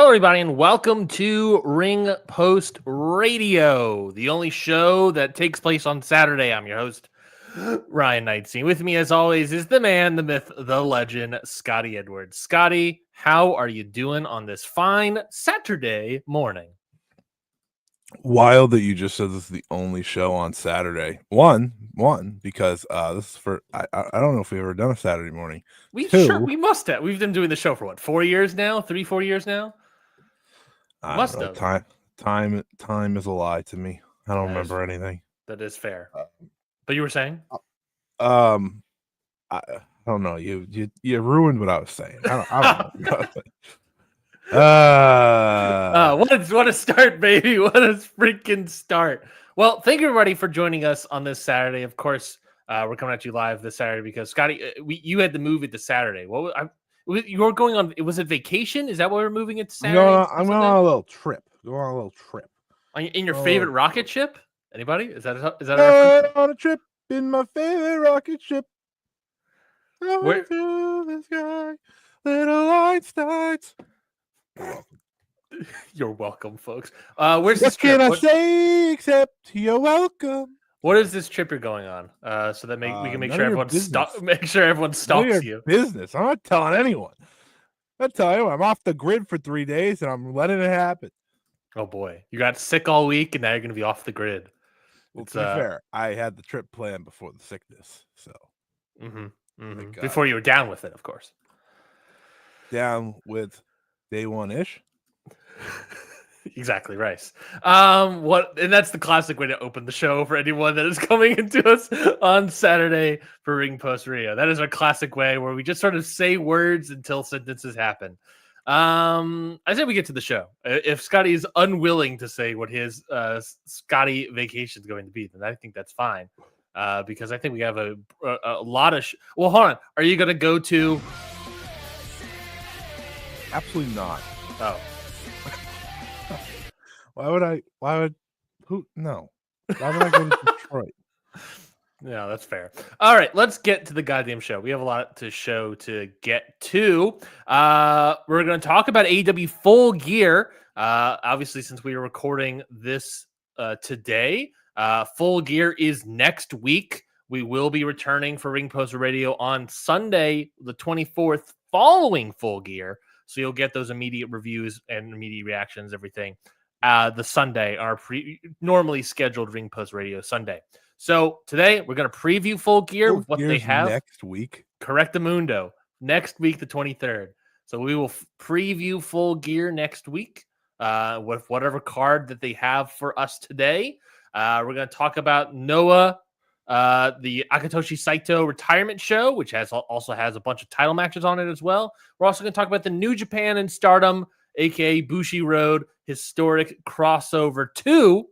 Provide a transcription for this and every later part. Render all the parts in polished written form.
Hello, everybody, and welcome to Ring Post Radio, the only show that takes place on Saturday. I'm your host, Ryan Knightstein. With me, as always, is the man, the myth, the legend, Scotty Edwards. Scotty, how are you doing on this fine Saturday morning? Wild that you just said this is the only show on Saturday. One, because this is for I don't know if we've ever done a Saturday morning. We Two, we must have. We've been doing the show for what, 4 years now? 3-4 years now? I Must don't know. Time is a lie to me. I don't remember anything. That is fair. But you were saying? I don't know. You ruined what I was saying. I don't know. What a start, baby. What a freaking start. Well, thank you, everybody, for joining us on this Saturday. Of course, we're coming at you live this Saturday because, Scotty, you had to move it to Saturday. You were going on, was it vacation? Is that why we're moving it to Saturday? I'm going on a little trip. In your favorite rocket ship? Anybody? Is that a reference? On a trip in my favorite rocket ship. Where? To the sky, little Einsteins. You're welcome, folks. Where's this trip? What can I say except you're welcome? What is this trip you're going on? So that we can make sure everyone stalks you. Business. I'm not telling anyone. I tell you, I'm off the grid for 3 days and I'm letting it happen. Oh boy, you got sick all week and now you're going to be off the grid. Well, to be fair, I had the trip planned before the sickness, so before you were down with it, of course. Down with day one-ish. Exactly, Rice. And that's the classic way to open the show for anyone that is coming into us on Saturday for Ring Post Radio. That is our classic way where we just sort of say words until sentences happen. I say we get to the show. If Scotty is unwilling to say what his Scotty vacation is going to be, then I think that's fine. Because I think we have a lot of. Well, hold on. Are you going to go to? Absolutely not. Oh. Why would I go to Detroit? Yeah, that's fair. All right, let's get to the goddamn show. We have a lot to get to. We're going to talk about AEW Full Gear. Obviously, since we are recording this today, Full Gear is next week. We will be returning for Ring Post Radio on Sunday, the 24th, following Full Gear. So you'll get those immediate reviews and immediate reactions, everything. The Sunday, our normally scheduled Ring Post Radio Sunday. So today we're going to preview Full Gear with what they have next week. Correctamundo next week, the 23rd. So we will preview Full Gear next week with whatever card that they have for us today. We're going to talk about Noah, the Akitoshi Saito retirement show, which also has a bunch of title matches on it as well. We're also going to talk about the New Japan and Stardom, aka Bushi Road Historic Crossover 2,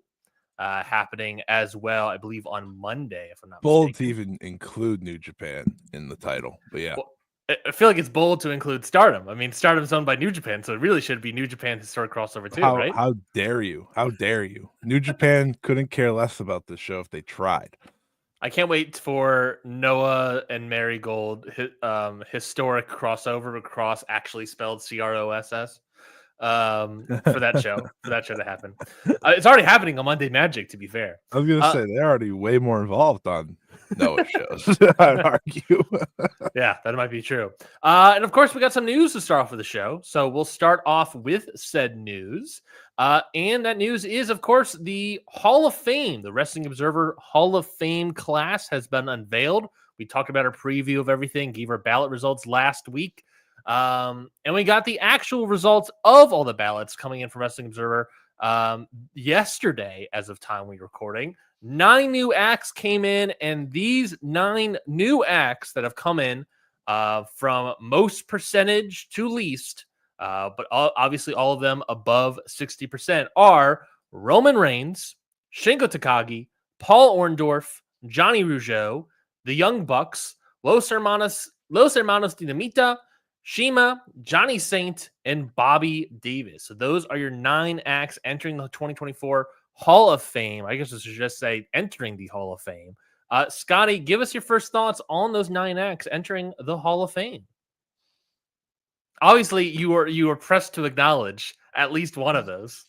happening as well, I believe, on Monday, if I'm not bold mistaken. To even include New Japan in the title, but yeah. Well, I feel like it's bold to include Stardom. I mean, Stardom's owned by New Japan, so it really should be New Japan Historic Crossover 2, right? How dare you? How dare you? New Japan couldn't care less about this show if they tried. I can't wait for Noah and Marigold Historic Crossover across, actually spelled CROSS. For that show to happen. It's already happening on Monday Magic, to be fair. I was gonna say they're already way more involved on Noah shows. I'd argue. Yeah, that might be true. And of course, we got some news to start off with the show. So we'll start off with said news. And that news is, of course, the Hall of Fame. The Wrestling Observer Hall of Fame class has been unveiled. We talked about a preview of everything, gave our ballot results last week. And we got the actual results of all the ballots coming in from Wrestling Observer yesterday, as of time we're recording. 9 new acts came in, and these 9 new acts that have come in from most percentage to least, but obviously all of them above 60%, are Roman Reigns, Shingo Takagi, Paul Orndorff, Johnny Rougeau, the Young Bucks, Los Hermanos Dinamita, Shima, Johnny Saint, and Bobby Davis. So those are your 9 acts entering the 2024 Hall of Fame. I guess I should just say entering the Hall of Fame. Scotty, give us your first thoughts on those 9 acts entering the Hall of Fame. Obviously, you were pressed to acknowledge at least one of those.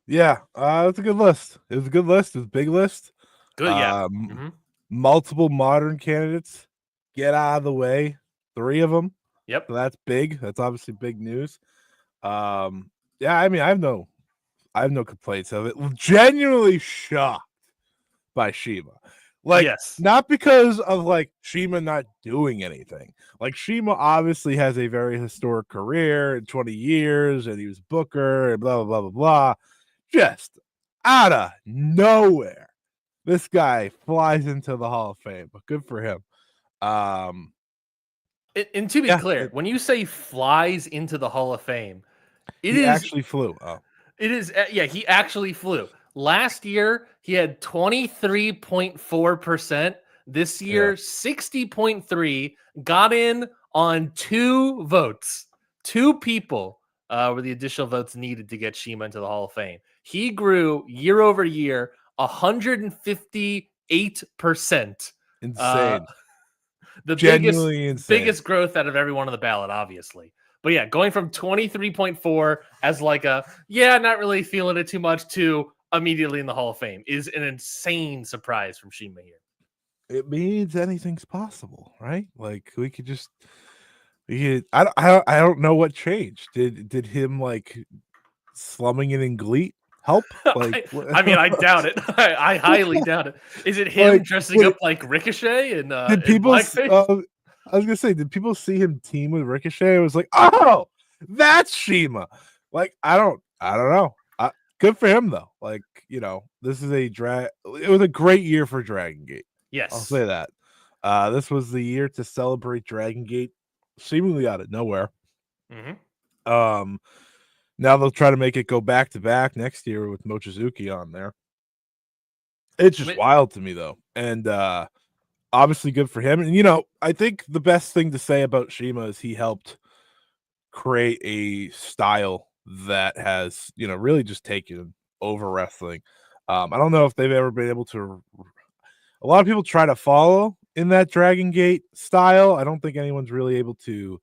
Yeah, it's a good list. It was a good list. It was a big list. Good, yeah. Mm-hmm. Multiple modern candidates. Get out of the way. 3 of them. Yep. So that's big. That's obviously big news. Yeah, I mean, I have no complaints of it. Genuinely shocked by Shima. Like, yes. Not because of like Shima not doing anything. Like, Shima obviously has a very historic career in 20 years, and he was Booker and blah blah blah blah blah. Just out of nowhere, this guy flies into the Hall of Fame. But good for him. And to be clear, when you say flies into the Hall of Fame, he actually flew. Oh, it is. Yeah, he actually flew. Last year, he had 23.4%. This year, 60.3%. Got in on 2 votes. 2 people were the additional votes needed to get Shima into the Hall of Fame. He grew year over year 158%. insane. The Genuinely biggest growth out of everyone on the ballot, obviously. But yeah, going from 23.4 as like not really feeling it too much to immediately in the Hall of Fame is an insane surprise from Shima here. It means anything's possible, right? Like, I don't know what changed. Did him like slumming it in GLEAT help? Like, I mean, I doubt it. I highly doubt it. Is it him dressing up like Ricochet and did people? blackface? I was gonna say, did people see him team with Ricochet? It was like, oh, that's Shima. Like, I don't know. Good for him though. Like, this is it was a great year for Dragon Gate. Yes, I'll say that. This was the year to celebrate Dragon Gate, seemingly out of nowhere. Mm-hmm. Now they'll try to make it go back to back next year with Mochizuki on there. It's just wild to me though, and obviously good for him. And I think the best thing to say about Shima is he helped create a style that has really just taken over wrestling. I don't know if they've ever been able to. A lot of people try to follow in that Dragon Gate style. I don't think anyone's really able to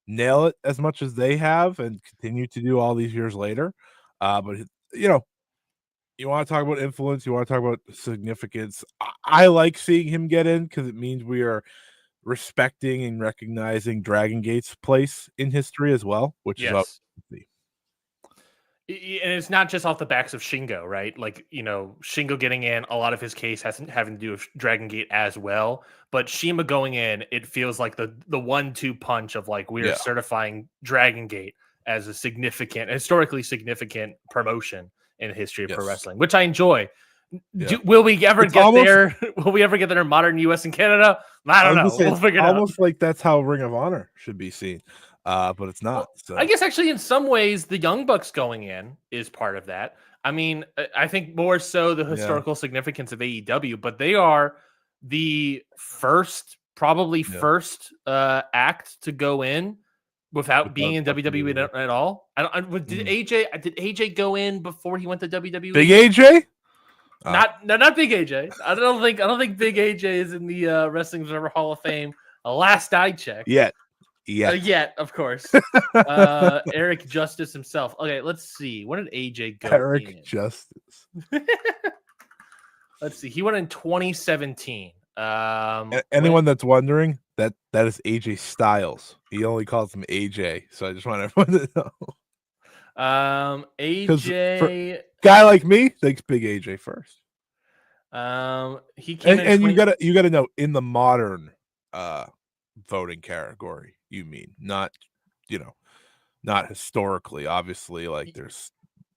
nail it as much as they have and continue to do all these years later. But you want to talk about influence, you want to talk about significance. I like seeing him get in because it means we are respecting and recognizing Dragon Gate's place in history as well, which is obviously. And it's not just off the backs of Shingo, right? Like, Shingo getting in, a lot of his case hasn't having to do with Dragon Gate as well. But Shima going in, it feels like the 1-2 punch of like, we are certifying Dragon Gate as a historically significant promotion in the history of pro wrestling, which I enjoy. Will we ever get there? Will we ever get there in modern US and Canada? I don't know. We'll figure it out. Almost like that's how Ring of Honor should be seen. But it's not. Well, so. I guess actually in some ways the Young Bucks going in is part of that. I mean, I think more so the historical significance of AEW, but they are the first act to go in without being in WWE at all. Did AJ go in before he went to WWE? Big AJ? Not Big AJ. I don't think Big AJ is in the Wrestling Observer Hall of Fame. Last I checked. Yet, of course. Eric Justice himself. Okay, let's see. When did AJ go? Eric Justice. Let's see. He went in 2017. Anyone that's wondering, that is AJ Styles. He only calls him AJ, so I just want everyone to know. AJ, guy like me thinks Big AJ first. He came and you gotta know, in the modern voting category, you mean not historically. Obviously, like there's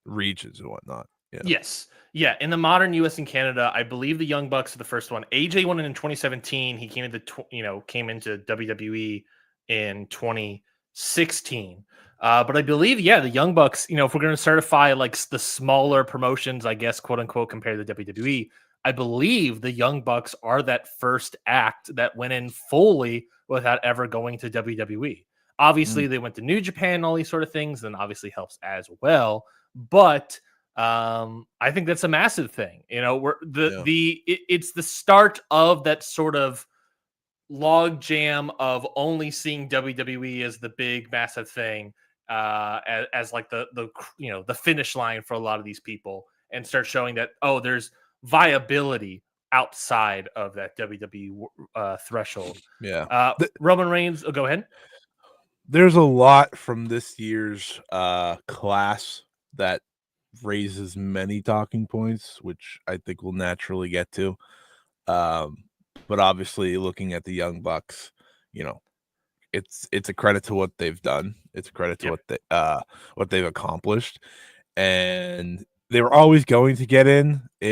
regions and whatnot. Yes. Yeah, in the modern US and Canada, I believe the Young Bucks are the first one. AJ won it in 2017. He came into WWE in 2016. But I believe, the Young Bucks, if we're going to certify like the smaller promotions, I guess, quote unquote, compared to WWE, I believe the Young Bucks are that first act that went in fully without ever going to WWE. Obviously, they went to New Japan and all these sort of things, then obviously helps as well. But I think that's a massive thing. It's the start of that sort of log jam of only seeing WWE as the big massive thing, as like the the finish line for a lot of these people, and start showing that there's viability outside of that WWE threshold. Yeah. Roman Reigns. Oh, go ahead. There's a lot from this year's class that raises many talking points, which I think we'll naturally get to. But obviously, looking at the Young Bucks, it's a credit to what they've done. It's a credit to what they've accomplished, and they were always going to get in. I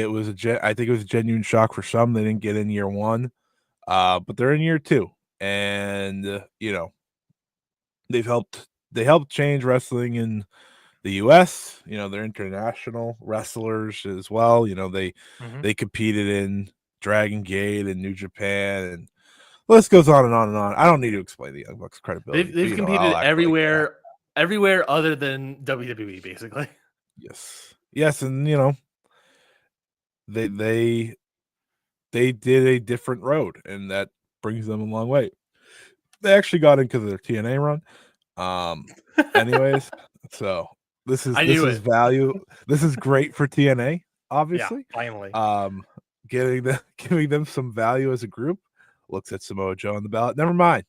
think it was a genuine shock for some. They didn't get in year one, but they're in year two, and they helped change wrestling in the US. They're international wrestlers as well. They competed in Dragon Gate and New Japan, and the list goes on and on and on. I don't need to explain the Young Bucks credibility. They've competed everywhere other than WWE, basically. Yes, and they did a different road, and that brings them a long way. They actually got in because of their TNA run. Anyways, so this is value. This is great for TNA, obviously. Yeah, finally. Giving them some value as a group. Looks at Samoa Joe on the ballot. Never mind.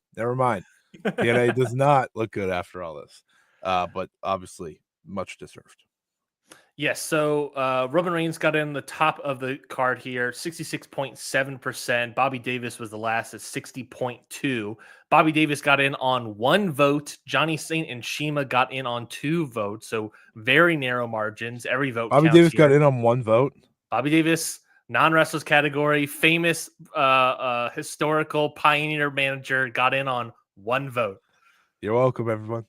TNA does not look good after all this. But obviously much deserved. Yes, so Roman Reigns got in the top of the card here, 66.7%. Bobby Davis was the last at 60.2%. Bobby Davis got in on 1 vote. Johnny Saint and Shima got in on 2 votes, so very narrow margins. Every vote Bobby Davis got in on 1 vote. Bobby Davis, non-wrestlers category, famous historical pioneer manager, got in on 1 vote. You're welcome, everyone.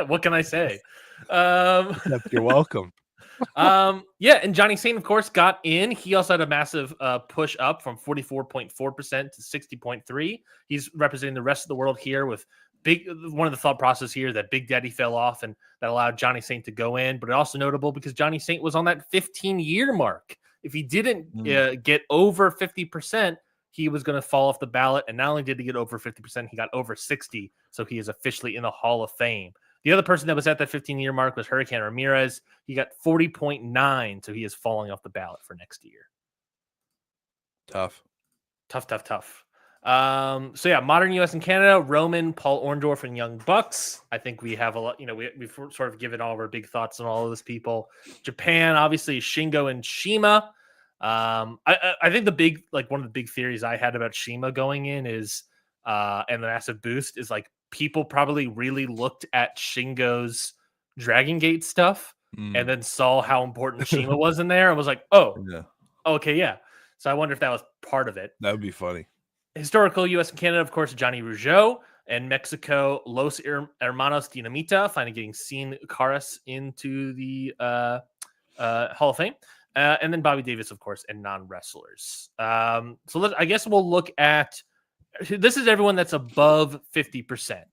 What can I say? You're welcome. And Johnny Saint, of course, got in. He also had a massive push up from 44.4% to 60.3%. He's representing the rest of the world here with one of the thought process here that Big Daddy fell off, and that allowed Johnny Saint to go in. But also notable because Johnny Saint was on that 15-year mark. If he didn't get over 50%, he was going to fall off the ballot. And not only did he get over 50%, he got over 60%. So he is officially in the Hall of Fame. The other person that was at that 15-year mark was Hurricane Ramirez. He got 40.9%, so he is falling off the ballot for next year. Tough. Modern U.S. and Canada, Roman, Paul Orndorff, and Young Bucks. I think we have a lot, we've sort of given all of our big thoughts on all of those people. Japan, obviously, Shingo and Shima. I think one of the big theories I had about Shima going in is, and the massive boost is people probably really looked at Shingo's Dragon Gate stuff and then saw how important Shima was in there and was like, okay, yeah. So I wonder if that was part of it. That would be funny. Historical U.S. and Canada, of course, Johnny Rougeau, and Mexico, Los Hermanos Dinamita, finally getting Cien Caras into the Hall of Fame. And then Bobby Davis, of course, and non-wrestlers. I guess we'll look at, this is everyone that's above 50%.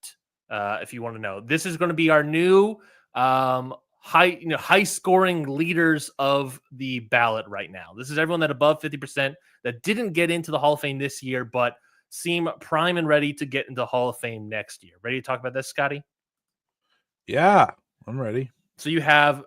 If you want to know, this is going to be our new high scoring leaders of the ballot right now. This is everyone that above 50% that didn't get into the Hall of Fame this year, but seem prime and ready to get into the Hall of Fame next year. Ready to talk about this, Scotty? Yeah, I'm ready. So you have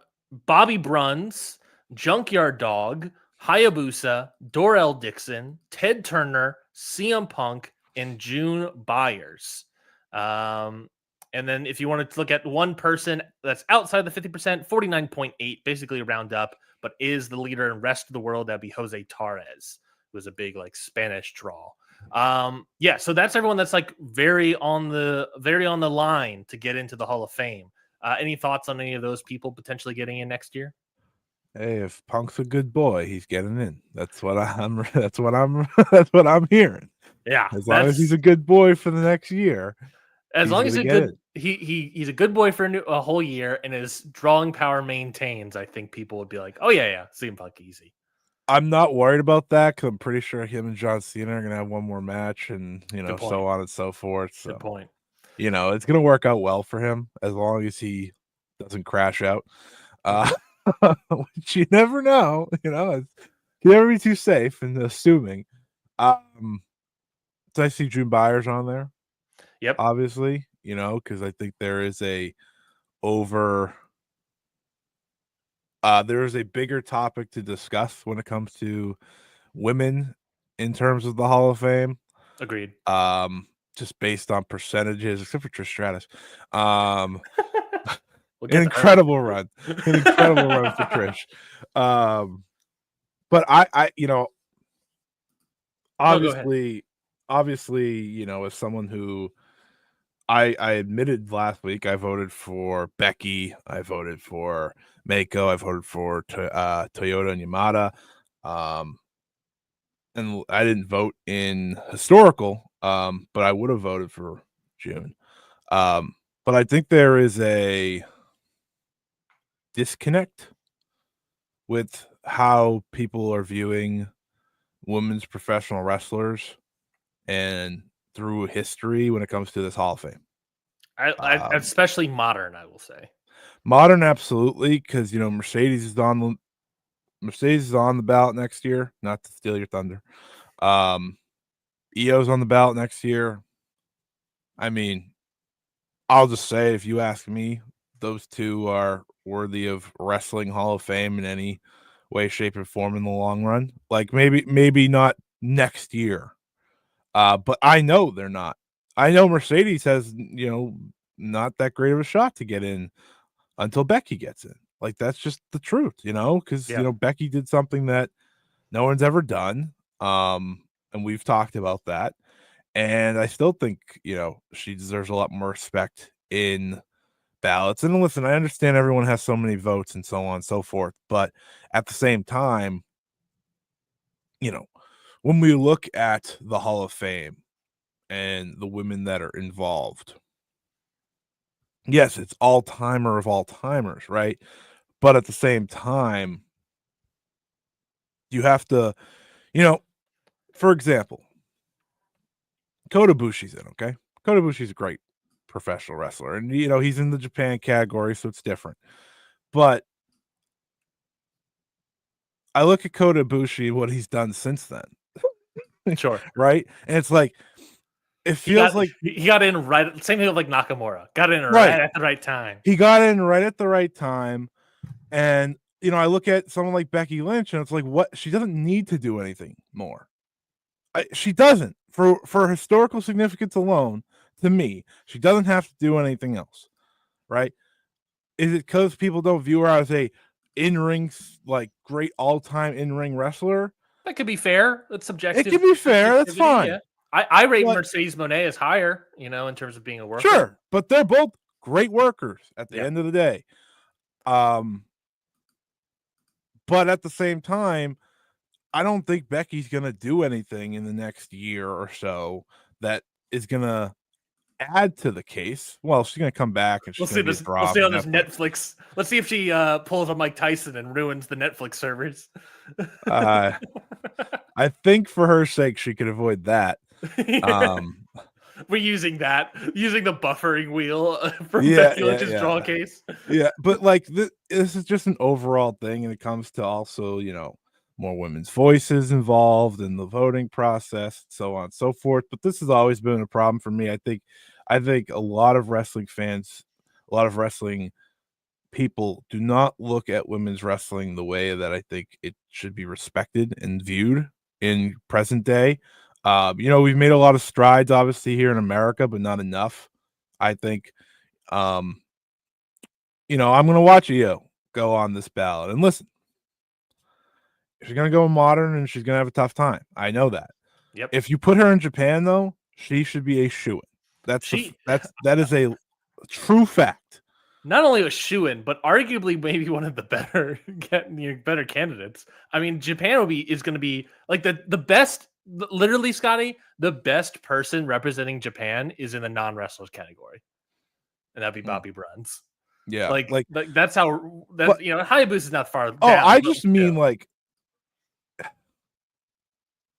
Bobby Bruns, Junkyard Dog, Hayabusa, Dorell Dixon, Ted Turner, CM Punk, and June Byers. And then if you wanted to look at one person that's outside the 50%, 49.8, basically a round up, but is the leader in rest of the world, that'd be Jose Torres, who was a big Spanish draw. So that's everyone that's very on the line to get into the Hall of Fame. Any thoughts on any of those people potentially getting in next year? Hey, if Punk's a good boy, he's getting in. That's what I'm hearing. Yeah. As long as he's a good boy for the next year. As long as he's a good boy for a whole year and his drawing power maintains, I think people would be like, oh yeah, CM Punk easy. I'm not worried about that because I'm pretty sure him and John Cena are gonna have one more match, and so on and so forth. So, good point. It's gonna work out well for him as long as he doesn't crash out. Which you never know. You can never be too safe in assuming. So I see June Byers on there. Yep. Obviously, because I think there is a bigger topic to discuss when it comes to women in terms of the Hall of Fame. Agreed. Just based on percentages, except for Trish Stratus. An incredible run for Trish. But I obviously, as someone who I admitted last week, I voted for Becky, I voted for Mako, I voted for Toyota and Yamada. And I didn't vote in historical, but I would have voted for June. But I think there is a disconnect with how people are viewing women's professional wrestlers and through history when it comes to this Hall of Fame. Especially modern, I will say. Modern, absolutely, because Mercedes is on the ballot next year. Not to steal your thunder. EO's on the ballot next year. I mean, I'll just say, if you ask me, those two are worthy of Wrestling Hall of Fame in any way, shape, or form in the long run. Like maybe not next year, but I know they're not. I know Mercedes has not that great of a shot to get in until Becky gets in. Like, that's just the truth, because Becky did something that no one's ever done, and we've talked about that. And I still think, she deserves a lot more respect in ballots. And listen, I understand everyone has so many votes and so on and so forth, but at the same time, when we look at the Hall of Fame and the women that are involved, yes, it's all-timer of all-timers, right? But at the same time, you have to, for example, Kota Ibushi's in, okay? Kota Ibushi's a great professional wrestler, and he's in the Japan category, so it's different. But I look at Kota Ibushi and what he's done since then. Sure. Right? And it's like, it feels like he got in right. Same thing with like Nakamura. Got in right at the right time. He got in right at the right time. And I look at someone like Becky Lynch, and it's like, what? She doesn't need to do anything more. She doesn't. For historical significance alone, to me, she doesn't have to do anything else. Right? Is it because people don't view her as a in-ring, like, great all-time in-ring wrestler? That could be fair. That's subjective. It can be fair. That's fine. Yeah. I rate Mercedes Moné as higher, in terms of being a worker. Sure, but they're both great workers at the end of the day. But at the same time, I don't think Becky's going to do anything in the next year or so that is going to add to the case. Well, she's going to come back and she's going to be a drop. We'll see on this Netflix. Let's see if she pulls a Mike Tyson and ruins the Netflix servers. I think for her sake, she could avoid that. We're using the buffering wheel from Becky Lynch's draw case. Yeah, but like this is just an overall thing, and it comes to also, more women's voices involved in the voting process, so on and so forth. But this has always been a problem for me. I think a lot of wrestling fans, a lot of wrestling people do not look at women's wrestling the way that I think it should be respected and viewed in present day. We've made a lot of strides, obviously, here in America, but not enough. I think, I'm going to watch EO go on this ballot. And listen, she's going to go modern and she's going to have a tough time. I know that. Yep. If you put her in Japan, though, she should be a shoo-in. That is a true fact. Not only a shoo-in, but arguably maybe one of the better candidates. I mean, Japan is going to be like the best. Literally, Scotty, the best person representing Japan is in the non-wrestlers category, and that'd be Bobby Bruns. Yeah, like that's how Hayabusa is not far. Oh, down, I just mean like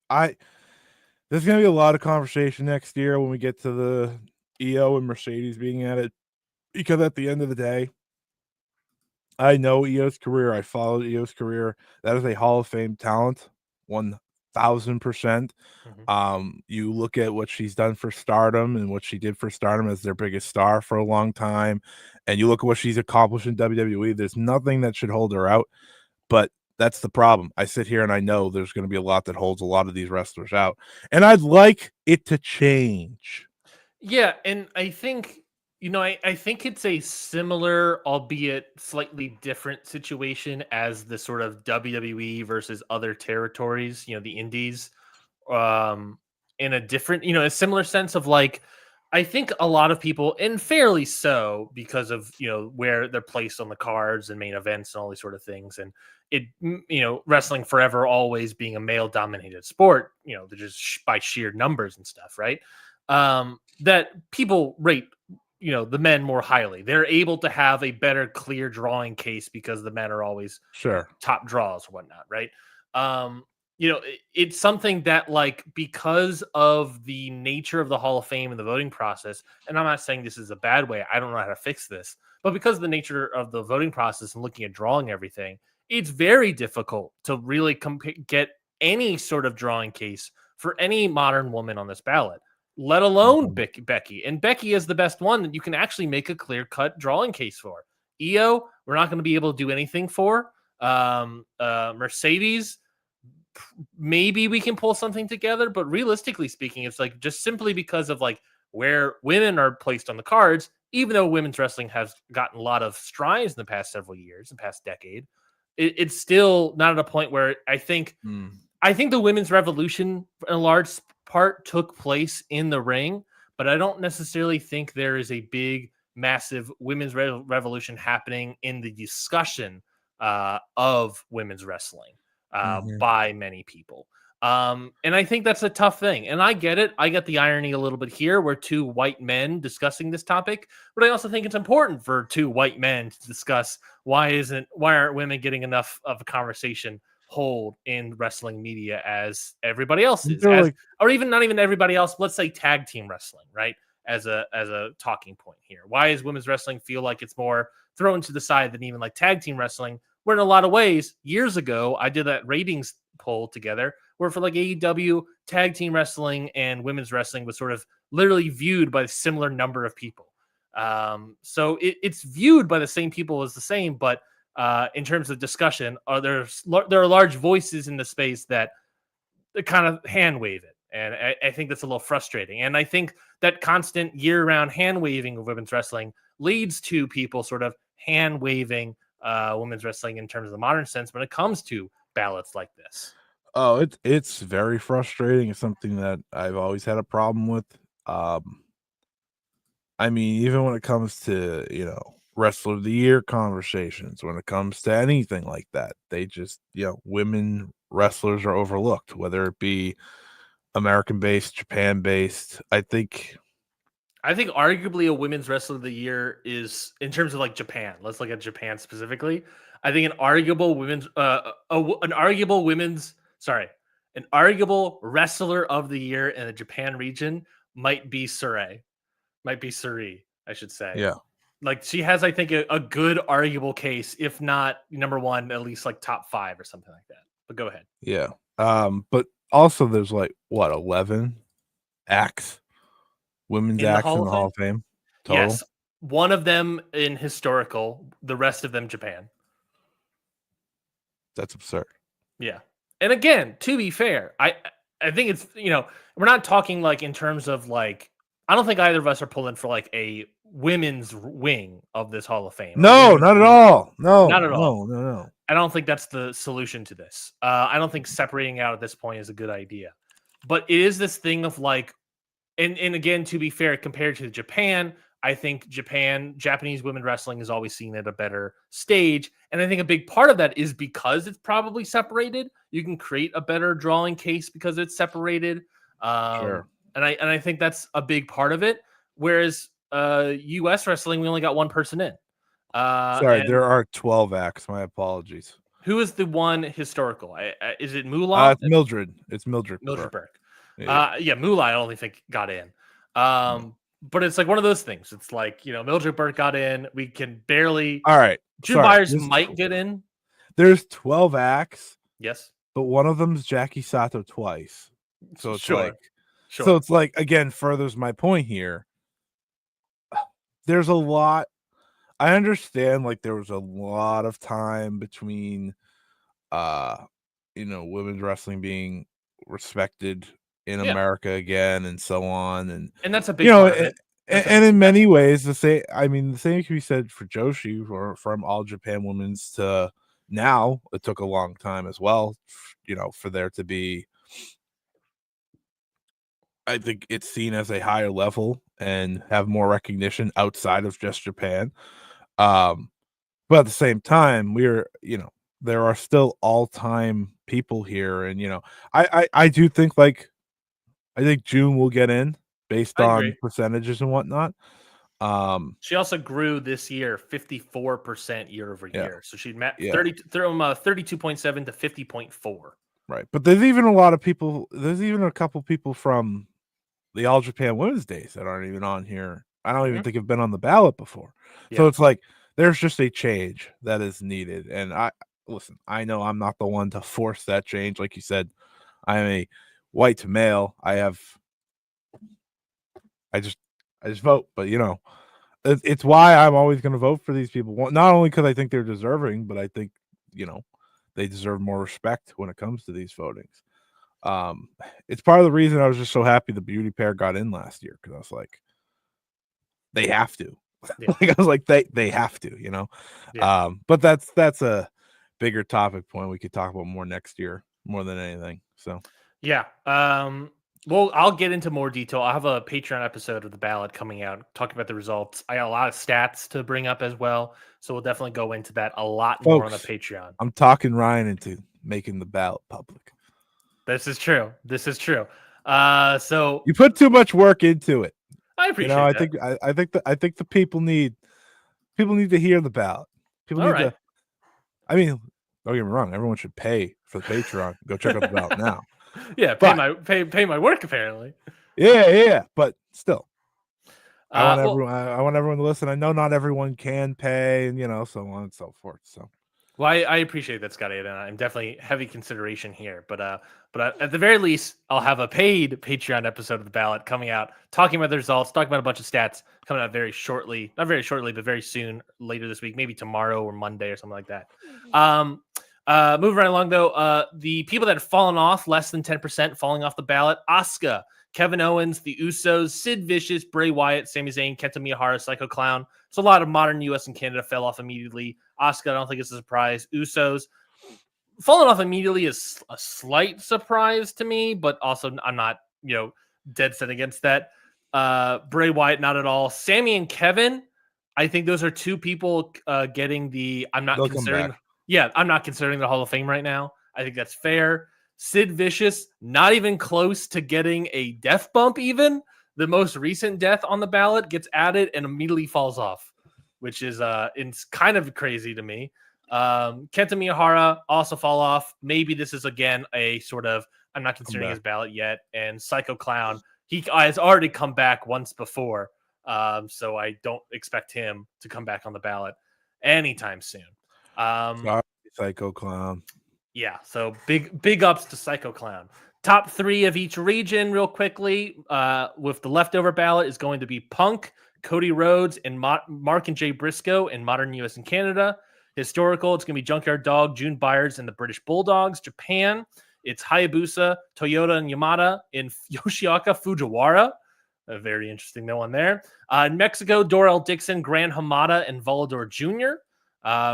there's gonna be a lot of conversation next year when we get to the EO and Mercedes being at it, because at the end of the day, I know EO's career. I followed EO's career. That is a Hall of Fame talent, 1,000%. You look at what she's done for Stardom and what she did for Stardom as their biggest star for a long time, and you look at what she's accomplished in WWE. There's nothing that should hold her out, but that's the problem. I sit here and I know there's going to be a lot that holds a lot of these wrestlers out, and I'd like it to change. Yeah, and I think I think it's a similar, albeit slightly different situation as the sort of WWE versus other territories, the indies, in a different, a similar sense of like, I think a lot of people, and fairly so, because of where they're placed on the cards and main events and all these sort of things, and wrestling forever always being a male dominated sport, they're just by sheer numbers and stuff, right? That people rate the men more highly. They're able to have a better clear drawing case because the men are always top draws or whatnot, right? It's something that, like, because of the nature of the Hall of Fame and the voting process, and I'm not saying this is a bad way, I don't know how to fix this, but because of the nature of the voting process and looking at drawing everything, it's very difficult to really get any sort of drawing case for any modern woman on this ballot, let alone Becky. And Becky is the best one that you can actually make a clear-cut drawing case for. Io, we're not going to be able to do anything for. Mercedes, maybe we can pull something together, but realistically speaking, it's like just simply because of like where women are placed on the cards, even though women's wrestling has gotten a lot of strides in the past several years, the past decade, it's still not at a point where I think the women's revolution in a large part took place in the ring, but I don't necessarily think there is a big, massive women's revolution happening in the discussion of women's wrestling by many people. And I think that's a tough thing. And I get it. I get the irony a little bit here. We're two white men discussing this topic, but I also think it's important for two white men to discuss why aren't women getting enough of a conversation hold in wrestling media as everybody else is, or even not even everybody else. Let's say tag team wrestling, right? As a talking point here. Why is women's wrestling feel like it's more thrown to the side than even like tag team wrestling? Where in a lot of ways, years ago, I did that ratings poll together where for like AEW, tag team wrestling and women's wrestling was sort of literally viewed by a similar number of people. So it's viewed by the same people as the same, but in terms of discussion, there are large voices in the space that kind of hand wave it. And I think that's a little frustrating. And I think that constant year-round hand waving of women's wrestling leads to people sort of hand waving women's wrestling in terms of the modern sense when it comes to ballots like this. Oh, it's very frustrating. It's something that I've always had a problem with. I mean, even when it comes to, Wrestler of the Year conversations, when it comes to anything like that, they just, women wrestlers are overlooked, whether it be American-based, Japan-based. I think arguably a women's wrestler of the year is, in terms of like Japan. Let's look at Japan specifically. I think an arguable wrestler of the year in the Japan region might be Suri, I should say. Yeah. Like she has, I think, a good arguable case, if not number one, at least like top 5 or something like that. But go ahead. Yeah. But also there's like 11 acts, women's acts in the Hall of Fame total? Yes. One of them in historical, the rest of them Japan. That's absurd. Yeah. And again, to be fair, I think it's, we're not talking like in terms of like, I don't think either of us are pulling for like a women's wing of this Hall of Fame. No, not at all. No, not at all. No. I don't think that's the solution to this. I don't think separating out at this point is a good idea. But it is this thing of like, and again, to be fair, compared to Japan, I think Japanese women wrestling is always seen at a better stage. And I think a big part of that is because it's probably separated. You can create a better drawing case because it's separated. Sure. And I think that's a big part of it. Whereas U.S. wrestling, we only got one person in. Sorry, there are 12 acts. My apologies. Who is the one historical? Is it Moolah? It's Mildred. It's Mildred Burke. Yeah, Moolah I don't think got in. But it's like one of those things. It's like, Mildred Burke got in. We can barely. All right. Drew Myers might get in. There's 12 acts. Yes. but one of them's Jackie Sato twice. So it's Sure. so it's like, again, furthers my point here. There's a lot. I understand, like, there was a lot of time between, women's wrestling being respected in Yeah. America again and so on, and And that's a big part of and, it. That's a and in many definitely. ways, the same can be said for Joshi, or from All Japan Women's to now. It took a long time as well, for there to be. I think it's seen as a higher level and have more recognition outside of just Japan. But at the same time, there are still all-time people here, and I do think, like, I think June will get in based I on agree. percentages and whatnot. She also grew this year 54% year over Yeah, year. So she met yeah, 32.7 to 50.4. right. But there's even a lot of people. There's even a couple people from the All Japan Women's Days that aren't even on here. I don't even Mhm. think have been on the ballot before. So Yeah. it's like there's just a change that is needed. And listen, I know I'm not the one to force that change. Like you said, I am a white male. I just vote, but it's why I'm always going to vote for these people. Not only because I think they're deserving, but I think you know they deserve more respect when it comes to these votings. It's part of the reason I was just so happy the beauty pair got in last year, because I was like, they have to. Yeah. Like, I was like, they have to. Yeah. But that's a bigger topic point we could talk about more next year, more than anything. So Yeah. Well, I'll get into more detail. I'll have a Patreon episode of the ballot coming out, talking about the results. I got a lot of stats to bring up as well. So we'll definitely go into that a lot more on the folks, Patreon. I'm talking Ryan into making the ballot public. This is true. This is true. So You put too much work into it. I appreciate that. I think the people need to hear the ballot. People All need right. to. I mean, don't get me wrong. Everyone should pay for the Patreon. Go check out the ballot now. Yeah, But pay my work apparently. yeah. But still, Well, I want everyone to listen. I know not everyone can pay, and so on and so forth. So I appreciate that, Scotty, and I'm definitely heavy consideration here. But at the very least, I'll have a paid Patreon episode of the ballot coming out, talking about the results, talking about a bunch of stats coming out very shortly. Not very shortly, but very soon, later this week, maybe tomorrow or Monday or something like that. Moving right along though, the people that have fallen off, less than 10% falling off the ballot: Asuka, Kevin Owens, the Usos, Sid Vicious, Bray Wyatt, Sami Zayn, Kenta Miyahara, Psycho Clown. So a lot of modern US and Canada fell off immediately. Asuka, I don't think it's a surprise. Usos falling off immediately is a slight surprise to me, but also I'm not, dead set against that. Bray Wyatt, not at all. Sammy and Kevin, I think those are two people getting the they'll come back. I'm not considering the Hall of Fame right now. I think that's fair. Sid Vicious, not even close to getting a death bump, even. The most recent death on the ballot gets added and immediately falls off, which is it's kind of crazy to me. Kenta Miyahara also fall off. Maybe this is again a sort of, I'm not considering his ballot yet. And Psycho Clown, he has already come back once before. So I don't expect him to come back on the ballot anytime soon. Sorry, Psycho Clown. Yeah, so big ups to Psycho Clown. Top three of each region, real quickly. With the leftover ballot is going to be Punk, Cody Rhodes, and Mark and Jay Briscoe in modern US and Canada. Historical, it's going to be Junkyard Dog, June Byers, and the British Bulldogs. Japan, it's Hayabusa, Toyota, and Yamada in Yoshiaka Fujiwara. A very interesting no one there. In Mexico, Dorel Dixon, Gran Hamada, and Volador Jr.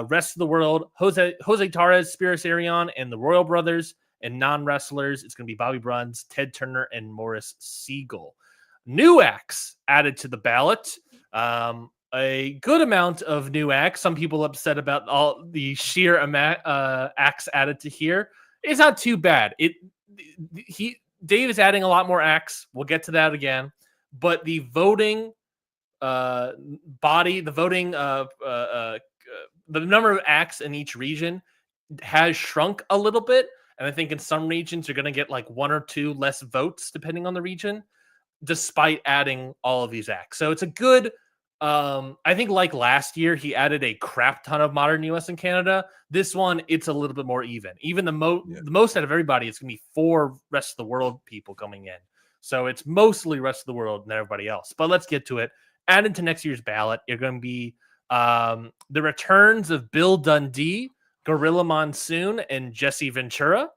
Rest of the world, Jose Torres, Spiros Arion, and the Royal Brothers. And non-wrestlers, it's going to be Bobby Bruns, Ted Turner, and Morris Siegel. New acts added to the ballot. A good amount of new acts. Some people upset about all the sheer acts added to here. It's not too bad. Dave is adding a lot more acts. We'll get to that again. But the voting body, the voting the number of acts in each region has shrunk a little bit. And I think in some regions, you're going to get like one or two less votes, depending on the region, despite adding all of these acts. So it's a good I think like last year, he added a crap ton of modern US and Canada. This one, it's a little bit more even. Even the most out of everybody, it's going to be 4 rest of the world people coming in. So it's mostly rest of the world and everybody else. But let's get to it. Added to next year's ballot, you're going to be the returns of Bill Dundee, Gorilla Monsoon, and Jesse Ventura,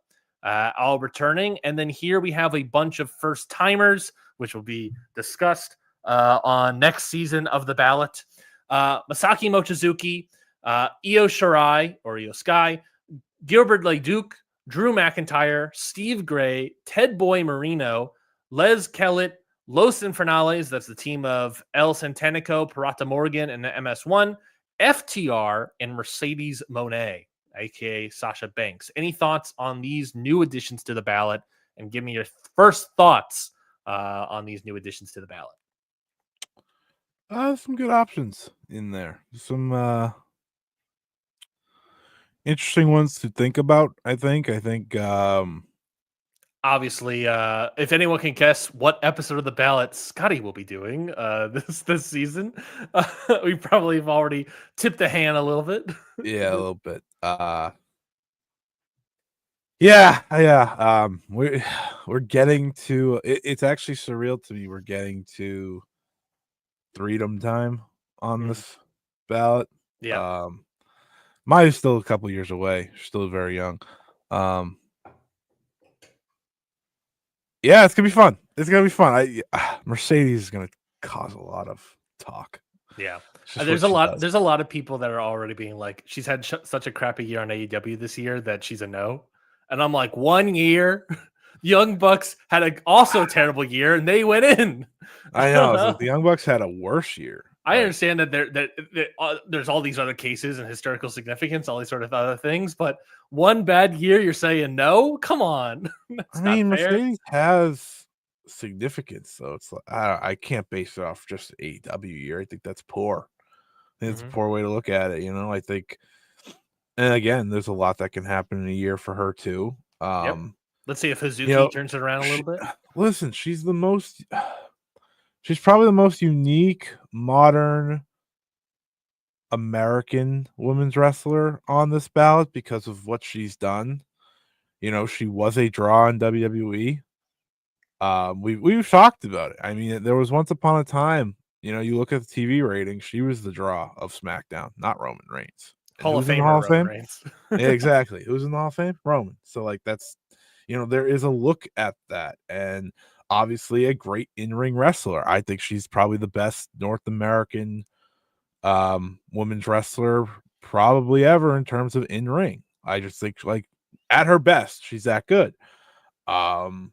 all returning. And then here we have a bunch of first timers, which will be discussed on next season of the ballot. Masaki Mochizuki, Io Shirai or Io Sky, Gilbert Leduc, Drew McIntyre, Steve Gray, Ted Boy Marino, Les Kellett, Los Infernales, that's the team of El Santanico, Parata Morgan, and the MS1, FTR, and Mercedes Moné, aka Sasha Banks. Any thoughts on these new additions to the ballot? And give me your first thoughts on these new additions to the ballot. Some good options in there. Some interesting ones to think about. I think. Obviously, if anyone can guess what episode of the ballot Scotty will be doing this season, we probably have already tipped the hand a little bit. Yeah, a little bit. Yeah. We're getting to. It's actually surreal to me. We're getting to freedom time on this ballot. Yeah. Maya's still a couple years away. She's still very young. Yeah, it's gonna be fun. It's gonna be fun. Mercedes is gonna cause a lot of talk. Yeah, there's a lot of people that are already being like, she's had such a crappy year on AEW this year that she's a no. And I'm like, 1 year, Young Bucks had a also terrible year and they went in. I know. The Young Bucks had a worse year. I understand that there's all these other cases and historical significance, all these sort of other things, but one bad year, you're saying no? Come on. I mean, Mercedes has significance, though. It's like, I can't base it off just AEW year. I think that's poor. I think it's a poor way to look at it. I think, and again, there's a lot that can happen in a year for her too. Let's see if Hazuki turns it around a little bit. Listen, she's probably the most unique, modern American women's wrestler on this ballot because of what she's done. She was a draw in WWE. We've talked about it. I mean, there was once upon a time, you look at the TV ratings, she was the draw of SmackDown, not Roman Reigns. Hall of Fame. Yeah, exactly. Who's in the Hall of Fame? Roman. So like that's, there is a look at that, and obviously a great in-ring wrestler. I think she's probably the best North American women's wrestler probably ever in terms of in-ring. I just think like at her best, she's that good. Main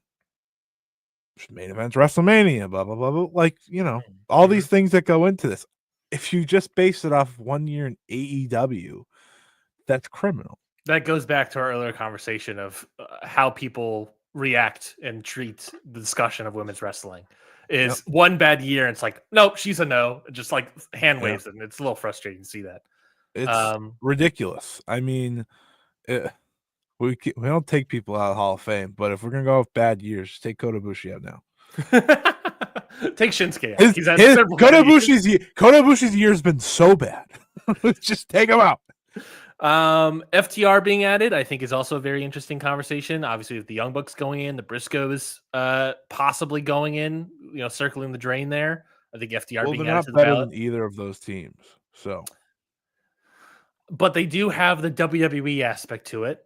events WrestleMania, blah, blah, blah, blah. Like, all these things that go into this. If you just base it off 1 year in AEW, that's criminal. That goes back to our earlier conversation of how people react and treat the discussion of women's wrestling. Is one bad year, and it's like, nope, she's a no. Just like hand waves, and it's a little frustrating to see that. It's ridiculous. I mean, we don't take people out of the Hall of Fame, but if we're gonna go with bad years, take Kota Ibushi out now. Take Shinsuke out. Kota Ibushi's year has been so bad. Just take him out. FTR being added, I think, is also a very interesting conversation. Obviously, with the Young Bucks going in, the Briscoes possibly going in, circling the drain there. I think FTR being added to the ballot. Than either of those teams, but they do have the WWE aspect to it,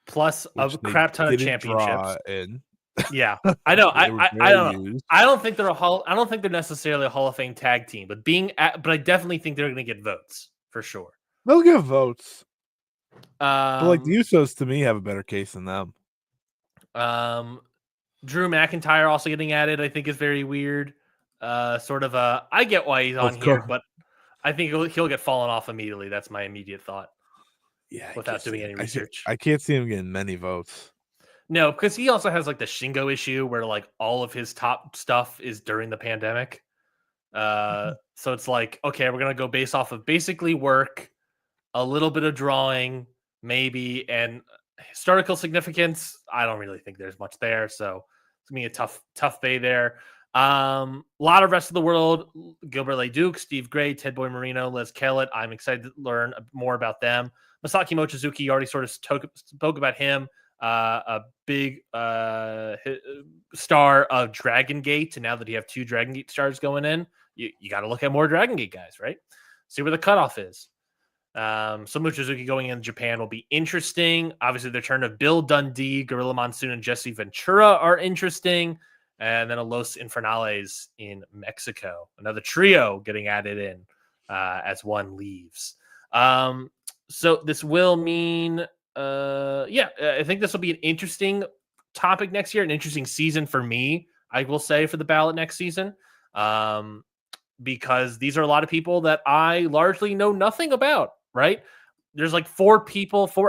plus a crap ton of championships. Yeah, I know. I don't think they're I don't think they're necessarily a Hall of Fame tag team, but I definitely think they're going to get votes for sure. They'll get votes. But like the Usos, to me, have a better case than them. Drew McIntyre also getting added, I think, is very weird. I get why he's on here, but I think he'll get fallen off immediately. That's my immediate thought. Yeah, without doing any research, I can't see him getting many votes. No, because he also has like the Shingo issue where like all of his top stuff is during the pandemic. So it's like, okay, we're gonna go based off of basically work, a little bit of drawing, maybe, and historical significance. I don't really think there's much there, so it's gonna be a tough day there. A lot of rest of the world: Gilbert Leduc, Steve Gray, Ted Boy Marino, Liz Kellett. I'm excited to learn more about them. Masaki Mochizuki, already sort of spoke about him. A big star of Dragon Gate, and now that you have 2 Dragon Gate stars going in, you got to look at more Dragon Gate guys, right? See where the cutoff is. So Mochizuki going in Japan will be interesting. Obviously, the return of Bill Dundee, Gorilla Monsoon, and Jesse Ventura are interesting. And then a Los Infernales in Mexico. Another trio getting added in as one leaves. So this will mean, I think this will be an interesting topic next year, an interesting season for me, I will say, for the ballot next season. Because these are a lot of people that I largely know nothing about, right? There's like 4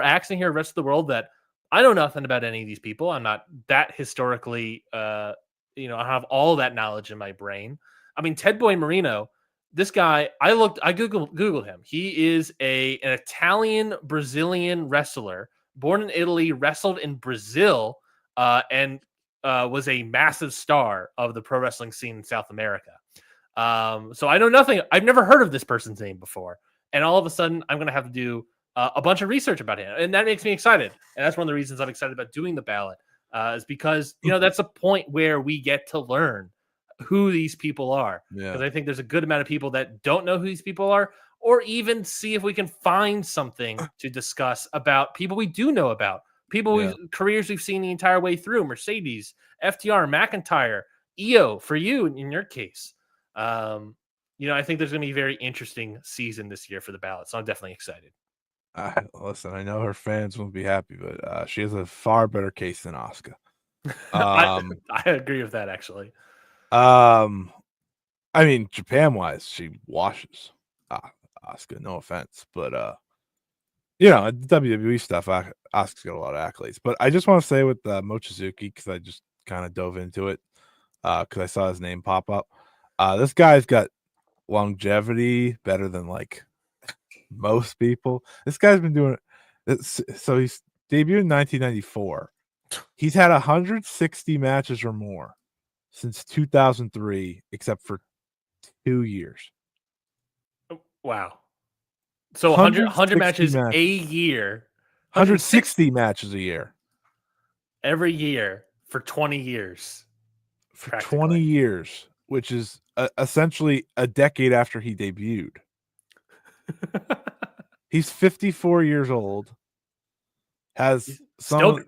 acts in here, the rest of the world, that I know nothing about any of these people. I'm not that historically, I have all that knowledge in my brain. I mean, Ted Boy Marino, this guy, I Googled him. He is an Italian Brazilian wrestler, born in Italy, wrestled in Brazil, and was a massive star of the pro wrestling scene in South America. So I know nothing. I've never heard of this person's name before. And all of a sudden, I'm going to have to do a bunch of research about him. And that makes me excited. And that's one of the reasons I'm excited about doing the ballot. Is because, that's a point where we get to learn who these people are. Because I think there's a good amount of people that don't know who these people are, or even see if we can find something to discuss about people we do know about. People careers we've seen the entire way through: Mercedes, FTR, McIntyre, EO for you in your case. I think there's going to be a very interesting season this year for the ballot. So I'm definitely excited. Listen, I know her fans won't be happy, but she has a far better case than Asuka. I agree with that, actually. I mean, Japan-wise, she washes Asuka. No offense, but WWE stuff, Asuka's got a lot of accolades. But I just want to say with Mochizuki, because I just kind of dove into it because I saw his name pop up. This guy's got longevity better than like most people. This guy's been doing it. So he's debuted in 1994. He's had 160 matches or more since 2003, except for 2 years. Wow. So 100 matches a year. 160 matches a year. Every year for 20 years. For 20 years, which is essentially a decade after he debuted. He's 54 years old. Has still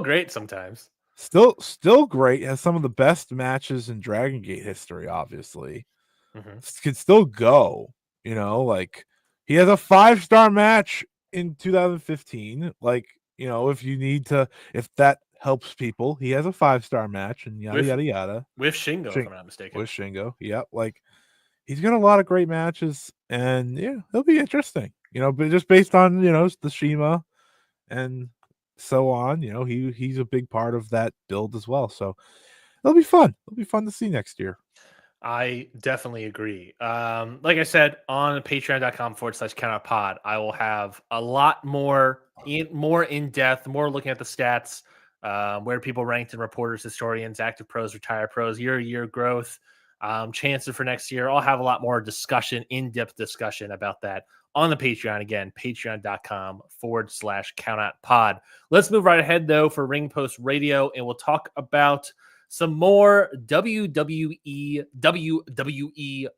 great sometimes. Still great. Has some of the best matches in Dragon Gate history, obviously. Could still go, like he has a 5-star match in 2015. Like, if that helps people, he has a 5-star match and yada yada. With Shingo, if I'm not mistaken. With Shingo, yep. Like he's got a lot of great matches, and it'll be interesting. But just based on the Shima and so on, he's a big part of that build as well. So it'll be fun. It'll be fun to see next year. I definitely agree. Like I said, on patreon.com/countoutpod, I will have a lot more in depth, more looking at the stats, where people ranked in reporters, historians, active pros, retired pros, year growth, chances for next year. I'll have a lot more discussion, in-depth discussion about that on the Patreon. Again, patreon.com/countoutpod. Let's move right ahead, though, for Ring Post Radio, and we'll talk about some more WWE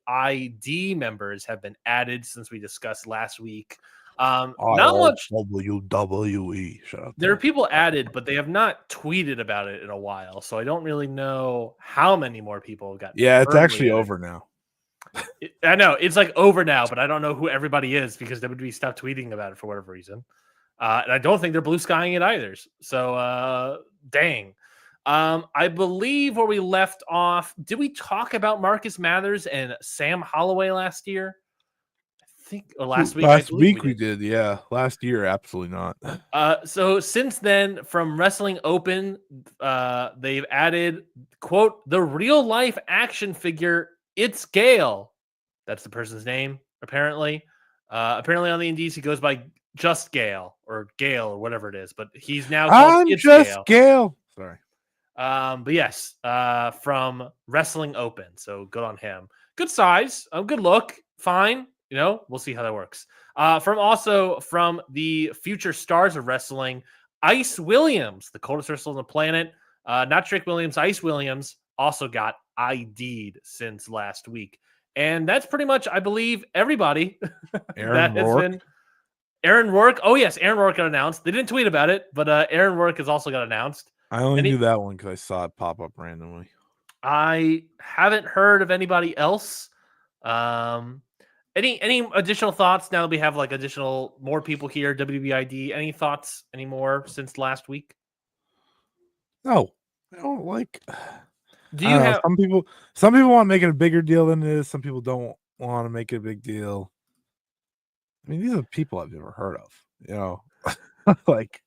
ID members have been added since we discussed last week. Not much WWE. Shut up. There are people added, but they have not tweeted about it in a while, so I don't really know how many more people got. Yeah, it's actually over now. I know it's like over now, but I don't know who everybody is because WWE stopped tweeting about it for whatever reason, and I don't think they're blue skying it either. So, dang. I believe where we left off, did we talk about Marcus Mathers and Sam Holloway last year? I think, or last week. Last week we did, yeah. Last year, absolutely not. So since then, from Wrestling Open, they've added, quote, the real life action figure, It's Gale. That's the person's name, apparently. Apparently on the Indies, he goes by Just Gale or whatever it is, but he's now called Gale. Sorry. But yes, from Wrestling Open. So good on him. Good size, good look, fine. We'll see how that works. From the future stars of wrestling, Ice Williams, the coldest wrestler on the planet. Not Trick Williams, Ice Williams also got ID'd since last week. And that's pretty much, I believe, everybody that has been. Aaron Rourke. Oh, yes, Aaron Rourke got announced. They didn't tweet about it, but Aaron Rourke has also got announced. I only knew that one because I saw it pop up randomly. I haven't heard of anybody else. Any additional thoughts now that we have like more people here? WWID. Any thoughts anymore since last week? No, I don't like. Do you have some people? Some people want to make it a bigger deal than it is. Some people don't want to make it a big deal. I mean, these are people I've never heard of. Like,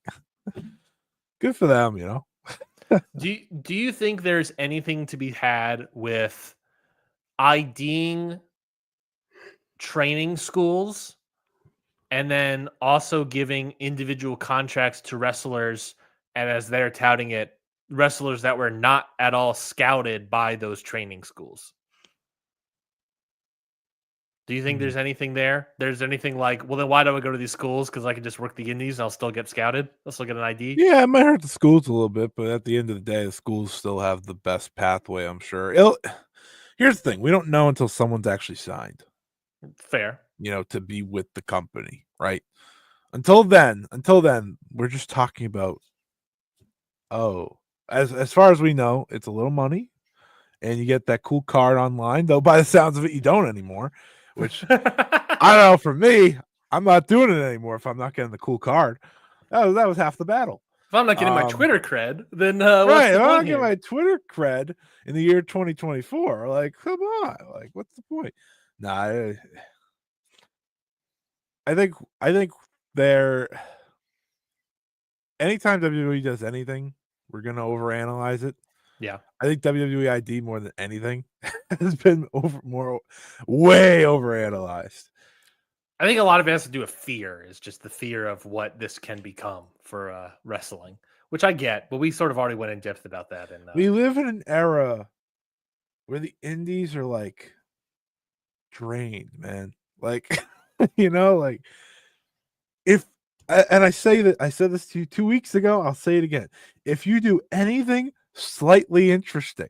good for them. Do you think there's anything to be had with IDing training schools and then also giving individual contracts to wrestlers, and as they're touting it, wrestlers that were not at all scouted by those training schools? Do you think there's anything there? There's anything like, well, then why do I go to these schools? Because I can just work the indies and I'll still get scouted. I'll still get an ID. Yeah, it might hurt the schools a little bit, but at the end of the day, the schools still have the best pathway, I'm sure. Here's the thing. We don't know until someone's actually signed. Fair. To be with the company, right? Until then, we're just talking about, as far as we know, it's a little money, and you get that cool card online, though by the sounds of it, you don't anymore. Which I don't know. For me, I'm not doing it anymore if I'm not getting the cool card. That was half the battle. If I'm not getting my Twitter cred, then right, if I'm not getting my Twitter cred in the year 2024, like, come on, like, what's the point? Nah, I think they're. Anytime WWE does anything, we're gonna overanalyze it. Yeah, I think WWE ID more than anything has been way overanalyzed. I think a lot of it has to do with fear. Is just the fear of what this can become for wrestling, which I get, but we sort of already went in depth about that. And we live in an era where the indies are like drained, man. Like, like if. And I said this to you 2 weeks ago. I'll say it again. If you do anything slightly interesting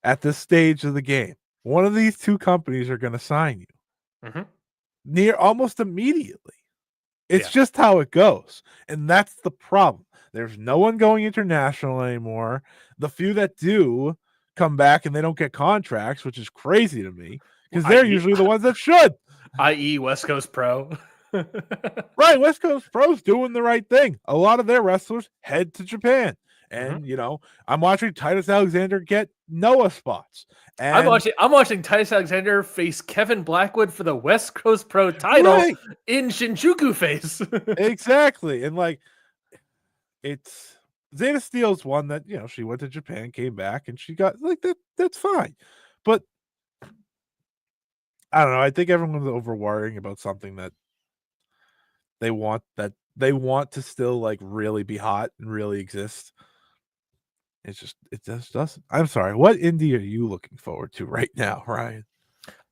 at this stage of the game, one of these two companies are going to sign you near almost immediately. It's just how it goes. And that's the problem. There's no one going international anymore. The few that do come back and they don't get contracts, which is crazy to me because they're usually the ones that should. I.e. West Coast Pro. Right, West Coast Pro's doing the right thing. A lot of their wrestlers head to Japan. And I'm watching Titus Alexander get Noah spots. And I'm watching Titus Alexander face Kevin Blackwood for the West Coast Pro title in Shinjuku face. Exactly. And like it's Zeta Steele's one that, she went to Japan, came back, and she got like that. That's fine. But I don't know. I think everyone's over worrying about something that they want to still like really be hot and really exist. It just doesn't. I'm sorry. What indie are you looking forward to right now, Ryan?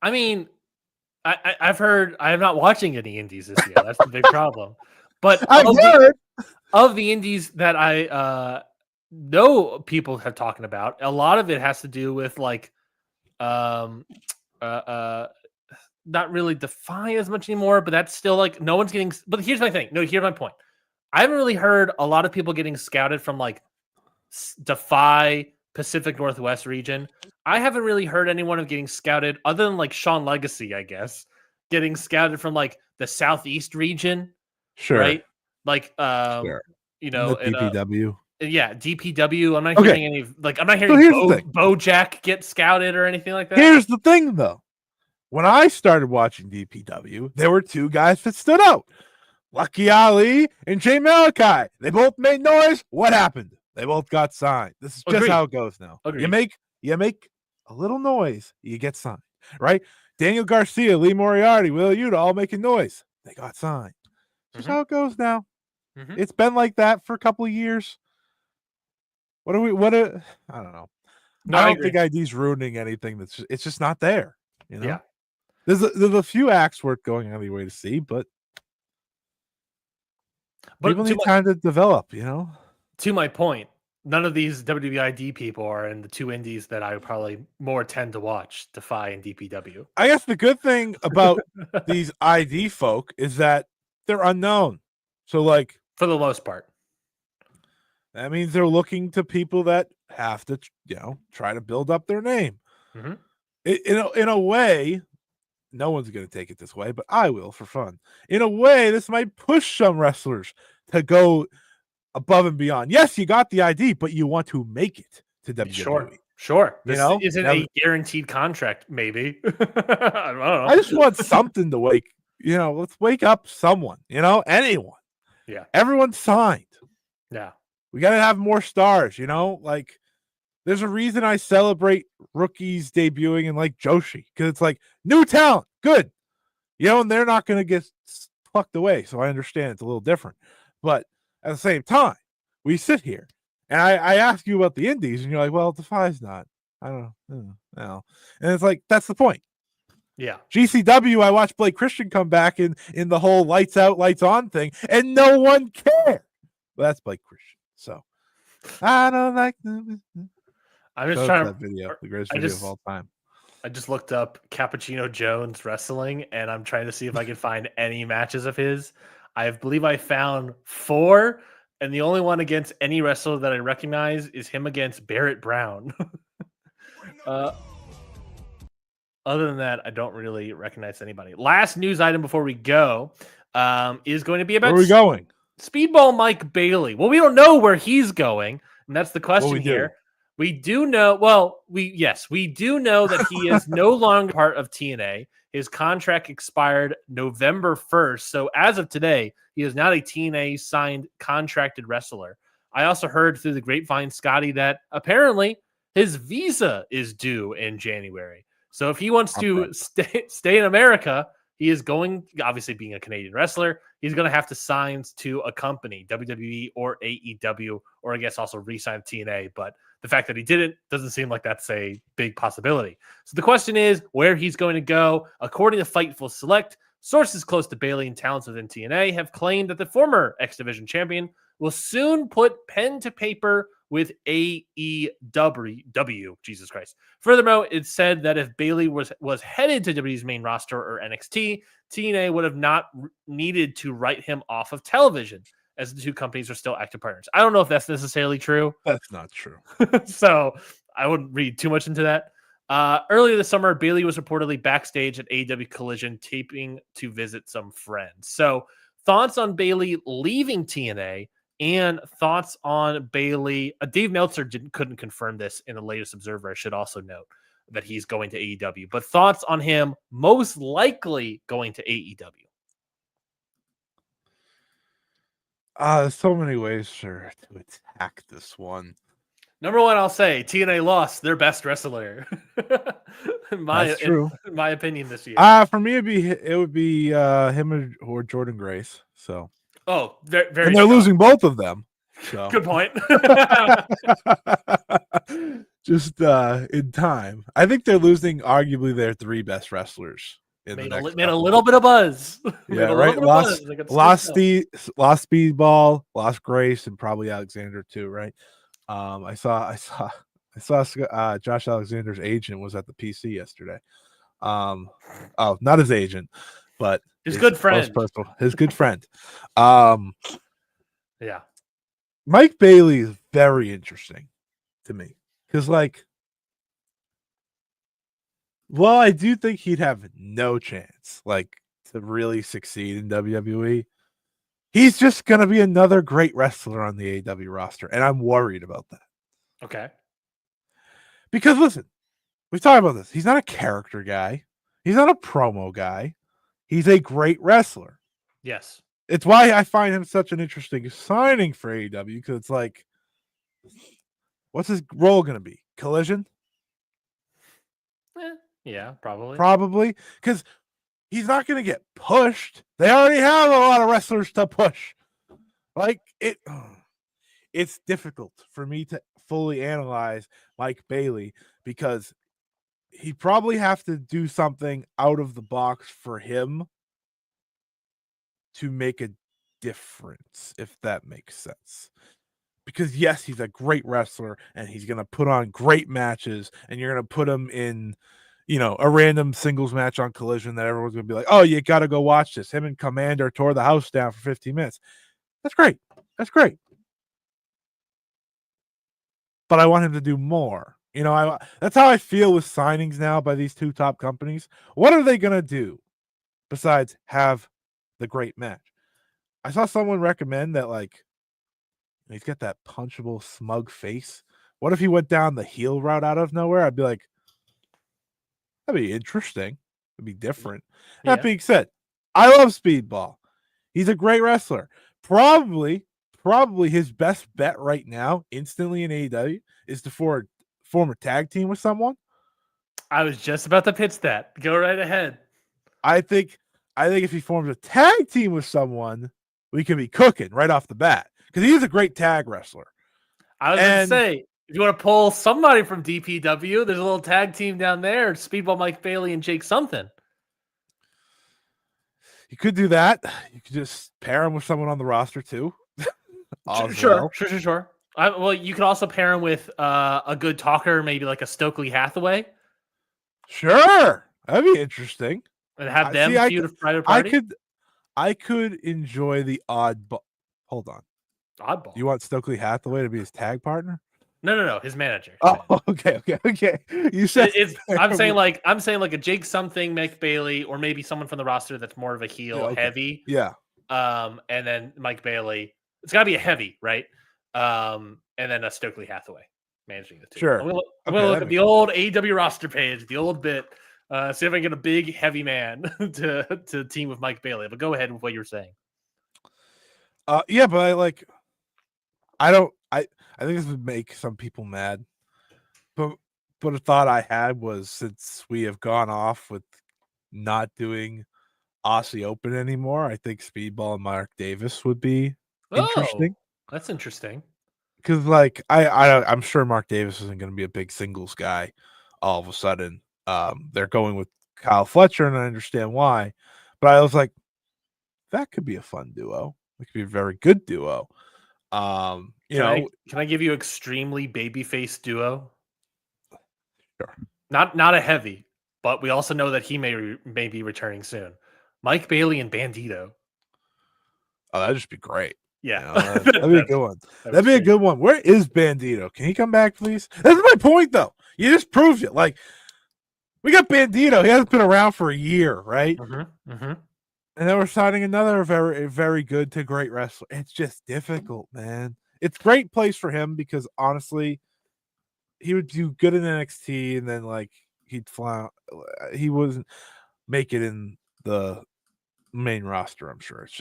I mean, I've heard I am not watching any indies this year. That's the big problem. But of the indies that I know people have talking about, a lot of it has to do with like not really Defy as much anymore, but that's still like no one's getting. But here's my thing. No, here's my point. I haven't really heard a lot of people getting scouted from like Defy Pacific Northwest region. I haven't really heard anyone of getting scouted other than like Sean Legacy, I guess, getting scouted from like the Southeast region. Sure. Right. Like, sure. DPW. Yeah, DPW. I'm not hearing any like. I'm not hearing Bojack get scouted or anything like that. Here's the thing, though. When I started watching DPW, there were two guys that stood out. Lucky Ali and Jay Malachi. They both made noise. What happened? They both got signed. This is just how it goes now. Agreed. You make a little noise, you get signed. Right? Daniel Garcia, Lee Moriarty, Will Yuta all making noise. They got signed. Just how it goes now. It's been like that for a couple of years. I don't know. No, I I don't agree. think ID's ruining anything. It's just not there. You know. Yeah. There's a few acts worth going anyway to see, but people need time to develop. You know. To my point, none of these WWID people are in the two indies that I probably more tend to watch, Defy and DPW. I guess the good thing about these ID folk is that they're unknown. So, like, for the most part, that means they're looking to people that have to, try to build up their name. Mm-hmm. In a way, no one's going to take it this way, but I will for fun. In a way, this might push some wrestlers to go above and beyond. Yes, you got the ID, but you want to make it to WWE. Sure. This isn't a guaranteed contract, maybe. I don't know. I just want something to let's wake up someone, anyone. Yeah. Everyone's signed. Yeah. We got to have more stars, like there's a reason I celebrate rookies debuting in like Joshi, because it's like new talent, good, and they're not going to get plucked away. So I understand it's a little different, but at the same time, we sit here and I ask you about the indies, and you're like, well, Defy's not. I don't know. And it's like, that's the point. Yeah. GCW, I watched Blake Christian come back in the whole lights out, lights on thing, and no one cared. Well, that's Blake Christian. So I don't like them. I'm just trying to video, the greatest video of all time. I just looked up Cappuccino Jones wrestling, and I'm trying to see if I can find any matches of his. I believe I found 4, and the only one against any wrestler that I recognize is him against Barrett Brown. Other than that, I don't really recognize anybody. Last news item before we go is going to be about where are we going? Speedball Mike Bailey. Well, we don't know where he's going, and that's the question here. We do know. Well, we do know that he is no longer part of TNA. His contract expired November 1st. So as of today, he is not a TNA signed contracted wrestler. I also heard through the grapevine, Scotty, that apparently his visa is due in January. So if he wants to stay in America, he is going, obviously being a Canadian wrestler, he's going to have to sign to a company, WWE or AEW, or I guess also re-sign TNA. But the fact that he didn't doesn't seem like that's a big possibility. So the question is where he's going to go. According to Fightful Select, sources close to Bailey and talents within TNA have claimed that the former X Division champion will soon put pen to paper with AEW. Jesus Christ. Furthermore, it said that if Bailey was headed to WWE's main roster or NXT, TNA would have not needed to write him off of television, as the two companies are still active partners. I don't know if that's necessarily true. That's not true. So I wouldn't read too much into that. Earlier this summer, Bailey was reportedly backstage at AEW Collision taping to visit some friends. So thoughts on Bailey leaving TNA and thoughts on Bailey. Dave Meltzer couldn't confirm this in the latest Observer. I should also note that he's going to AEW. But thoughts on him most likely going to AEW. There's so many ways, to attack this one. Number one, I'll say TNA lost their best wrestler. That's true. In my opinion, this year. For me, it would be him or Jordan Grace. So. Oh, very. And they're losing both of them. So. Good point. Just in time, I think they're losing arguably their 3 best wrestlers. Made a little bit of buzz. Yeah, right. Lost Speedball, lost Grace, and probably Alexander too. Right. I saw Josh Alexander's agent was at the PC yesterday. Not his agent, but his good friend. His good friend. Yeah. Mike Bailey is very interesting to me because, I do think he'd have no chance, to really succeed in WWE. He's just going to be another great wrestler on the AEW roster, and I'm worried about that. Okay. Because, listen, we've talked about this. He's not a character guy. He's not a promo guy. He's a great wrestler. Yes. It's why I find him such an interesting signing for AEW, because it's like, what's his role going to be? Collision? Yeah, probably. Probably. Because he's not going to get pushed. They already have a lot of wrestlers to push. it's difficult for me to fully analyze Mike Bailey because he'd probably have to do something out of the box for him to make a difference, if that makes sense. Because yes, he's a great wrestler and he's going to put on great matches, and you're going to put him in, a random singles match on Collision that everyone's going to be like, oh, you got to go watch this. Him and Commander tore the house down for 15 minutes. That's great. That's great. But I want him to do more. That's how I feel with signings now by these two top companies. What are they going to do besides have the great match? I saw someone recommend that, like, he's got that punchable, smug face. What if he went down the heel route out of nowhere? I'd be like, that'd be interesting. It'd be different. Yeah. That being said, I love Speedball. He's a great wrestler. Probably his best bet right now, instantly in AEW, is to form a tag team with someone. I was just about to pitch that. Go right ahead. I think if he forms a tag team with someone, we can be cooking right off the bat. Because he is a great tag wrestler. I was going to say, if you want to pull somebody from DPW, there's a little tag team down there. Speedball Mike Bailey and Jake something. You could do that. You could just pair him with someone on the roster too. Sure. Well, you could also pair him with a good talker, maybe like a Stokely Hathaway. Sure. That'd be interesting. And have them feud a private party. I could enjoy the oddball. Hold on. Oddball. You want Stokely Hathaway to be his tag partner? No, his manager. Okay. You said I'm saying like a Jake something, Mike Bailey, or maybe someone from the roster that's more of a heel heavy. Yeah. And then Mike Bailey. It's got to be a heavy, right? And then a Stokely Hathaway managing the two. Sure. I'm gonna look at the old AEW roster page, the old bit. See if I can get a big heavy man to team with Mike Bailey. But go ahead with what you're saying. Yeah, but I think this would make some people mad. But a thought I had was, since we have gone off with not doing Aussie Open anymore, I think Speedball and Mark Davis would be interesting. That's interesting. Because I'm sure Mark Davis isn't going to be a big singles guy all of a sudden. They're going with Kyle Fletcher, and I understand why. But I was like, that could be a fun duo. It could be a very good duo. Can I give you extremely babyface duo? Sure. Not a heavy, but we also know that he may be returning soon. Mike Bailey and Bandito. Oh, that'd just be great. Yeah, that'd be a good one. That'd be a good one. Where is Bandito? Can he come back, please? That's my point, though. You just proved it. Like, we got Bandito. He hasn't been around for a year, right? Mm-hmm. And then we're signing another very, very good to great wrestler. It's just difficult, man. It's a great place for him because, honestly, he would do good in NXT, and then he'd fly. He wouldn't make it in the main roster. I'm sure it's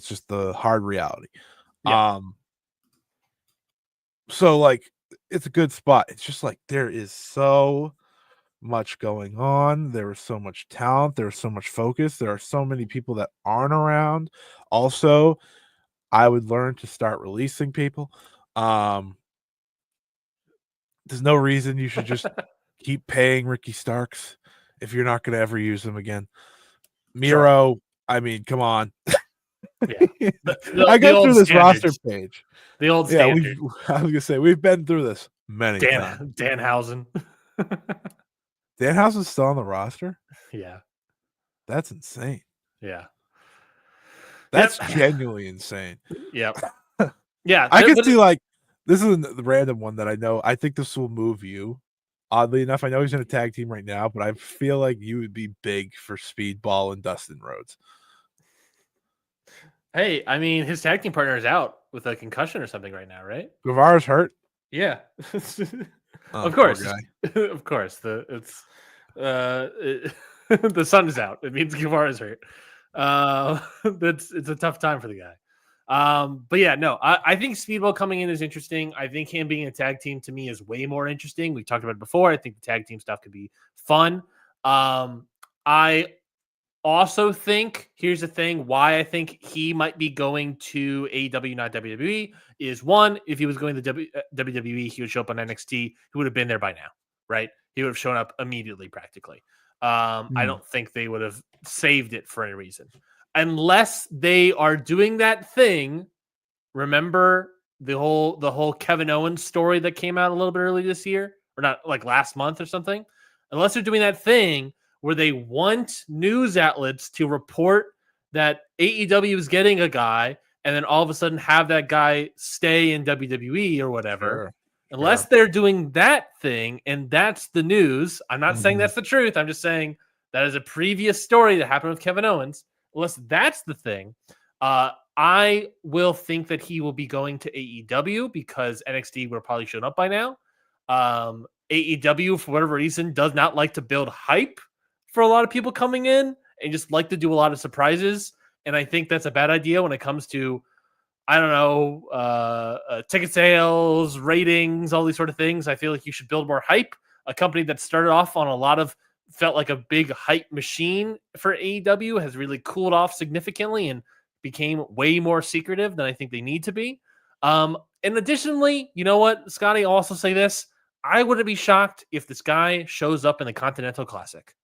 just the hard reality. Yeah. So it's a good spot. It's just there is so much going on. There is so much talent. There is so much focus. There are so many people that aren't around. Also, I would learn to start releasing people. There's no reason you should just keep paying Ricky Starks if you're not going to ever use them again. Miro, sure. I mean, come on. Yeah. I go through this roster page. The old standard. I was going to say, we've been through this many times. Danhausen. Danhausen's still on the roster? Yeah. That's insane. Yeah. That's genuinely insane. Yep. Yeah. I can see this is the random one that I know. I think this will move you. Oddly enough, I know he's in a tag team right now, but I feel like you would be big for Speedball and Dustin Rhodes. Hey, I mean, his tag team partner is out with a concussion or something right now, right? Guevara's hurt. Yeah. Of course. Of course. The sun is out. It means Guevara's hurt. It's a tough time for the guy. But yeah, no, I think Speedball coming in is interesting. I think him being a tag team to me is way more interesting. We talked about it before. I think the tag team stuff could be fun. I also think, here's the thing, why I think he might be going to AEW, not WWE, is one, if he was going to WWE, he would show up on NXT. He would have been there by now, right? He would have shown up immediately, practically. I don't think they would have saved it for any reason. Unless they are doing that thing. Remember the whole Kevin Owens story that came out a little bit early this year, or not, like last month or something? Unless they're doing that thing where they want news outlets to report that AEW is getting a guy and then all of a sudden have that guy stay in WWE or whatever. Unless they're doing that thing and that's the news. I'm not saying that's the truth. I'm just saying that is a previous story that happened with Kevin Owens. Unless that's the thing, I will think that he will be going to AEW because NXT would have probably shown up by now. AEW, for whatever reason, does not like to build hype for a lot of people coming in and just like to do a lot of surprises. And I think that's a bad idea when it comes to, I don't know, ticket sales, ratings, all these sort of things. I feel like you should build more hype. A company that started off on a lot of, felt like a big hype machine for AEW has really cooled off significantly and became way more secretive than I think they need to be. And additionally, you know what, Scotty, I'll also say this. I wouldn't be shocked if this guy shows up in the Continental Classic.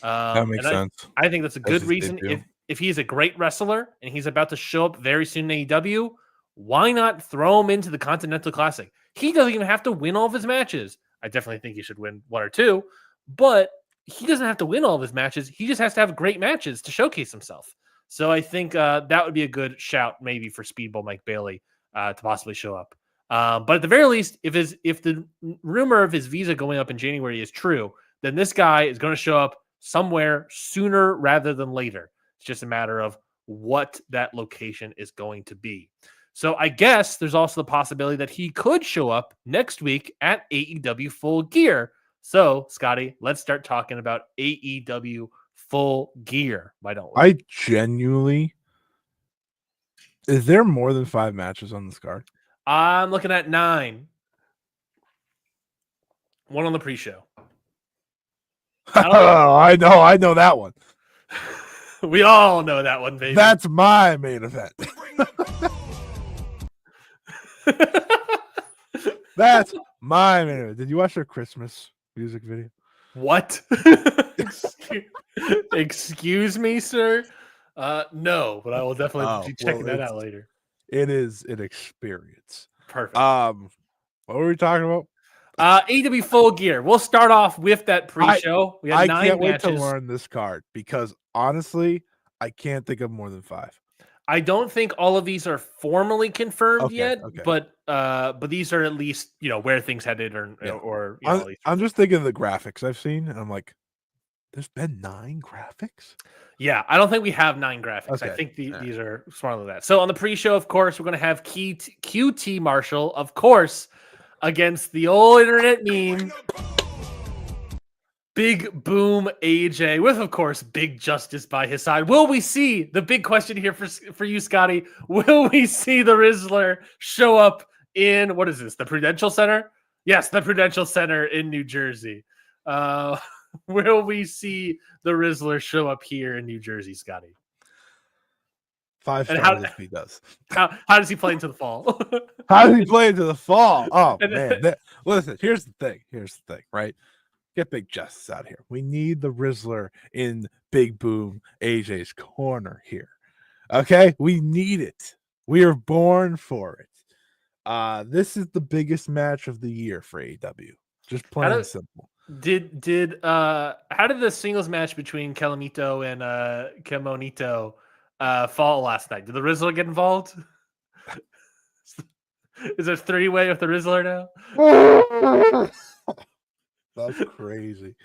That makes sense. I think that's a good reason. If he's a great wrestler and he's about to show up very soon in AEW, why not throw him into the Continental Classic? He doesn't even have to win all of his matches. I definitely think he should win one or two, but he doesn't have to win all of his matches. He just has to have great matches to showcase himself. So I think that would be a good shout maybe for Speedball Mike Bailey to possibly show up. But at the very least, if the rumor of his visa going up in January is true, then this guy is going to show up somewhere sooner rather than later. It's just a matter of what that location is going to be. So I guess there's also the possibility that he could show up next week at AEW Full Gear. So, Scotty, let's start talking about AEW Full Gear. Why don't we? I genuinely... Is there more than 5 matches on this card? I'm looking at 9. One on the pre-show. I know that one. We all know that one, baby. That's my main event. That's my main event. Did you watch their Christmas music video? What? Excuse me, sir? No, but I will definitely be checking that out later. It is an experience. Perfect. What were we talking about? AEW Full Gear. We'll start off with that pre-show. We have 9 can't matches. wait to learn this card because honestly, I can't think of more than 5. I don't think all of these are formally confirmed yet, okay. but these are at least, you know, where things headed or you know, I'm just thinking of the graphics I've seen and I'm like, there's been 9 graphics? Yeah, I don't think we have 9 graphics. Okay. I think these are smaller than that. So on the pre-show, of course, we're going to have QT Marshall, of course, against the old internet meme, Big Boom AJ, with, of course, Big Justice by his side. Will we see, the big question here for you, Scotty, will we see the Rizzler show up in, what is this, the Prudential Center? Yes, the Prudential Center in New Jersey. Will we see the Rizzler show up here in New Jersey, Scotty? 5 stars if he does. How does he play into the fall? How does he play into the fall? Oh, man. Listen, here's the thing, right? Get Big Justice out of here. We need the Rizzler in Big Boom AJ's corner here. Okay? We need it. We are born for it. This is the biggest match of the year for AEW. Just plain and simple. How did the singles match between Calamito and Kemonito fall last night? Did the Rizzler get involved? Is there a 3-way with the Rizzler now? That's crazy.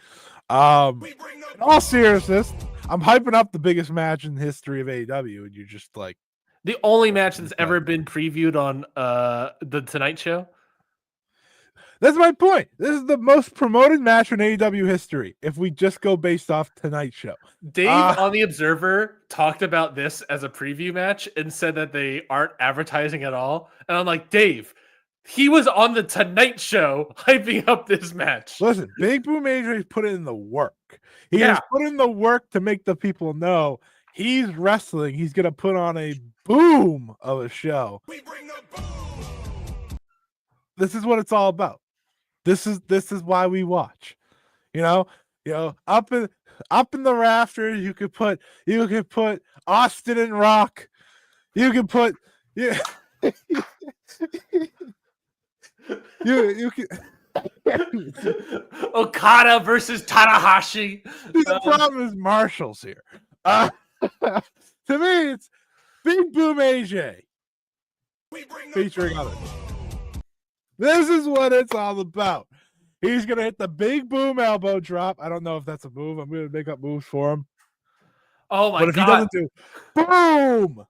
In all seriousness, I'm hyping up the biggest match in the history of AEW, and you're just like the only match that's ever been previewed on the Tonight Show. That's my point. This is the most promoted match in AEW history. If we just go based off Tonight Show, Dave on the Observer talked about this as a preview match and said that they aren't advertising at all. And I'm like, Dave, he was on the Tonight Show hyping up this match. Listen, Big Boom AJ put in the work. work. He has put in the work to make the people know he's wrestling. He's going to put on a boom of a show. We bring the boom. This is what it's all about. This is why we watch. Up in the rafters, you could put Austin and Rock. You can put you can Okada versus Tanahashi. The problem is Marshall's here. To me, it's Big Boom AJ featuring others. This is what it's all about. He's gonna hit the big boom elbow drop. I don't know if that's a move. I'm gonna make up moves for him. Oh my god! But if he doesn't do boom,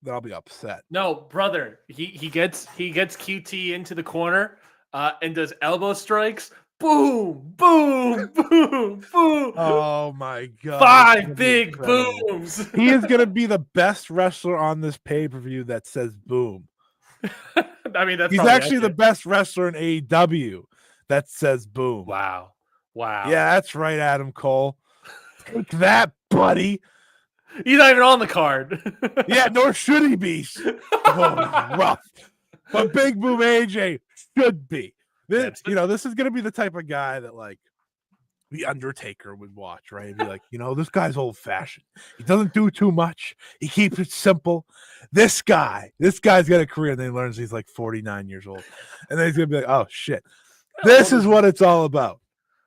then I'll be upset. No, brother. He gets QT into the corner and does elbow strikes. Boom, boom, boom, boom. Oh my god. 5 big booms. He is gonna be the best wrestler on this pay-per-view that says boom. I mean, he's actually the best wrestler in AEW that says boom. Wow. Yeah, that's right, Adam Cole. Take that, buddy. He's not even on the card. Yeah, nor should he be. Oh, rough. But Big Boom AJ should be. This is going to be the type of guy that, like, the Undertaker would watch, right? Be like, this guy's old-fashioned. He doesn't do too much. He keeps it simple. This guy's got a career, and then he learns he's like 49 years old. And then he's going to be like, oh, shit. This is what it's all about.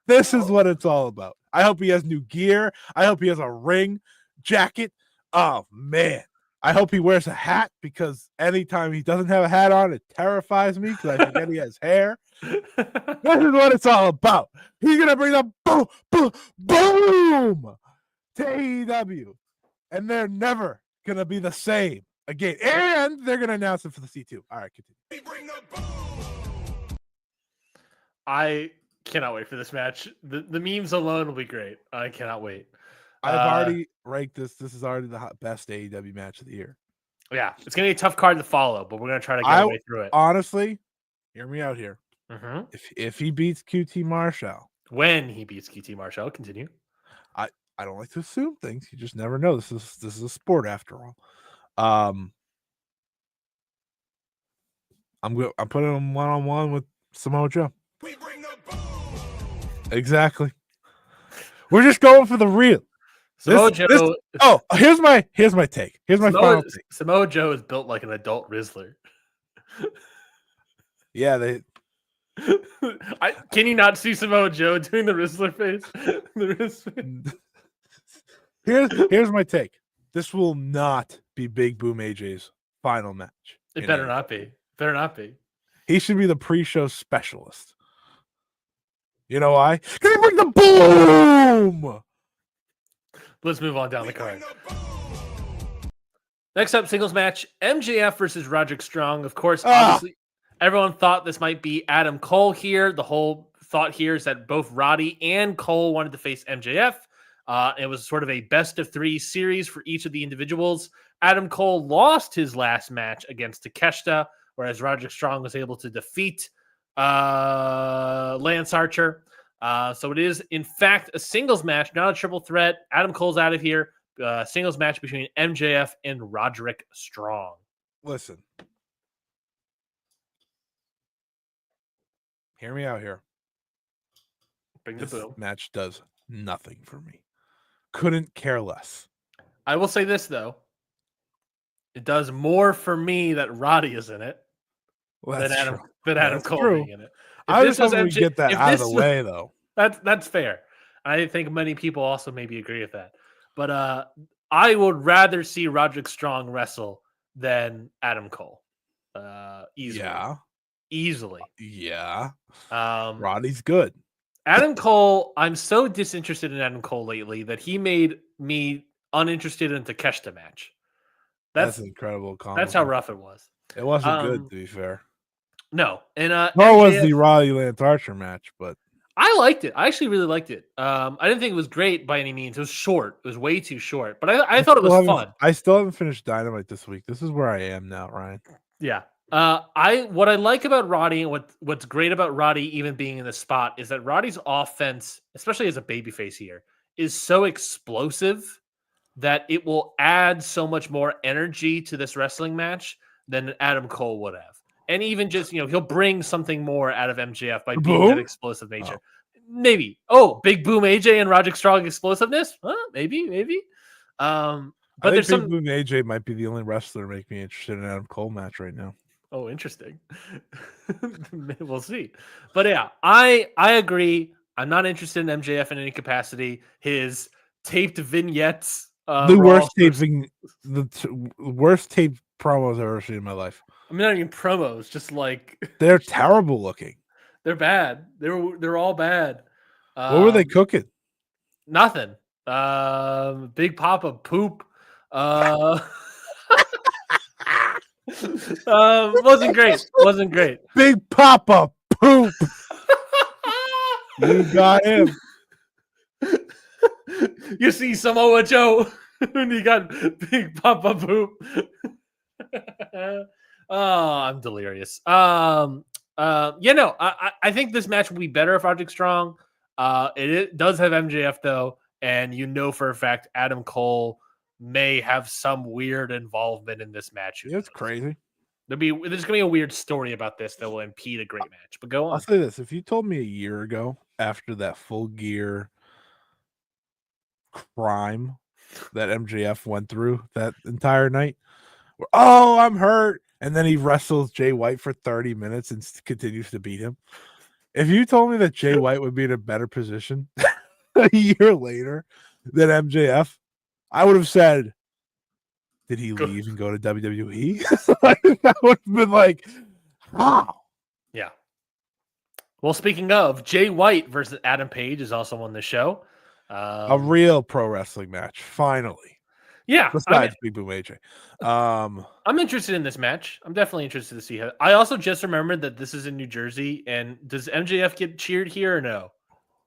This is what it's all about. I hope he has new gear. I hope he has a ring, jacket. Oh, man. I hope he wears a hat, because anytime he doesn't have a hat on, it terrifies me because I forget he has hair. This is what it's all about. He's going to bring the boom, boom, boom to AEW. And they're never going to be the same again. And they're going to announce it for the C2. All right, continue. We bring the boom. I cannot wait for this match. The memes alone will be great. I cannot wait. I've already ranked this. This is already the best AEW match of the year. Yeah, it's going to be a tough card to follow, but we're going to try to get our way through it. Honestly, hear me out here. Mm-hmm. If he beats QT Marshall. When he beats QT Marshall, continue. I don't like to assume things. You just never know. This is a sport after all. I'm putting him 1-on-1 with Samoa Joe. We bring the boom. Exactly. We're just going for the real. Samoa Joe. Here's my take. Here's my final take. Samoa Joe is built like an adult Rizzler. Yeah, they. Can you not see Samoa Joe doing the Rizzler face? Here's my take. This will not be Big Boom AJ's final match. It better not be. Better not be. He should be the pre-show specialist. You know why? Can he bring the boom? Let's move on down the card. Next up, singles match, MJF versus Roderick Strong. Of course, obviously, everyone thought this might be Adam Cole here. The whole thought here is that both Roddy and Cole wanted to face MJF. It was sort of a best-of-3 series for each of the individuals. Adam Cole lost his last match against Takeshita, whereas Roderick Strong was able to defeat Lance Archer. So it is, in fact, a singles match, not a triple threat. Adam Cole's out of here. Singles match between MJF and Roderick Strong. Listen. Hear me out here. Bring the boom. Match does nothing for me. Couldn't care less. I will say this, though. It does more for me that Roddy is in it than Adam Cole being in it. I just hope we get that out of the way, though. That's fair. I think many people also maybe agree with that. But I would rather see Roderick Strong wrestle than Adam Cole. Easily. Yeah. Easily. Yeah. Roddy's good. Adam Cole, I'm so disinterested in Adam Cole lately that he made me uninterested in the Takeshita match. That's an incredible compliment. That's how rough it was. It wasn't good, to be fair. No. And nor was the Roddy Lance Archer match, but I liked it. I actually really liked it. I didn't think it was great by any means. It was short. It was way too short. But I thought it was fun. I still haven't finished Dynamite this week. This is where I am now, Ryan. Yeah. What I like about Roddy and what's great about Roddy even being in the spot is that Roddy's offense, especially as a babyface here, is so explosive that it will add so much more energy to this wrestling match than Adam Cole would have. And even just, he'll bring something more out of MJF by being that explosive nature. Maybe. Oh, Big Boom AJ and Roderick Strong explosiveness? Maybe. But there's Big Boom AJ might be the only wrestler make me interested in an Adam Cole match right now. Oh, interesting. We'll see. But yeah, I agree. I'm not interested in MJF in any capacity. His taped vignettes, the worst taped promos I've ever seen in my life. I mean, not even promos, just like they're terrible looking. They're bad. They're all bad. What were they cooking? Nothing. Big Papa poop. Wasn't great. Big Papa poop. You got him. You see Samoa Joe when you got Big Papa poop. Oh, I'm delirious. I think this match will be better if Roderick Strong. It does have MJF though, and for a fact Adam Cole may have some weird involvement in this match. It's crazy. There's gonna be a weird story about this that will impede a great match. But go on. I'll say this: if you told me a year ago, after that Full Gear crime that MJF went through that entire night, I'm hurt, and then he wrestles Jay White for 30 minutes and continues to beat him. If you told me that Jay White would be in a better position a year later than MJF, I would have said, did he leave and go to WWE? That would have been like, wow. Yeah. Well, speaking of, Jay White versus Adam Page is also on the show. A real pro wrestling match, finally. Yeah. Besides Big Boom AJ. I'm interested in this match. I'm definitely interested to see how. I also just remembered that this is in New Jersey. And does MJF get cheered here or no?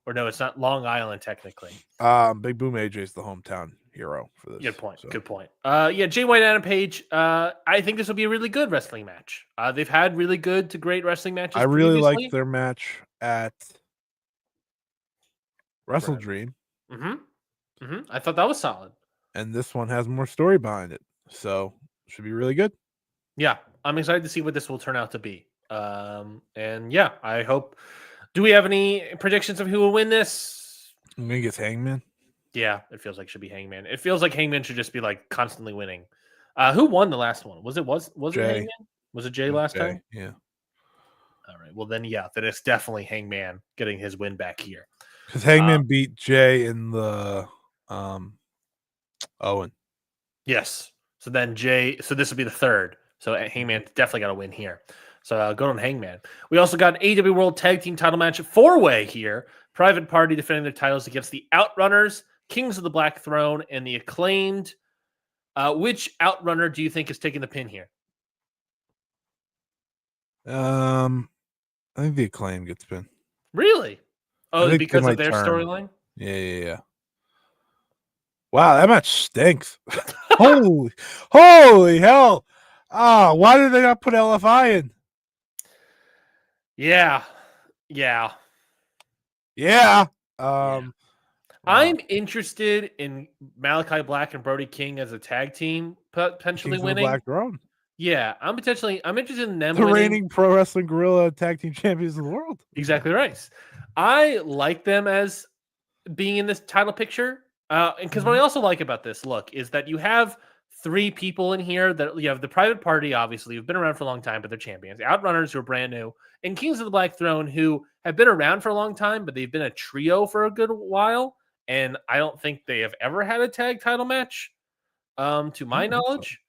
Or no, it's not Long Island technically. Big Boom AJ is the hometown hero for this. Good point. So. Good point. Jay White and Adam Page. I think this will be a really good wrestling match. They've had really good to great wrestling matches. I really liked their match at Wrestle Dream. I thought that was solid. And this one has more story behind it, so should be really good. Yeah, I'm excited to see what this will turn out to be. And yeah, I hope. Do we have any predictions of who will win this? I'm gonna guess Hangman. Yeah, it feels like it should be Hangman. It feels like Hangman should just be like constantly winning. Who won the last one? Was it Hangman? Was it Jay last time? Yeah. All right. Well, then it's definitely Hangman getting his win back here. Because Hangman beat Jay in the Owen. Yes. So then Jay. So this will be the third. So Hangman definitely got a win here. So going on Hangman. We also got an AEW World Tag Team title match 4-way here. Private Party defending their titles against the Outrunners, Kings of the Black Throne, and the Acclaimed. Which Outrunner do you think is taking the pin here? I think the Acclaimed gets pinned. Really? Oh, because of their storyline? Yeah. Wow, that match stinks. holy hell. Why did they not put LFI in? Yeah. I'm interested in Malachi Black and Brody King as a tag team potentially winning. Black Throne. Yeah, I'm interested in them. The reigning Pro Wrestling Guerrilla tag team champions of the world. Exactly right. I like them as being in this title picture. Because what I also like about this look is that you have 3 people in here that you have the Private Party, obviously, who've been around for a long time, but they're champions. Outrunners, who are brand new, and Kings of the Black Throne, who have been around for a long time, but they've been a trio for a good while. And I don't think they have ever had a tag title match, to my knowledge.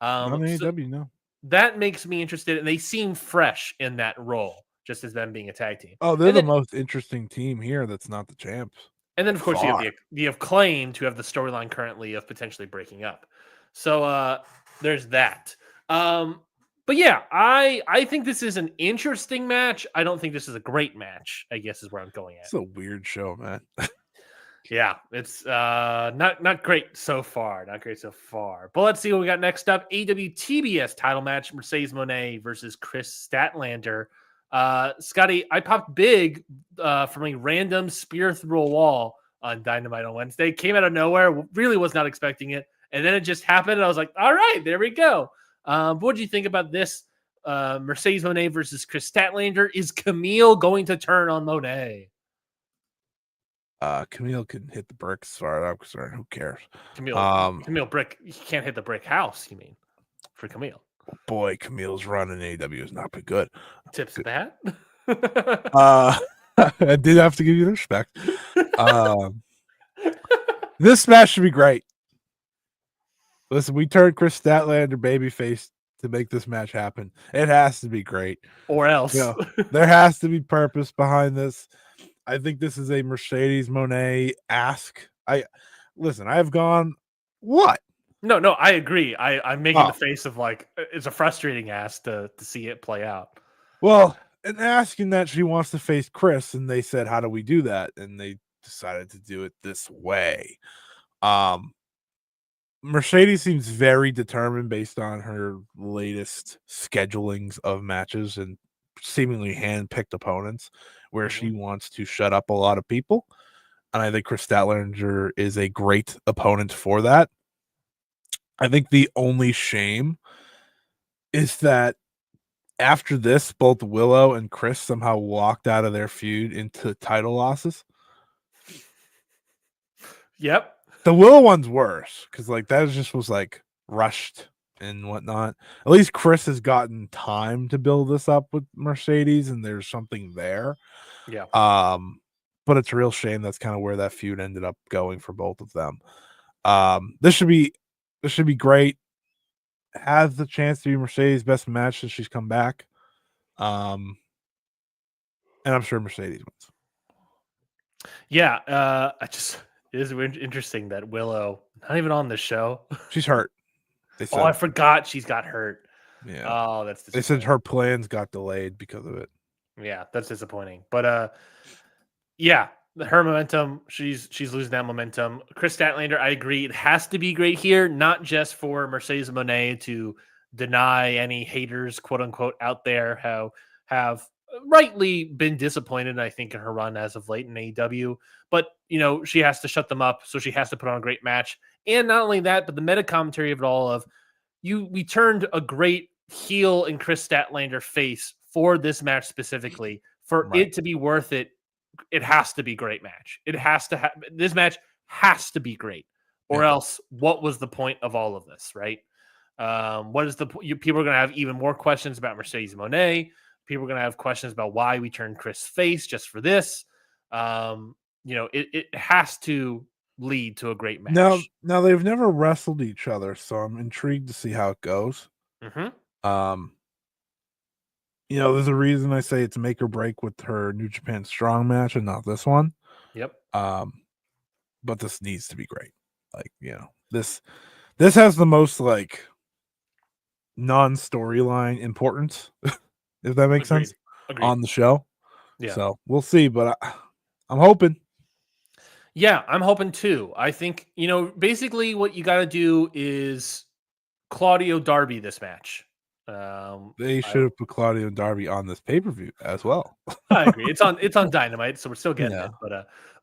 On AEW, no. That makes me interested, and they seem fresh in that role, just as them being a tag team. Oh, they're the most interesting team here that's not the champs. And then, of course, you have the Acclaimed, who have the storyline currently of potentially breaking up. So there's that. But yeah, I think this is an interesting match. I don't think this is a great match, I guess is where I'm going at. It's a weird show, man. Yeah, it's not great so far. Not great so far. But let's see what we got next up. AEW TBS title match: Mercedes Moné versus Chris Statlander. Scotty, I popped big from a random spear through a wall on Dynamite on Wednesday. Came out of nowhere. Really was not expecting it, and then it just happened. And I was like, all right, there we go. What do you think about this? Mercedes Moné versus Chris Statlander. Is Camille going to turn on Moné? Camille can hit the bricks as far as I'm concerned. Who cares? Camille brick. You can't hit the brick house. You mean for Camille? Boy, Camille's run in AEW has not been good. Tips that. I did have to give you the respect. This match should be great. Listen, we turned Chris Statlander babyface to make this match happen. It has to be great, or else there has to be purpose behind this. I think this is a Mercedes Moné ask. I've gone what? No, I agree. I'm making the face of like it's a frustrating ask to see it play out. Well, and asking that she wants to face Chris, and they said, "How do we do that?" And they decided to do it this way. Mercedes seems very determined based on her latest schedulings of matches and seemingly hand-picked opponents, where she wants to shut up a lot of people. And I think Chris Statlander is a great opponent for that. I think the only shame is that after this, both Willow and Chris somehow walked out of their feud into title losses. Yep. The Willow one's worse because that just was rushed and whatnot. At least Chris has gotten time to build this up with Mercedes, and there's something there. Yeah. But it's a real shame that's kind of where that feud ended up going for both of them. This should be great. Has the chance to be Mercedes' best match since she's come back. And I'm sure Mercedes wins. Yeah, it is interesting that Willow not even on the show. She's hurt. I forgot she's got hurt. Yeah. Oh, that's they said her plans got delayed because of it. Yeah, that's disappointing. But yeah, her momentum, she's losing that momentum. Chris Statlander, I agree. It has to be great here, not just for Mercedes Moné to deny any haters, quote unquote, out there who have rightly been disappointed, I think, in her run as of late in AEW. But, she has to shut them up, so she has to put on a great match. And not only that, but the meta commentary of it all of we turned a great heel in Chris Statlander face for this match specifically. For it to be worth it, it has to be a great match. It has to this match has to be great, or else what was the point of all of this, right? What is people are going to have even more questions about Mercedes Moné. People are going to have questions about why we turned Chris face just for this. It has to lead to a great match. Now they've never wrestled each other, so I'm intrigued to see how it goes. There's a reason I say it's make or break with her New Japan Strong match and not this one. Yep. But this needs to be great. This has the most non-storyline importance, if that makes sense, on the show. Yeah. So we'll see, but I'm hoping. Yeah, I'm hoping too. I think, basically what you got to do is Claudio Darby this match. They should have put Claudio and Darby on this pay-per-view as well. I agree. It's on Dynamite, so we're still getting it.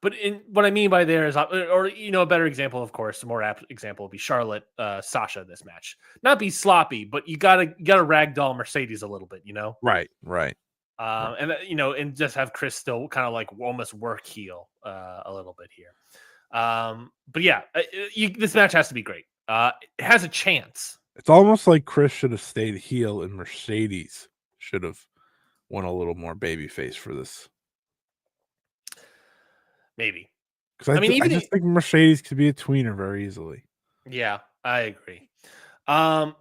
But what I mean by there is, a better example, of course, a more apt example would be Charlotte, Sasha this match. Not be sloppy, but you gotta ragdoll Mercedes a little bit, Right. And just have Chris still kind of almost work heel a little bit here. But yeah, this match has to be great. It has a chance. It's almost like Chris should have stayed heel and Mercedes should have won a little more babyface for this. Maybe. Because I just think Mercedes could be a tweener very easily. Yeah, I agree.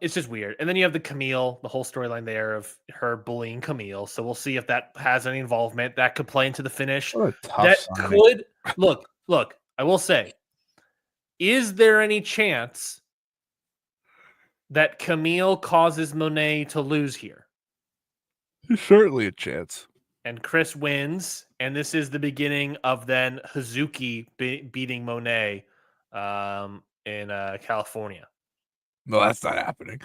It's just weird. And then you have the Camille, the whole storyline there of her bullying Camille. So we'll see if that has any involvement. That could play into the finish. What a tough signing. Could look, I will say, is there any chance that Camille causes Moné to lose here? There's certainly a chance. and Chris wins, and this is the beginning of then Hazuki beating Monet in California. No, that's not happening.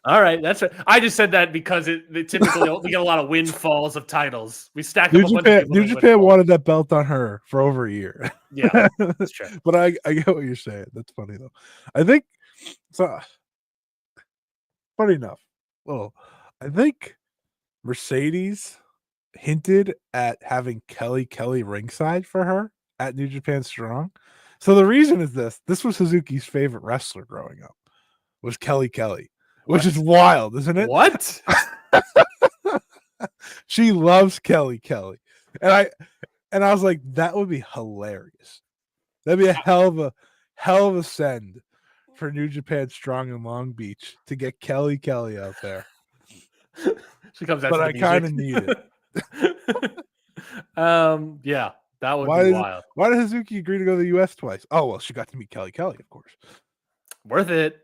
All right, that's right. I just said that because they typically we get a lot of windfalls of titles. We stack up a bunch of people. New Japan wanted that belt on her for over a year. Yeah, that's true. But I get what you're saying. That's funny though. I think so. Funny enough. Well, I think Mercedes hinted at having Kelly ringside for her at New Japan Strong. So the reason is this was Suzuki's favorite wrestler growing up, was Kelly, which is wild, isn't it? What? She loves Kelly. And I was like, that would be hilarious. That'd be a hell of a send for New Japan Strong in Long Beach to get Kelly out there. She comes out, but I kind of need it. Yeah, that would be wild. Why did Hazuki agree to go to the US twice? Oh well, she got to meet Kelly, of course. Worth it.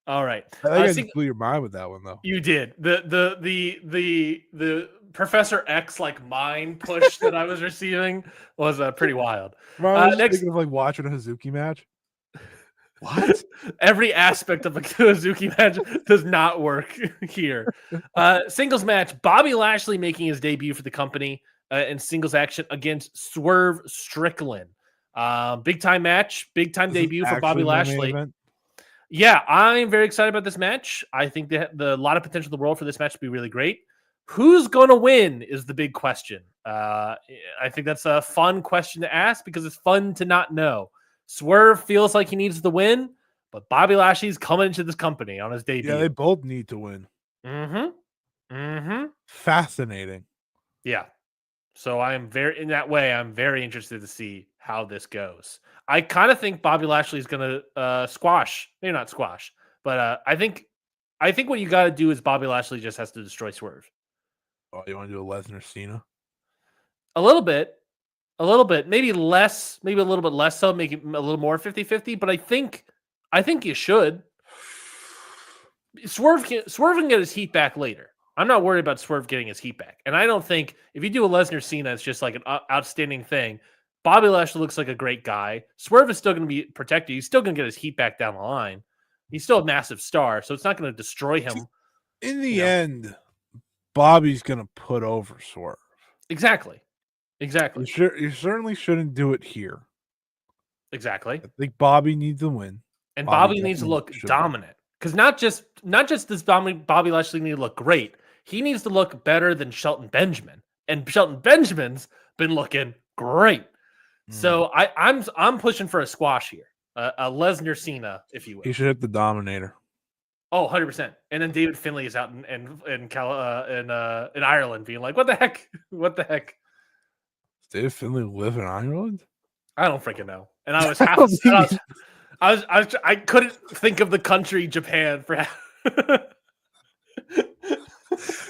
All right. I think I just blew your mind with that one though. You did. The Professor X mind push that I was receiving was pretty wild. Next, thinking of like watching a Hazuki match. What? Every aspect of a Hazuki match does not work here. Singles match: Bobby Lashley making his debut for the company in singles action against Swerve Strickland. Big time match, big time debut for Bobby Lashley. Yeah, I'm very excited about this match. I think they have a lot of potential in the world for this match to be really great. Who's going to win is the big question. I think that's a fun question to ask because it's fun to not know. Swerve feels like he needs the win, but Bobby Lashley's coming into this company on his debut. Yeah, they both need to win. Fascinating. Yeah. So I'm very interested to see how this goes. I kind of think Bobby Lashley is going to squash, maybe not squash, but I think what you got to do is Bobby Lashley just has to destroy Swerve. Oh, you want to do a Lesnar Cena? A little bit, maybe less, maybe a little bit less so, make it a little more 50-50, but I think you should. Swerve can get his heat back later. I'm not worried about Swerve getting his heat back. And I don't think if you do a Lesnar Cena, it's just like an outstanding thing. Bobby Lashley looks like a great guy. Swerve is still going to be protected. He's still going to get his heat back down the line. He's still a massive star, so it's not going to destroy him. In the end, Bobby's going to put over Swerve. Exactly. You certainly shouldn't do it here. Exactly. I think Bobby needs to win. And Bobby needs to look dominant. Because not just does Bobby Lashley need to look great. He needs to look better than Shelton Benjamin. And Shelton Benjamin's been looking great. So I'm pushing for a squash here. A Lesnar Cena, if you will. He should hit the Dominator. Oh, 100%. And then David Finlay is out in Ireland being like, what the heck? What the heck? Does David Finlay live in Ireland? I don't freaking know. And I was I couldn't think of the country Japan for.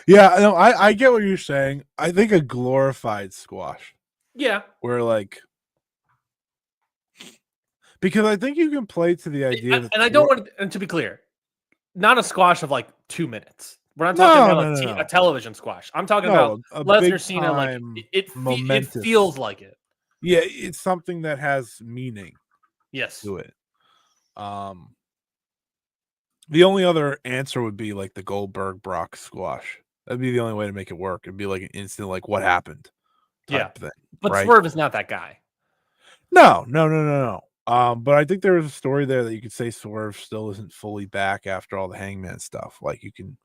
Yeah, no, I get what you're saying. I think a glorified squash. Yeah. Where because I think you can play to the idea and I don't want to, and to be clear, not a squash of 2 minutes. We're not talking about a television squash. I'm talking about Lesnar Cena. It feels like it. Yeah, it's something that has meaning. Yes. To it. The only other answer would be the Goldberg Brock squash. That'd be the only way to make it work. It'd be an instant what happened type thing. But right? Swerve is not that guy. No. But I think there was a story there that you could say Swerve still isn't fully back after all the Hangman stuff. You can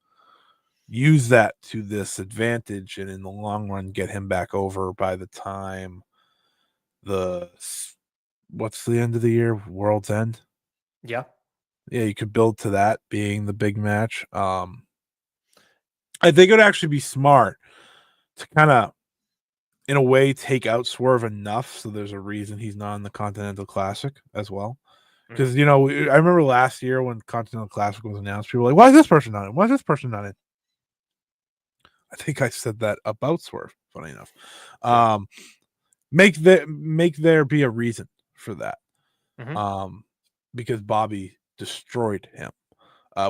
use that to this advantage and in the long run get him back over by the time what's the end of the year? World's End? Yeah. Yeah, you could build to that being the big match. I think it would actually be smart to kind of, in a way, take out Swerve enough so there's a reason he's not in the Continental Classic as well. Because, I remember last year when Continental Classic was announced, people were like, why is this person not in? Why is this person not in? I think I said that about Swerve, funny enough. Make there be a reason for that. Because Bobby destroyed him.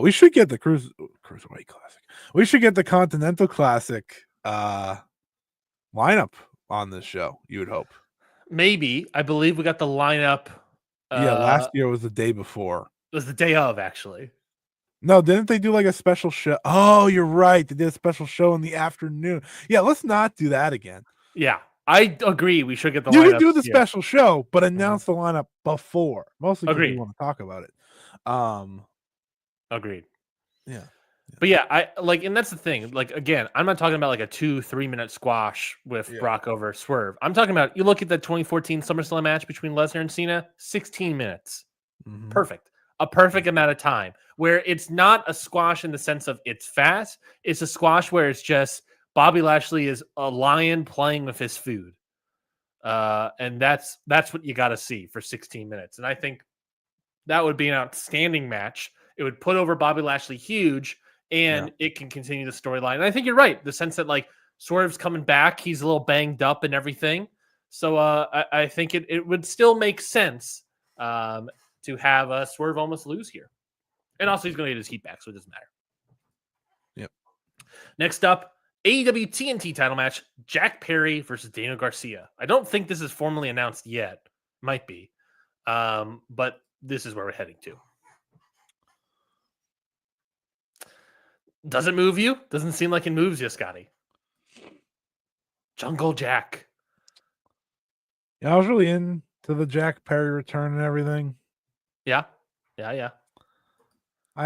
We should get the Cruiserweight Classic. We should get the Continental Classic lineup on this show, you would hope. Maybe. I believe we got the lineup. Yeah, last year was the day before. It was the day of, actually. No, didn't they do like a special show? Oh, you're right. They did a special show in the afternoon. Yeah, let's not do that again. Yeah, I agree. We should get the lineup. You could do the special show, but announce the lineup before. Mostly because we want to talk about it. Agreed. Yeah. But yeah, and that's the thing. Like, again, I'm not talking about like a 2-3 minute squash with Brock over Swerve. I'm talking about, you look at the 2014 SummerSlam match between Lesnar and Cena, 16 minutes. Mm-hmm. Perfect. A perfect amount of time where it's not a squash in the sense of it's fast. It's a squash where it's just Bobby Lashley is a lion playing with his food. And that's what you got to see for 16 minutes. And I think that would be an outstanding match. It would put over Bobby Lashley huge, and it can continue the storyline. And I think you're right. The sense that like Swerve's coming back, he's a little banged up and everything. So I think it would still make sense to have Swerve almost lose here. And also he's going to get his heat back, so it doesn't matter. Yep. Next up, AEW TNT title match, Jack Perry versus Daniel Garcia. I don't think this is formally announced yet. Might be. But this is where we're heading to. Does it move you? Doesn't seem like it moves you, Scotty. Jungle Jack. Yeah, I was really into the Jack Perry return and everything. Yeah. I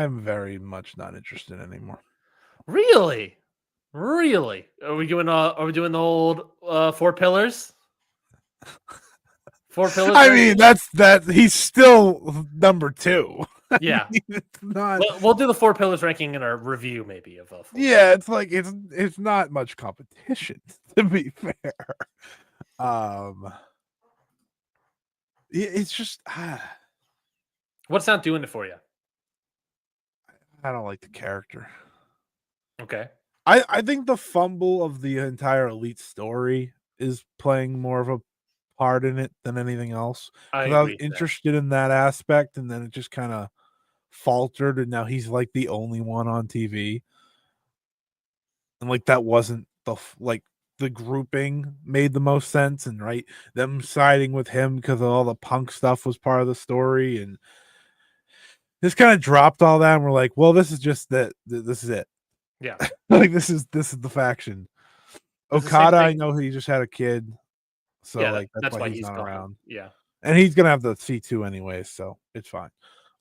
am very much not interested anymore. Really? Are we doing the old 4 pillars? 4 pillars. I mean, that he's still number 2. Yeah, it's not. We'll do the 4 pillars ranking in our review, maybe of. Yeah, it's like it's not much competition, to be fair. It's just what's not doing it for you? I don't like the character. Okay. I think the fumble of the entire Elite story is playing more of a part in it than anything else. I was interested in that aspect, and then it just kind of faltered, and now he's like the only one on TV. And like that wasn't the grouping made the most sense, and right, them siding with him because of all the Punk stuff was part of the story, and this kind of dropped all that, and we're like, well, this is just that. This is it. Yeah, like this is the faction. Okada, I know he just had a kid, so that's why he's not around. Yeah, and he's gonna have the C2 anyways, so it's fine.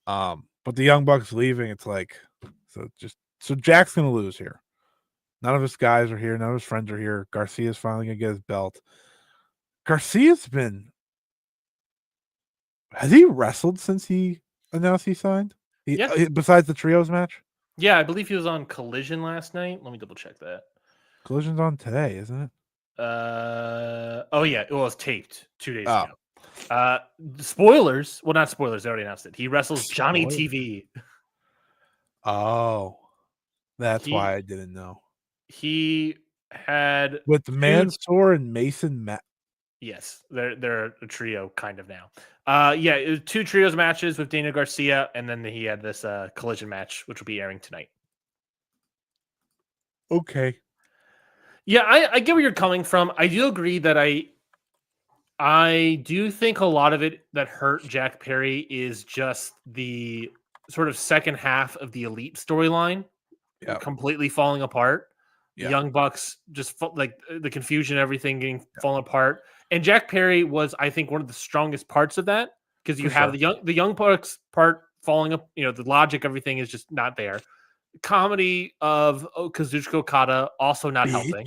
But the Young Bucks leaving, it's like so Jack's gonna lose here. None of his guys are here. None of his friends are here. Garcia's finally gonna get his belt. Has he wrestled since he announced he signed? Besides the trios match? Yeah, I believe he was on Collision last night. Let me double check that. Collision's on today, isn't it? Oh yeah, it was taped 2 days ago. Spoilers. Well, not spoilers. They already announced it. He wrestles Johnny TV. Oh, that's why I didn't know. He had with Mansoor and Mason. Yes, they're a trio kind of now. It was 2 trios matches with Daniel Garcia, and then he had this Collision match, which will be airing tonight. Okay. Yeah, I get where you're coming from. I do agree that I do think a lot of it that hurt Jack Perry is just the sort of second half of the Elite storyline completely falling apart. The Young Bucks just like the confusion, everything getting fallen apart. And Jack Perry was, I think, one of the strongest parts of that because you have the Young Bucks part falling up. You know, the logic, everything is just not there. Comedy of Kazuchika Okada also not helping.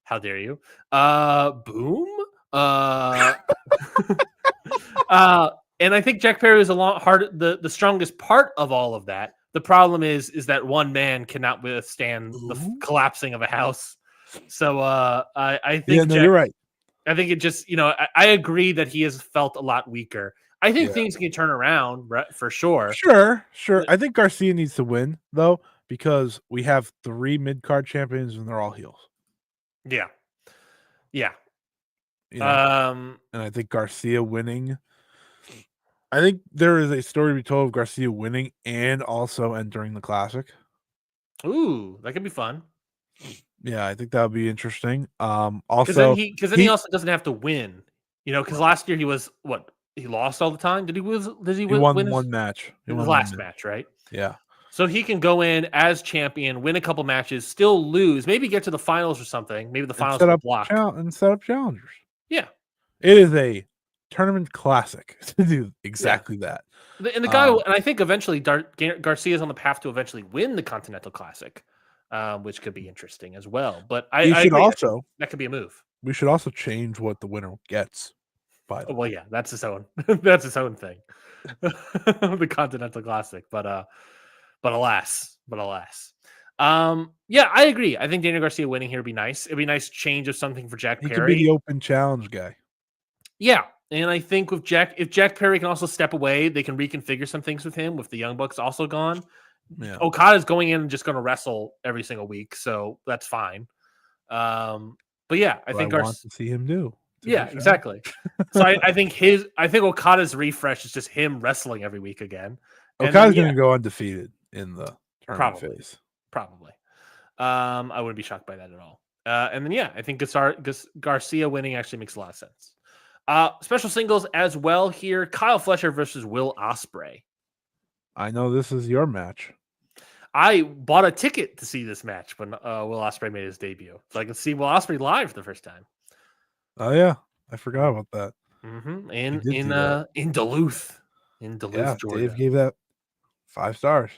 How dare you? Boom. And I think Jack Perry was the strongest part of all of that. The problem is that one man cannot withstand the collapsing of a house. So I think you're right. I think it just, I agree that he has felt a lot weaker. I think things can turn around for sure. Sure. I think Garcia needs to win though, because we have 3 mid-card champions and they're all heels. Yeah. And I think Garcia winning I think there is a story to be told of Garcia winning and also entering the Classic. Ooh, that could be fun. Yeah, I think that would be interesting. Because Also, then he also doesn't have to win. Because last year he was what? He lost all the time. Did he win won his one match. He his won one last match. match, right? Yeah. So he can go in as champion, win a couple matches, still lose, maybe get to the finals or something. Maybe the finals will block. And set up challengers. Yeah. It is a tournament classic to do exactly that. And the guy, and I think eventually Garcia is on the path to eventually win the Continental Classic, which could be interesting as well. But I agree. Also that could be a move. We should also change what the winner gets. Well, yeah, that's its own that's its own thing. The Continental Classic, but alas. Yeah, I agree. I think Daniel Garcia winning here would be nice. It'd be a nice change of something for Jack Perry. He could be the open challenge guy. Yeah, and I think if Jack Perry can also step away, they can reconfigure some things with him. With the Young Bucks also gone, Okada's going in and just going to wrestle every single week, so that's fine. But yeah, I think I want to see him do. Yeah, exactly. So I think Okada's refresh is just him wrestling every week again. Okada's going to go undefeated in the tournament phase. Probably. I wouldn't be shocked by that at all. And then I think Garcia winning actually makes a lot of sense. Special singles as well here. Kyle Fletcher versus Will Ospreay. I know this is your match. I bought a ticket to see this match when Will Ospreay made his debut, so I can see Will Ospreay live for the first time. Oh yeah, I forgot about that. Mm-hmm. In Duluth, Georgia. Dave gave that 5 stars.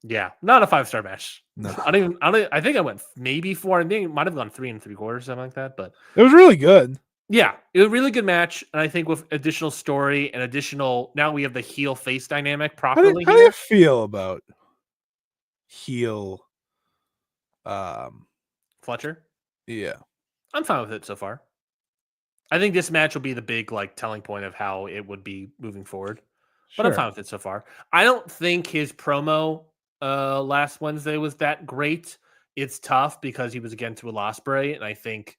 Yeah, not a 5-star match. No, I think I went maybe 4. I think it might have gone 3 3/4, something like that. But it was really good. Yeah, it was a really good match, and I think with additional story and now we have the heel face dynamic properly. How do you feel about heel Fletcher? Yeah. I'm fine with it so far. I think this match will be the big telling point of how it would be moving forward. But I'm fine with it so far. I don't think his promo last Wednesday was that great. It's tough because he was against Will Ospreay, and I think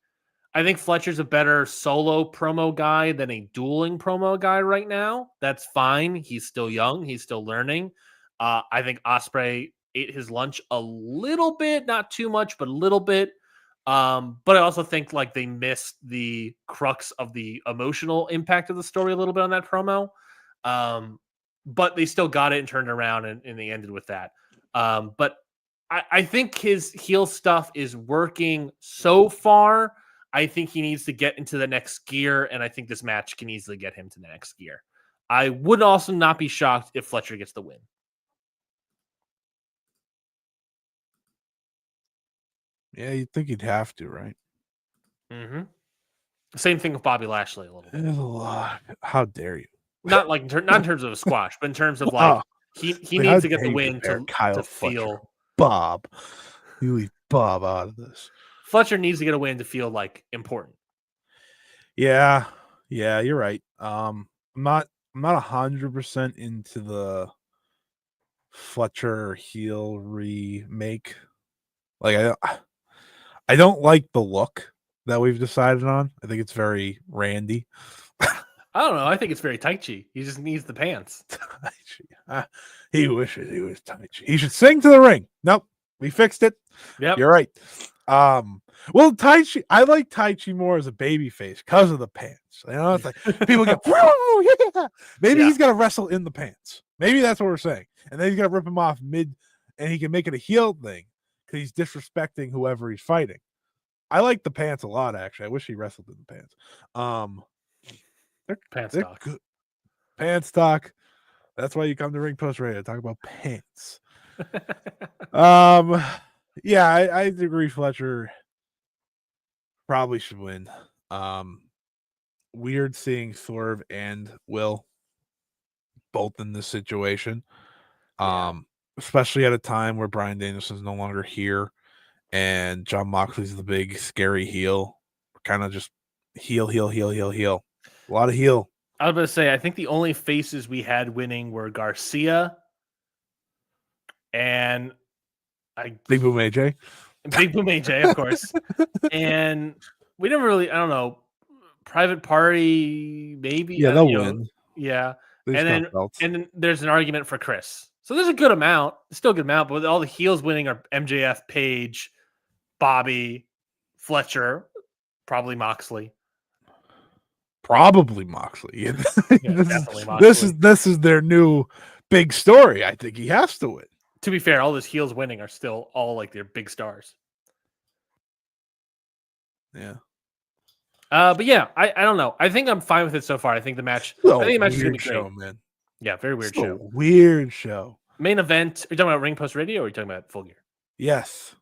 Fletcher's a better solo promo guy than a dueling promo guy right now. That's fine. He's still young. He's still learning. I think Ospreay ate his lunch a little bit, not too much, but a little bit. But I also think they missed the crux of the emotional impact of the story a little bit on that promo. But they still got it and turned around and they ended with that. But I think his heel stuff is working so far. I think he needs to get into the next gear, and I think this match can easily get him to the next gear. I would also not be shocked if Fletcher gets the win. Yeah, you'd think he'd have to, right? Mm-hmm. Same thing with Bobby Lashley a little bit. There's a lot. How dare you? Not not in terms of a squash, but in terms of he needs to get the win to feel. Bob, you leave Bob out of this. Fletcher needs to get a win to feel important. Yeah, you're right. I'm not 100% into the Fletcher heel remake. I don't like the look that we've decided on. I think it's very Randy. I don't know. I think it's very Taichi. He just needs the pants. He wishes he was Taichi. He should sing to the ring. Nope, we fixed it. Yep, you're right. Well, Taichi, I like Taichi more as a baby face because of the pants. It's like people go, yeah. Maybe he's gonna wrestle in the pants. Maybe that's what we're saying. And then he's gonna rip him off mid, and he can make it a heel thing because he's disrespecting whoever he's fighting. I like the pants a lot, actually. I wish he wrestled in the pants. They're good. Pants stock. That's why you come to Ring Post Radio, talk about pants. Yeah, I agree. Fletcher probably should win. Weird seeing Swerve and Will both in this situation. Especially at a time where Bryan Danielson's no longer here and Jon Moxley's the big scary heel. Kind of just heel. A lot of heel. I was about to say, I think the only faces we had winning were Garcia and Big Boom AJ. Big Boom AJ, of course. And we never really, I don't know, Private Party, maybe. Yeah, they'll win. Yeah. and then there's an argument for Chris. So there's a good amount, still a good amount, but with all the heels winning are MJF, Page, Bobby, Fletcher, probably Moxley. Probably Moxley. Definitely Moxley. This is their new big story. I think he has to win. To be fair, all those heels winning are still all like their big stars. Yeah. But yeah, I don't know. I think I'm fine with it so far. I think the match. I think the match is gonna be great. Man. Yeah, very weird show. Weird show. Main event. Are you talking about Ring Post Radio or are you talking about Full Gear? Yes.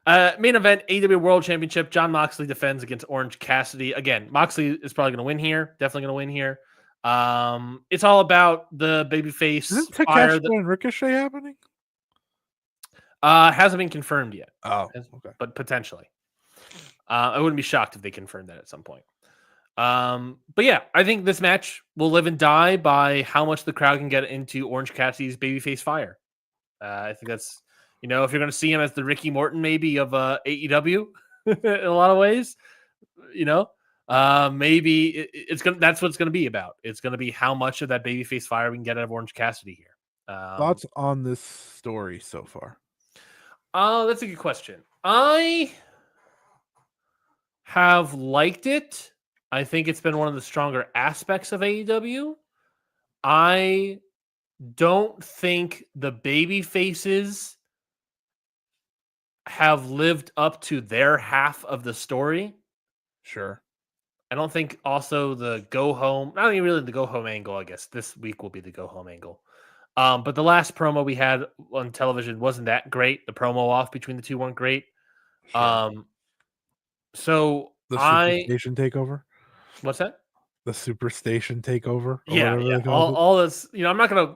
Main event, AEW World Championship. John Moxley defends against Orange Cassidy. Again, Moxley is probably going to win here. Definitely going to win here. It's all about the babyface. Isn't Takeshita and Ricochet happening? Hasn't been confirmed yet. Oh, okay. But potentially. I wouldn't be shocked if they confirmed that at some point. But yeah, I think this match will live and die by how much the crowd can get into Orange Cassidy's babyface fire. I think that's, if you're going to see him as the Ricky Morton maybe of AEW in a lot of ways, maybe it's gonna. That's what it's going to be about. It's going to be how much of that babyface fire we can get out of Orange Cassidy here. Thoughts on this story so far? That's a good question. I have liked it. I think it's been one of the stronger aspects of AEW. I don't think the baby faces have lived up to their half of the story. Sure. I don't think also the go home, not even really the go home angle, I guess this week will be the go home angle. But the last promo we had on television wasn't that great. The promo off between the two weren't great. Sure. So the Superstation takeover. What's that? The Superstation takeover. Yeah. All this. I'm not gonna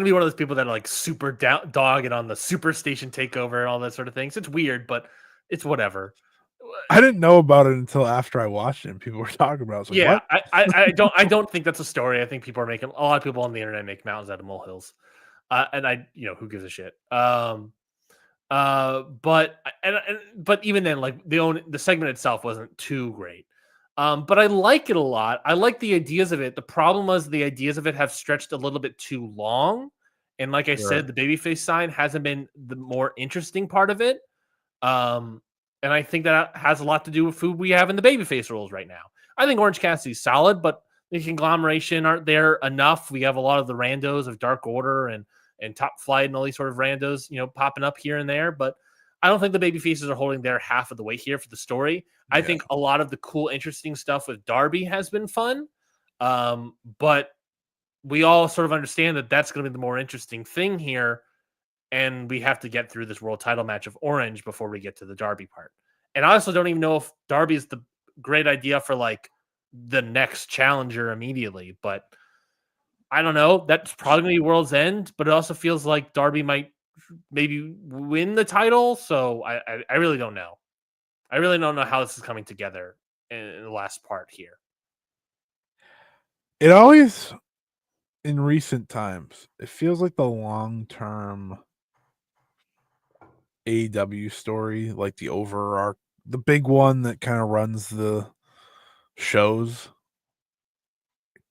be one of those people that are like super dogging on the Superstation takeover and all that sort of things. It's weird, but it's whatever. I didn't know about it until after I watched it and people were talking about it. Yeah, what? I don't think that's a story. I think people are making a lot of people on the internet make mountains out of molehills, and who gives a shit. But even then, like the segment itself wasn't too great. But I like it a lot. I like the ideas of it. The problem was the ideas of it have stretched a little bit too long, and like I said, the babyface sign hasn't been the more interesting part of it. And I think that has a lot to do with who we have in the babyface roles right now. I think Orange Cassidy's solid, but the conglomeration aren't there enough. We have a lot of the randos of Dark Order and Top Flight and all these sort of randos, popping up here and there. But I don't think the babyfaces are holding their half of the weight here for the story. I think a lot of the cool, interesting stuff with Darby has been fun. But we all sort of understand that that's going to be the more interesting thing here. And we have to get through this world title match of Orange before we get to the Darby part. And I also don't even know if Darby is the great idea for like the next challenger immediately. But I don't know. That's probably going to be World's End. But it also feels like Darby might maybe win the title. So I really don't know. I really don't know how this is coming together in the last part here. It always, in recent times, it feels like the long-term AEW story, like the big one that kind of runs the shows,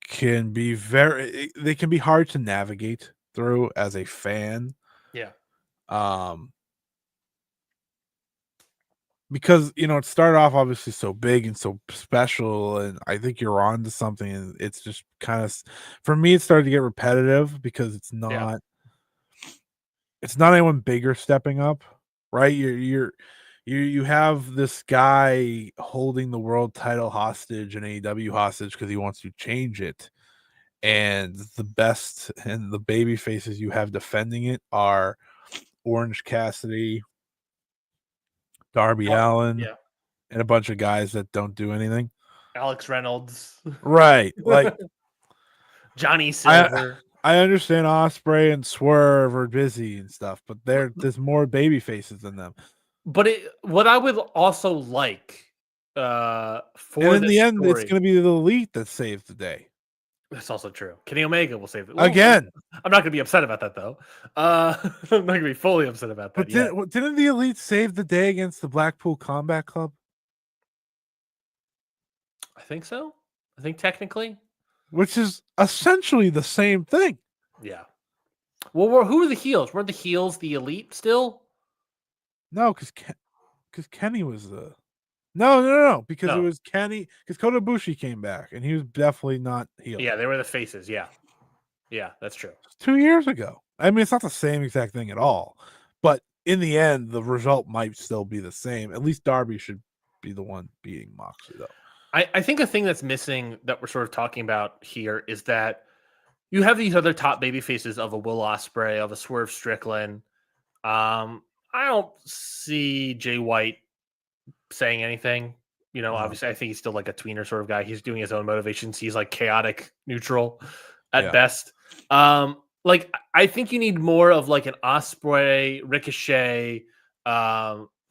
can be they can be hard to navigate through as a fan. Yeah. Because it started off obviously so big and so special, and I think you're on to something, and it's just kind of, for me, it started to get repetitive because it's not anyone bigger stepping up, right? You have this guy holding the world title hostage and AEW hostage because he wants to change it, and the best and the baby faces you have defending it are Orange Cassidy, Darby Allin, and a bunch of guys that don't do anything. Alex Reynolds, right? Like Johnny Silver. I understand Ospreay and Swerve are busy and stuff, but there's more baby faces than them. But what I would also like for in the end, it's going to be the Elite that saves the day. That's also true. Kenny Omega will save it. Again. I'm not going to be upset about that, though. I'm not going to be fully upset about that. But didn't the Elite save the day against the Blackpool Combat Club? I think so. I think technically. which is essentially the same thing. Yeah. Well, who are the heels? Weren't the heels the Elite still? No, because Kenny was the no, because it No. was Kenny, because Kota Ibushi came back and he was definitely not heel. Yeah, they were the faces. Yeah, that's true. 2 years ago. I mean, it's not the same exact thing at all, but in the end, the result might still be the same. At least Darby should be the one beating Moxley, though. I think a thing that's missing that we're sort of talking about here is that you have these other top baby faces of a Will Ospreay, of a Swerve Strickland. I don't see Jay White saying anything. Obviously, I think he's still like a tweener sort of guy. He's doing his own motivations. He's like chaotic neutral at best. Like I think you need more of like an Ospreay, Ricochet,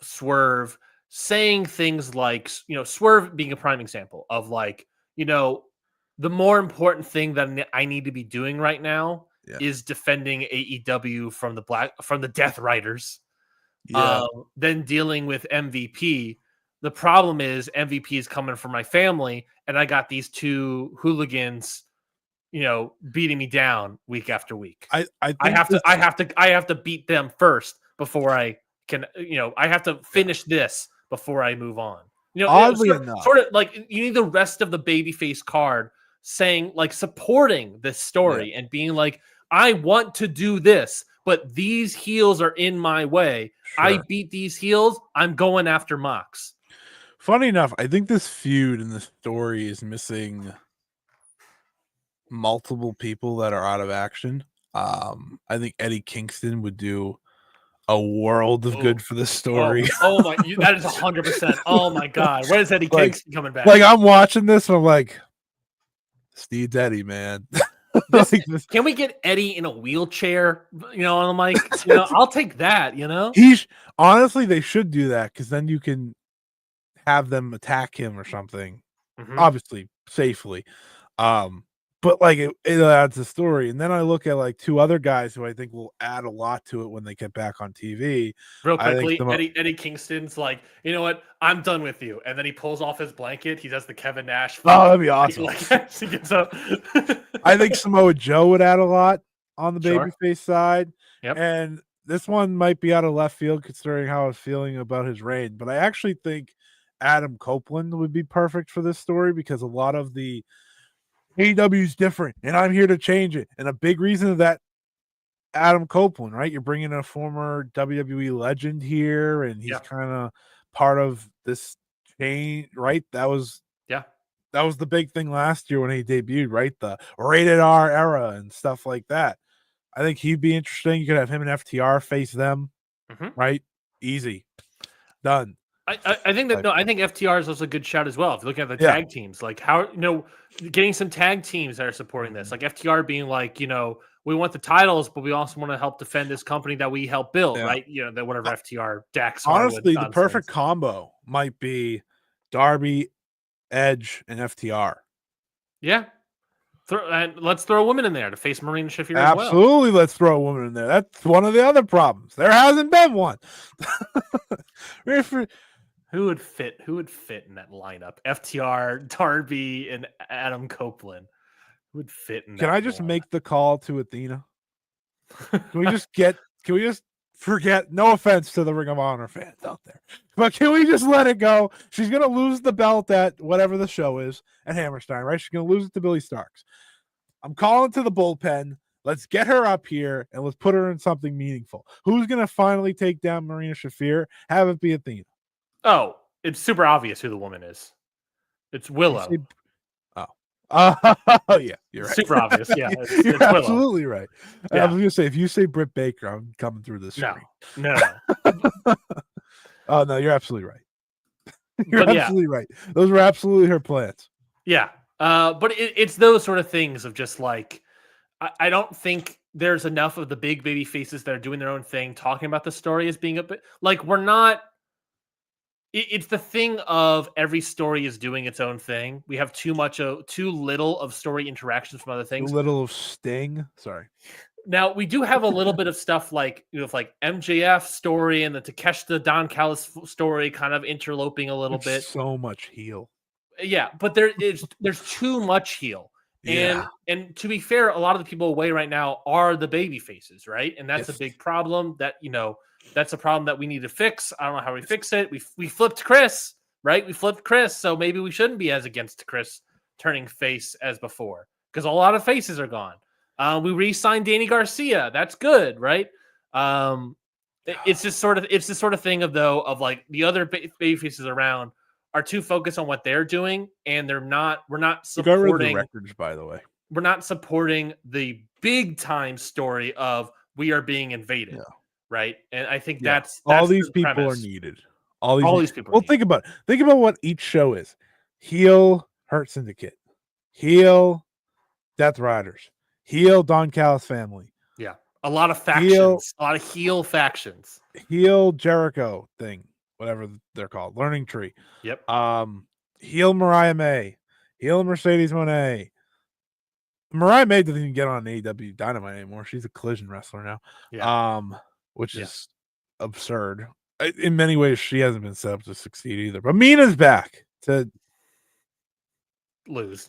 Swerve saying things like, Swerve being a prime example of like, the more important thing that I need to be doing right now is defending AEW from the Death Riders. Then dealing with MVP. The problem is MVP is coming from my family, and I got these two hooligans, beating me down week after week. I have to beat them first before I can, I have to finish this before I move on. Oddly enough, sort of like you need the rest of the babyface card saying like supporting this story and being like, I want to do this, but these heels are in my way. Sure. I beat these heels. I'm going after Mox. Funny enough, I think this feud and this story is missing multiple people that are out of action. I think Eddie Kingston would do a world of good for this story. That is 100%. Oh my God. When is Eddie Kingston coming back? Like I'm watching this and I'm like, Steve's Eddie, man. Can we get Eddie in a wheelchair? On the mic? I'll take that, Honestly, they should do that because then you can have them attack him or something. Obviously, safely. But like it adds a story. And then I look at like two other guys who I think will add a lot to it when they get back on TV. Real quickly, Eddie Kingston's like, you know what? I'm done with you. And then he pulls off his blanket. He does the Kevin Nash. Oh, that'd be awesome. He gets up. I think Samoa Joe would add a lot on the babyface side. Yep. And this one might be out of left field considering how I was feeling about his reign. But I actually think Adam Copeland would be perfect for this story because a lot of the AEW is different, and I'm here to change it. And a big reason of that, Adam Copeland, right? You're bringing a former WWE legend here, and he's kind of part of this change, right? That was the big thing last year when he debuted, right? The rated R era and stuff like that. I think he'd be interesting. You could have him and FTR face them, right? Easy, done. I think that I think FTR is also a good shout as well. If you look at the tag teams, like how getting some tag teams that are supporting this, like FTR being like, we want the titles, but we also want to help defend this company that we help build, right? That whatever FTR Dax. Honestly, the perfect combo might be Darby, Edge, and FTR. Yeah. And let's throw a woman in there to face Marina Shafir. Absolutely, as well. Let's throw a woman in there. That's one of the other problems. There hasn't been one. Who would fit in that lineup? FTR, Darby, and Adam Copeland. Who would fit in that? Can I just make the call to Athena? Can we just forget? No offense to the Ring of Honor fans out there, but can we just let it go? She's gonna lose the belt at whatever the show is at Hammerstein, right? She's gonna lose it to Billy Starks. I'm calling to the bullpen. Let's get her up here and let's put her in something meaningful. Who's gonna finally take down Marina Shafir? Have it be Athena. Oh, it's super obvious who the woman is. It's Willow. Oh, yeah, you're right. Super obvious. Yeah, you're absolutely right. Yeah. I was gonna say, if you say Britt Baker, I'm coming through this screen. No. Oh no, you're absolutely right. You're absolutely right. Those were absolutely her plans. Yeah, but it's those sort of things of just like I don't think there's enough of the big baby faces that are doing their own thing talking about the story as being a bit like we're not. It's the thing of every story is doing its own thing. We have too little of story interactions from other things. Too little of Sting. Sorry. Now we do have a little bit of stuff like like MJF story and the Takeshita Don Callis story kind of interloping a little bit. So much heel. Yeah, but there's too much heel. Yeah. And to be fair, a lot of the people away right now are the baby faces, right? And that's a Yes. big problem that, that's a problem that we need to fix. I don't know how we fix it. We flipped Chris, right? We flipped Chris. So maybe we shouldn't be as against Chris turning face as before because a lot of faces are gone. We re-signed Danny Garcia. That's good, right? It's this sort of thing of like the other baby faces around are too focused on what they're doing, and we're not supporting the records, by the way. We're not supporting the big time story of we are being invaded, right? And I think that's all these the people premise. are needed. All these people. Well, think about it. Think about what each show is: heel Hurt Syndicate, heel Death Riders, heel Don Callis family. Yeah, a lot of factions, a lot of heel factions. Heel Jericho thing, whatever they're called, Learning Tree. Yep. Heel Mariah May, heel Mercedes Moné. Mariah May doesn't even get on AEW Dynamite anymore. She's a Collision wrestler now. Yeah. Which is absurd. In many ways, she hasn't been set up to succeed either. But Mina's back to lose.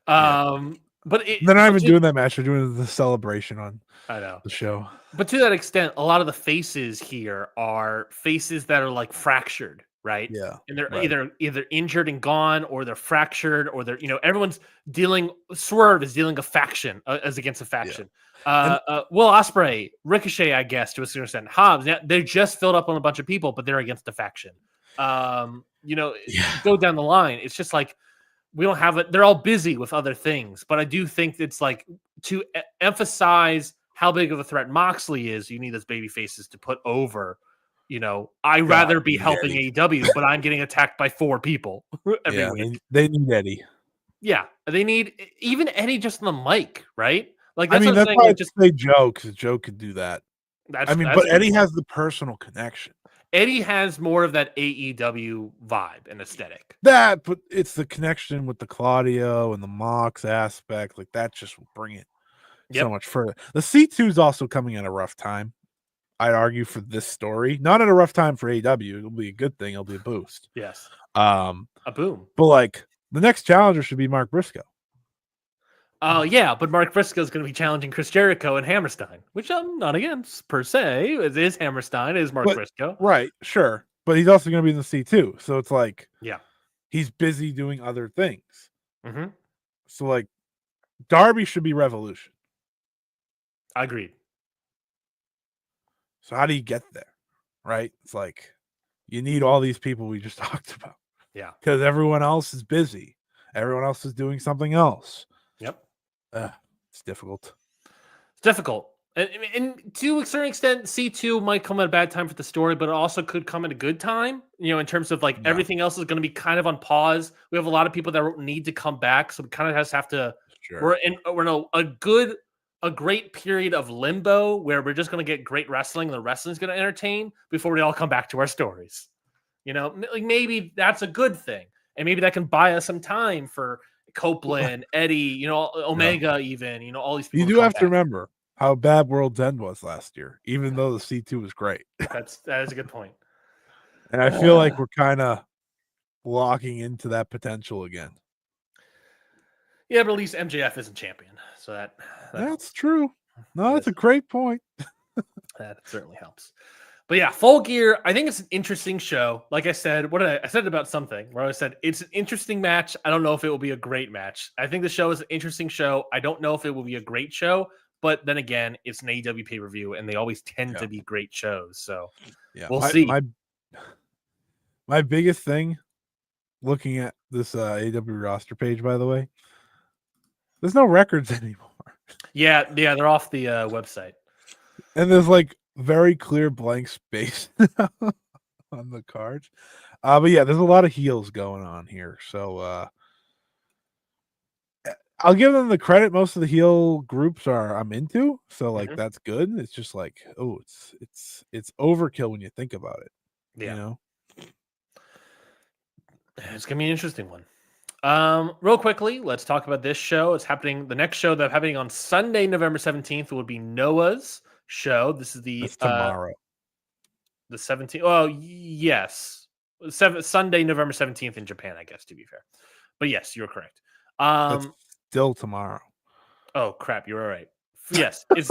But they're not even doing that match. They're doing the celebration on the show. But to that extent, a lot of the faces here are faces that are like fractured, right? Yeah. And they're either injured and gone, or they're fractured, or they're, everyone's dealing. Swerve is dealing a faction as against a faction. Yeah. Will Ospreay, Ricochet, I guess, to a certain extent. Hobbs, they just filled up on a bunch of people, but they're against a faction. Go down the line. It's just like, we don't have it. They're all busy with other things, but I do think it's like to emphasize how big of a threat Moxley is. You need those baby faces to put over. I'd rather be helping AEW, but I'm getting attacked by 4 people every week. They need Eddie. Yeah, they need even Eddie just on the mic, right? Like that's why I just say Joe, because Joe could do that. But Eddie has the personal connection. Eddie has more of that AEW vibe and aesthetic. But it's the connection with the Claudio and the Mox aspect. Like that just will bring it so much further. The C2 is also coming at a rough time. I'd argue for this story. Not at a rough time for AEW. It'll be a good thing. It'll be a boost. Yes. A boom. But like the next challenger should be Mark Briscoe. Yeah, but Mark Briscoe is going to be challenging Chris Jericho and Hammerstein, which I'm not against per se. It is Hammerstein, it is Mark Briscoe. Right, sure. But he's also going to be in the C2. So it's like, he's busy doing other things. Mm-hmm. So like, Darby should be Revolution. Agreed. So how do you get there? Right? It's like, you need all these people we just talked about. Yeah. Because everyone else is busy. Everyone else is doing something else. Yep. It's difficult. It's difficult. And to a certain extent, C2 might come at a bad time for the story, but it also could come at a good time, in terms of like everything else is going to be kind of on pause. We have a lot of people that need to come back. So we kind of have to, we're in a great period of limbo where we're just going to get great wrestling. And the wrestling's going to entertain before we all come back to our stories. Like maybe that's a good thing. And maybe that can buy us some time for Copeland, Eddie, Omega, even, all these people. You do have to remember how bad World's End was last year, even though the C2 was great. That is a good point. And I feel like we're kind of locking into that potential again. Yeah, but at least MJF isn't champion. So that's true. No, that's a great point. That certainly helps. But yeah, Full Gear, I think it's an interesting show. Like I said, I said about something where I said it's an interesting match. I don't know if it will be a great match. I think the show is an interesting show. I don't know if it will be a great show, but then again, it's an AEW pay-per-view, and they always tend to be great shows. So we'll see. My biggest thing looking at this AEW roster page, by the way, there's no records anymore. Yeah, they're off the website. And there's like very clear blank space on the cards. But yeah, there's a lot of heels going on here. So I'll give them the credit. Most of the heel groups I'm into. So like that's good. It's just like, it's overkill when you think about it. Yeah. It's gonna be an interesting one. Real quickly, let's talk about this show. It's happening. The next show that's happening on Sunday, November 17th, will be Noah's show. This is That's tomorrow. The 17th. Oh, yes. Sunday, November 17th in Japan, I guess, to be fair. But yes, you're correct. That's still tomorrow. Oh crap! You're all right. Yes, it's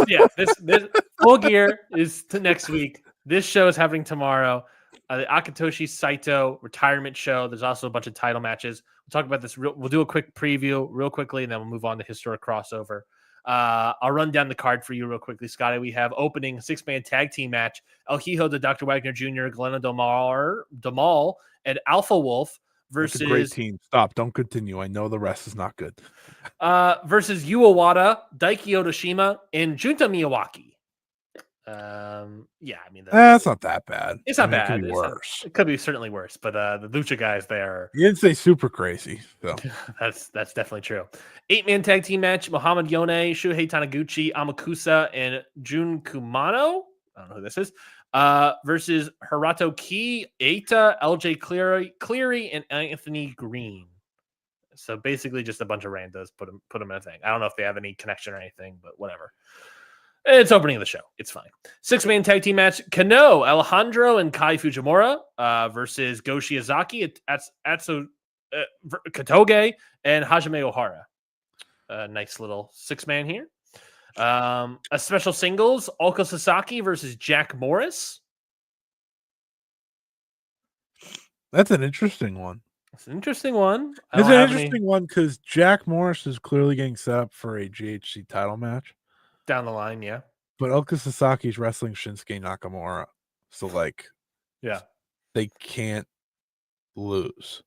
This Full Gear is to next week. This show is happening tomorrow. The Akitoshi Saito retirement show. There's also a bunch of title matches. We'll talk about this. We'll do a quick preview real quickly, and then we'll move on to historic crossover. I'll run down the card for you real quickly, Scotty. We have opening 6-man tag team match: El Hijo de Dr. Wagner Jr., Glenna Damal, and Alpha Wolf versus That's a great team. Stop. Don't continue. I know the rest is not good. Versus Yu Owada, Daiki Otoshima, and Junta Miyawaki. Yeah, I mean that's not that bad. It's not bad. It could be worse. It could be certainly worse, but the Lucha guys there. You didn't say super crazy, so that's definitely true. 8-man tag team match: Muhammad Yone, Shuhei Taniguchi, Amakusa, and Jun Kumano. I don't know who this is. Versus Hirato Ki, Eita, LJ Cleary, and Anthony Green. So basically, just a bunch of randos put them in a thing. I don't know if they have any connection or anything, but whatever. It's opening the show. It's fine. 6-man tag team match: Kano, Alejandro, and Kai Fujimura versus Go Shiozaki, Atsu Katoge, and Hajime Ohara. Nice little 6-man here. A special singles: Ulka Sasaki versus Jack Morris. That's an interesting one. It's an interesting one. It's an interesting one because Jack Morris is clearly getting set up for a GHC title match. Down the line, yeah. But Ulka Sasaki's wrestling Shinsuke Nakamura. So, yeah, they can't lose.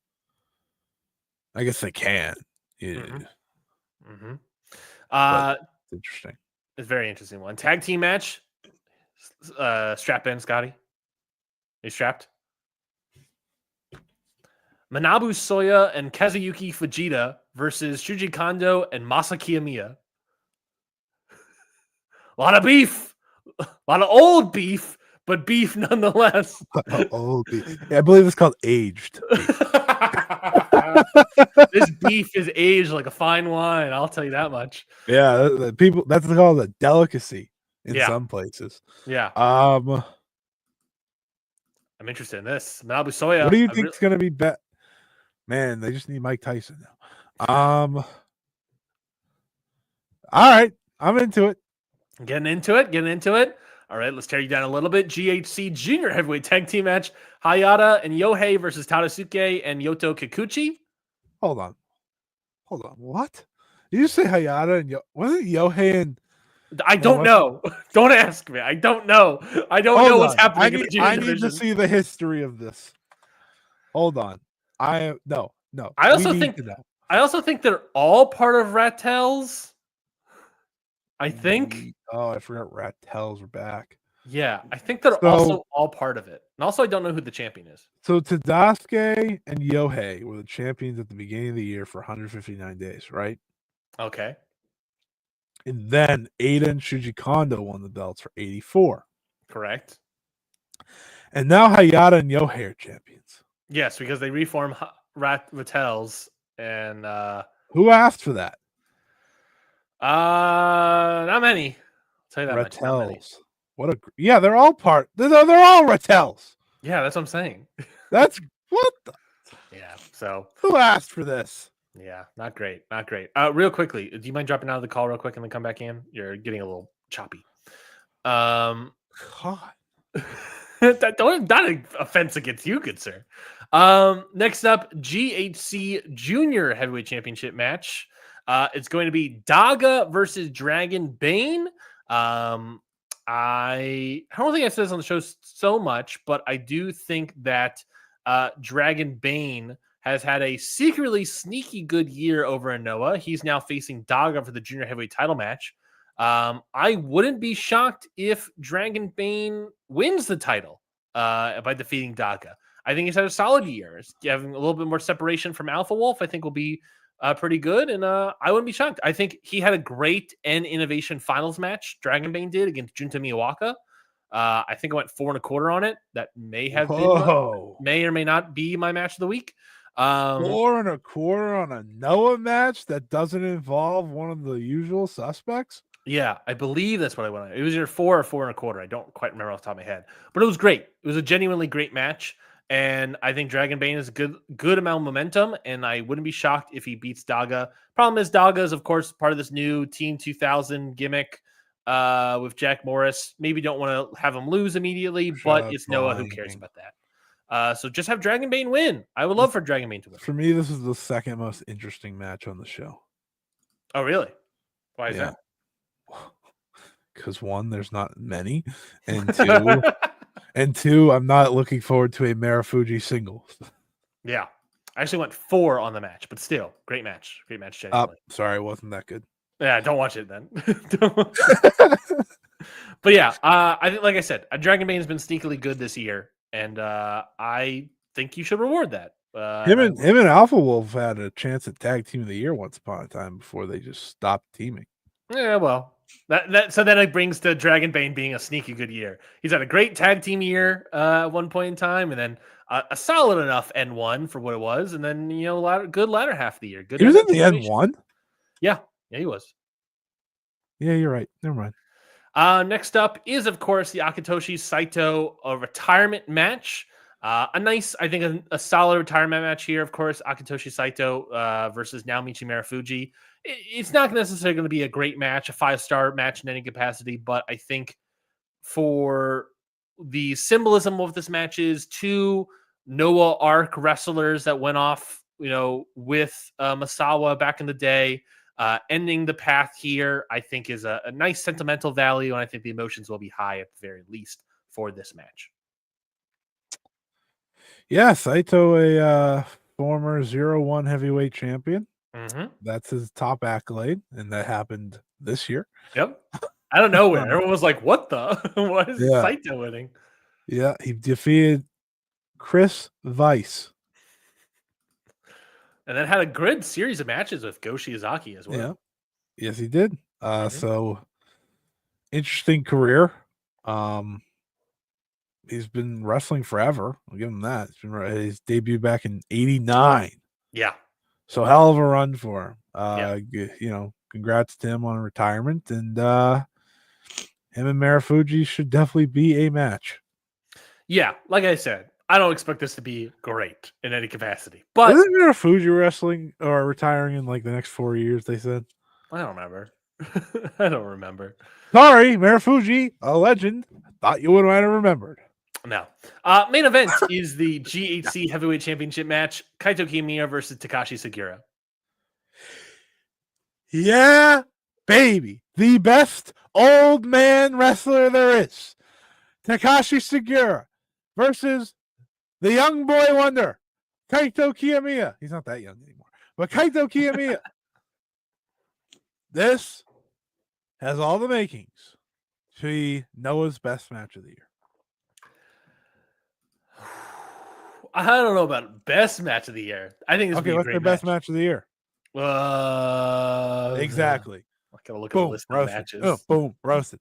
I guess they can. Yeah. Mm-hmm. It's interesting. It's a very interesting one. Tag team match. Strap in, Scotty. Are you strapped? Manabu Soya and Kazuyuki Fujita versus Shuji Kondo and Masa Kiyomiya. A lot of beef. A lot of old beef, but beef nonetheless. Old beef. Yeah, I believe it's called aged. This beef is aged like a fine wine. I'll tell you that much. Yeah, people. That's called a delicacy in some places. Yeah. I'm interested in this. Manabu Soya. What do you think is going to be bet? Man, they just need Mike Tyson now. All right, I'm into it. Getting into it. All right, let's tear you down a little bit. GHC Junior Heavyweight Tag Team Match: Hayata and Yohei versus Tadasuke and Yoto Kikuchi. Hold on. What? Did you say Hayata and wasn't it Yohei and? I don't know. Don't ask me. I don't know. I don't know what's happening in the junior division. I need to see the history of this. Hold on. No. I also think they're all part of Rattels. I think. Oh, I forgot Rattels were back. Yeah, I think they're also all part of it. And also, I don't know who the champion is. So Tadasuke and Yohei were the champions at the beginning of the year for 159 days, right? Okay. And then Eita and Shuji Kondo won the belts for 84. Correct. And now Hayata and Yohei are champions. Yes, because they reform Rattels. And who asked for that? Not many. I'll tell you that much. Not many. They're all part. They're all Rattels. Yeah, that's what I'm saying. That's what the. Yeah. So who asked for this? Yeah, not great. Real quickly, do you mind dropping out of the call real quick and then come back in? You're getting a little choppy. God. Not offense against you, good sir. Next up, GHC Junior Heavyweight Championship match. It's going to be Daga versus Dragon Bane. I don't think I said this on the show so much, but I do think that Dragon Bane has had a secretly sneaky good year over in Noah. He's now facing Daga for the junior heavyweight title match. I wouldn't be shocked if Dragon Bane wins the title by defeating Daga. I think he's had a solid year. Having a little bit more separation from Alpha Wolf, I think will be pretty good. And I wouldn't be shocked. I think he had a great N Innovation Finals match. Dragon Bane did against Junta Miyawaka. I think I went 4 1/4 on it. That may have been, may or may not be my match of the week. 4 1/4 on a Noah match that doesn't involve one of the usual suspects. Yeah, I believe that's what I went on. It was either 4 or 4 1/4. I don't quite remember off the top of my head, but it was great. It was a genuinely great match. And I think Dragon Bane is a good amount of momentum, and I wouldn't be shocked if he beats Daga. Problem is, Daga is, of course, part of this new Team 2000 gimmick with Jack Morris. Maybe don't want to have him lose immediately, but it's Noah. Who cares about that? So just have Dragon Bane win. I would love for Dragon Bane to win. For me, this is the second most interesting match on the show. Oh, really? Why is that? Because one, there's not many, and two, I'm not looking forward to a Marufuji singles. Yeah, I actually went 4 on the match, but still, great match. Great match, genuinely. Sorry, it wasn't that good. Yeah, don't watch it then. But yeah, I think, like I said, Dragon Bane has been sneakily good this year, and I think you should reward that. Him and Alpha Wolf had a chance at Tag Team of the Year once upon a time before they just stopped teaming. Yeah, well, so then it brings to Dragon Bane being a sneaky good year. He's had a great tag team year at one point in time, and then a solid enough N1 for what it was, and then good latter half of the year. Good. He was in the N1. Yeah, he was. Yeah, you're right. Never mind. Next up is, of course, the Akitoshi Saito retirement match. A solid retirement match here. Of course, Akitoshi Saito versus Naomichi Marufuji. It's not necessarily going to be a great match, a 5-star match in any capacity, but I think for the symbolism of this match is 2 Noah arc wrestlers that went off, with Masawa back in the day, ending the path here, I think is a nice sentimental value, and I think the emotions will be high at the very least for this match. Yeah, Saito, a former 0-1 heavyweight champion. Mm-hmm. That's his top accolade, and that happened this year. Yep. I don't know where. Everyone was like, what the? What is Saito winning? Yeah, he defeated Chris Weiss. And then had a good series of matches with Go Shiozaki as well. Yeah. Yes, he did. So interesting career. He's been wrestling forever. I'll give him that. It's been his debut back in '89. Yeah. So hell of a run for him. Congrats to him on retirement, and him and Marufuji should definitely be a match. Yeah, like I said, I don't expect this to be great in any capacity. But isn't Marufuji wrestling or retiring in like the next 4 years? They said. I don't remember. I don't remember. Sorry, Marufuji, a legend. Thought you would have remembered. No. Main event is the GHC Heavyweight Championship match. Kaito Kiyomiya versus Takashi Sugiura. Yeah, baby. The best old man wrestler there is. Takashi Sugiura versus the young boy wonder, Kaito Kiyomiya. He's not that young anymore. But Kaito Kiyomiya. This has all the makings to be Noah's best match of the year. I don't know about best match of the year. I think this would be a what's great their best match of the year? Exactly. I gotta look at the list of matches. Oh, boom, roasted.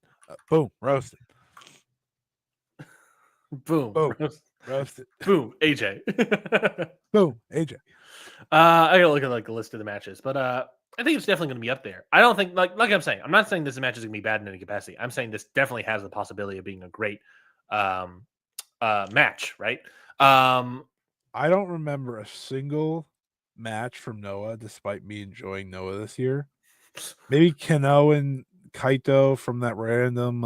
Boom, roasted. Boom, roasted. Boom, AJ. Boom, AJ. I gotta look at the list of the matches, but I think it's definitely going to be up there. I don't think, like I'm saying, I'm not saying this match is going to be bad in any capacity. I'm saying this definitely has the possibility of being a great match, right? I don't remember a single match from Noah, despite me enjoying Noah this year. Maybe Kano and Kaito from that random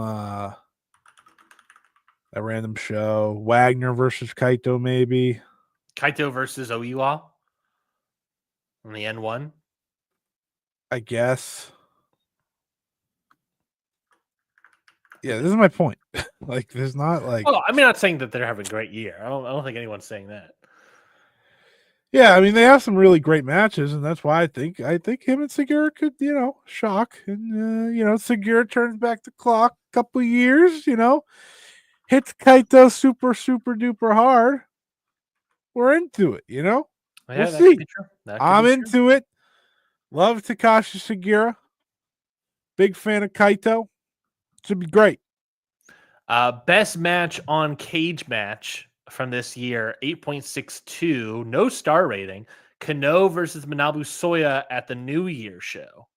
show. Wagner versus Kaito, maybe. Kaito versus Oiwa on the N1. I guess. Yeah, this is my point. Like, there's not like. Oh, I'm not saying that they're having a great year. I don't think anyone's saying that. Yeah, I mean they have some really great matches, and that's why I think him and Sugiura could, shock, and Sugiura turns back the clock a couple years, hits Kaito super duper hard. We're into it, Yeah, we'll see. I'm into it. Love Takashi Sugiura. Big fan of Kaito. Should be great. Best match on Cage Match from this year, 8.62, no star rating. Kano versus Manabu Soya at the New Year show,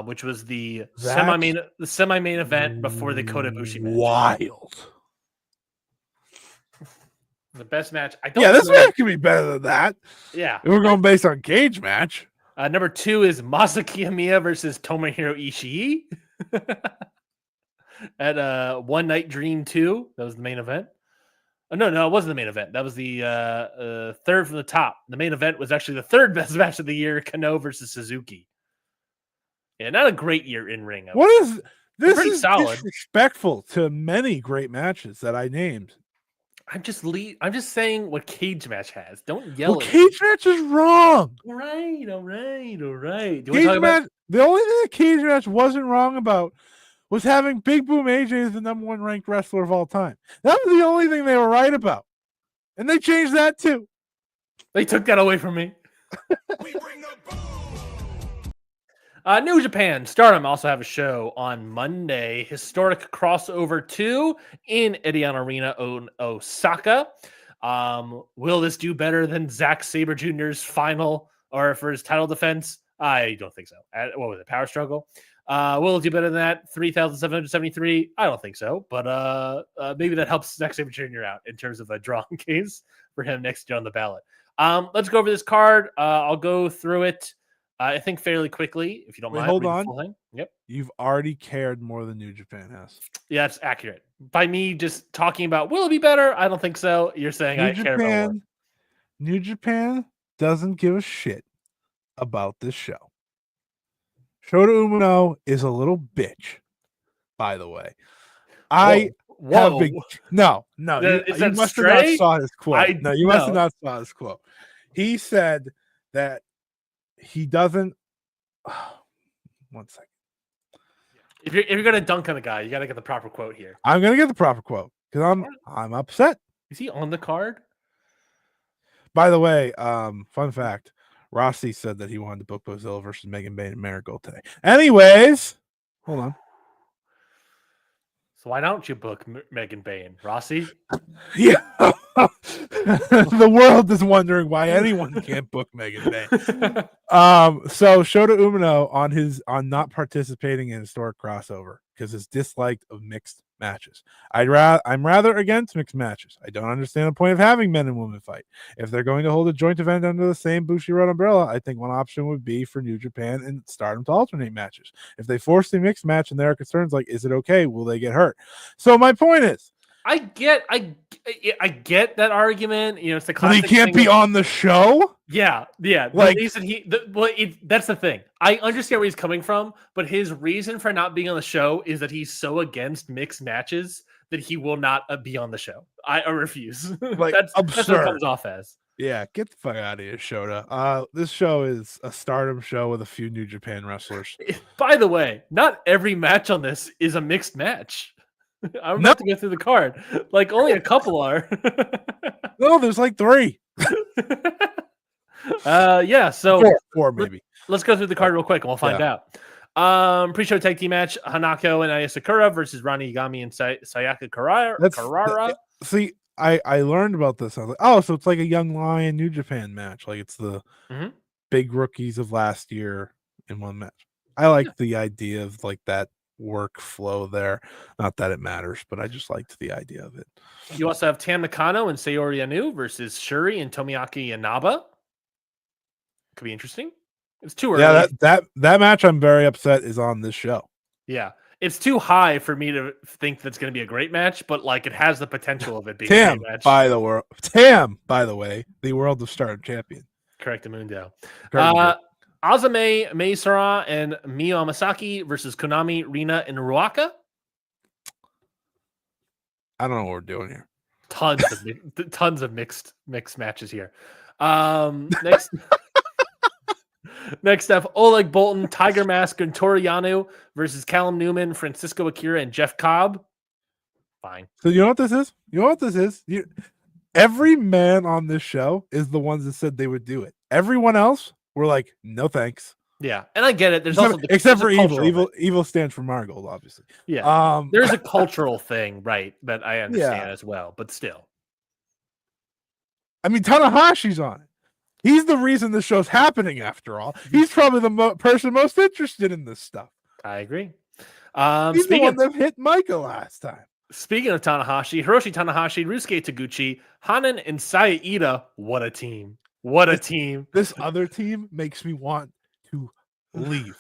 which was the semi-main event before the Kota Ibushi match. Wild. The best match. I don't. Yeah, this know. match can be better than that. Yeah, If we're going based on cage match. Number 2 is Masaki Amiya versus Tomohiro Ishii at One Night Dream 2. That was the main event. Oh, no, it wasn't the main event. That was the third from the top. The main event was actually the third best match of the year, Kano versus Suzuki. Yeah, not a great year in ring. What is this? Is solid. Disrespectful to many great matches that I named. I'm just saying what cage match has. Don't yell. Well, cage match is wrong. All right. Do you cage match. The only thing that cage match wasn't wrong about was having Big Boom AJ as the number 1 ranked wrestler of all time. That was the only thing they were right about, and they changed that too. They took that away from me. We bring the New Japan Stardom also have a show on Monday. Historic Crossover 2 in Edion Arena in Osaka. Will this do better than Zack Sabre Jr.'s final or for his title defense? I don't think so. What was it? Power Struggle? Will it do better than that? 3,773? I don't think so. But maybe that helps Zack Sabre Jr. out in terms of a drawing case for him next year on the ballot. Let's go over this card. I'll go through it. I think fairly quickly, if you don't mind. Hold on. Yep. You've already cared more than New Japan has. Yeah, that's accurate. By me just talking about will it be better? I don't think so. You're saying I care about more. New Japan doesn't give a shit about this show. Shota Umino is a little bitch, by the way. Whoa. No. You must have not saw his quote. You must have not saw his quote. He said that he doesn't. One second. If you're gonna dunk on a guy, you gotta get the proper quote here. I'm gonna get the proper quote because I'm upset. Is he on the card? By the way, fun fact: Rossi said that he wanted to book Bozilla versus Megan Bain and Marigold today. Anyways, hold on. So why don't you book Megan Bain, Rossi? Yeah, the world is wondering why anyone can't book Megan Bain. So Shota Umino on not participating in Historic Crossover because it's disliked of mixed matches. I'm rather against mixed matches. I don't understand the point of having men and women fight. If they're going to hold a joint event under the same Bushiroad umbrella, I think one option would be for New Japan and Stardom to alternate matches. If they force the mixed match and there are concerns like, is it okay? Will they get hurt? So my point is, I get that argument. You know, it's the classic. But he can't be on the show. Yeah. Like, that's the thing. I understand where he's coming from, but his reason for not being on the show is that he's so against mixed matches that he will not be on the show. I refuse. Like, that's absurd. That's what it comes off as. Yeah, get the fuck out of here, Shota. This show is a Stardom show with a few New Japan wrestlers. By the way, not every match on this is a mixed match. I'm about to go through the card. Like, only a couple are. No, there's like 3. Yeah, so 4 maybe. Let's go through the card real quick and we'll find out. Pre-show tag team match: Hanako and Aya Sakura versus Rani Yagami and Sayaka Karara. See, I learned about this. I was like, oh, so it's like a Young Lion New Japan match. Like, it's the big rookies of last year in one match. I like the idea of like that workflow there. Not that it matters, but I just liked the idea of it. You also have Tam Nakano and Sayori Anu versus Shuri and Tomoaki Inaba. Could be interesting. It's too early. Yeah, that match I'm very upset is on this show. Yeah. It's too high for me to think that's going to be a great match, but like it has the potential of it being a great match. Tam, by the way, the World of Stardom champion. Correct, Amundo. Azame Meisara and Miyu Amasaki versus Konami, Rina, and Ruaka. I don't know what we're doing here. Tons of mixed matches here. Next up, Oleg Bolton, Tiger Mask, and Toru Yano versus Callum Newman, Francisco Akira, and Jeff Cobb. Fine. So you know what this is? Every man on this show is the ones that said they would do it. Everyone else were like, no thanks. Yeah, and I get it. Except for Evil. Evil stands for Marigold, obviously. Yeah. There's a cultural thing, right, that I understand as well, but still. I mean, Tanahashi's on it. He's the reason the show's happening, after all. He's probably the person most interested in this stuff. I agree. He's the one that hit Micah last time. Speaking of Tanahashi, Hiroshi Tanahashi, Ryusuke Taguchi, Hanan, and Saya Ida. What a team. What a team. This other team makes me want to leave.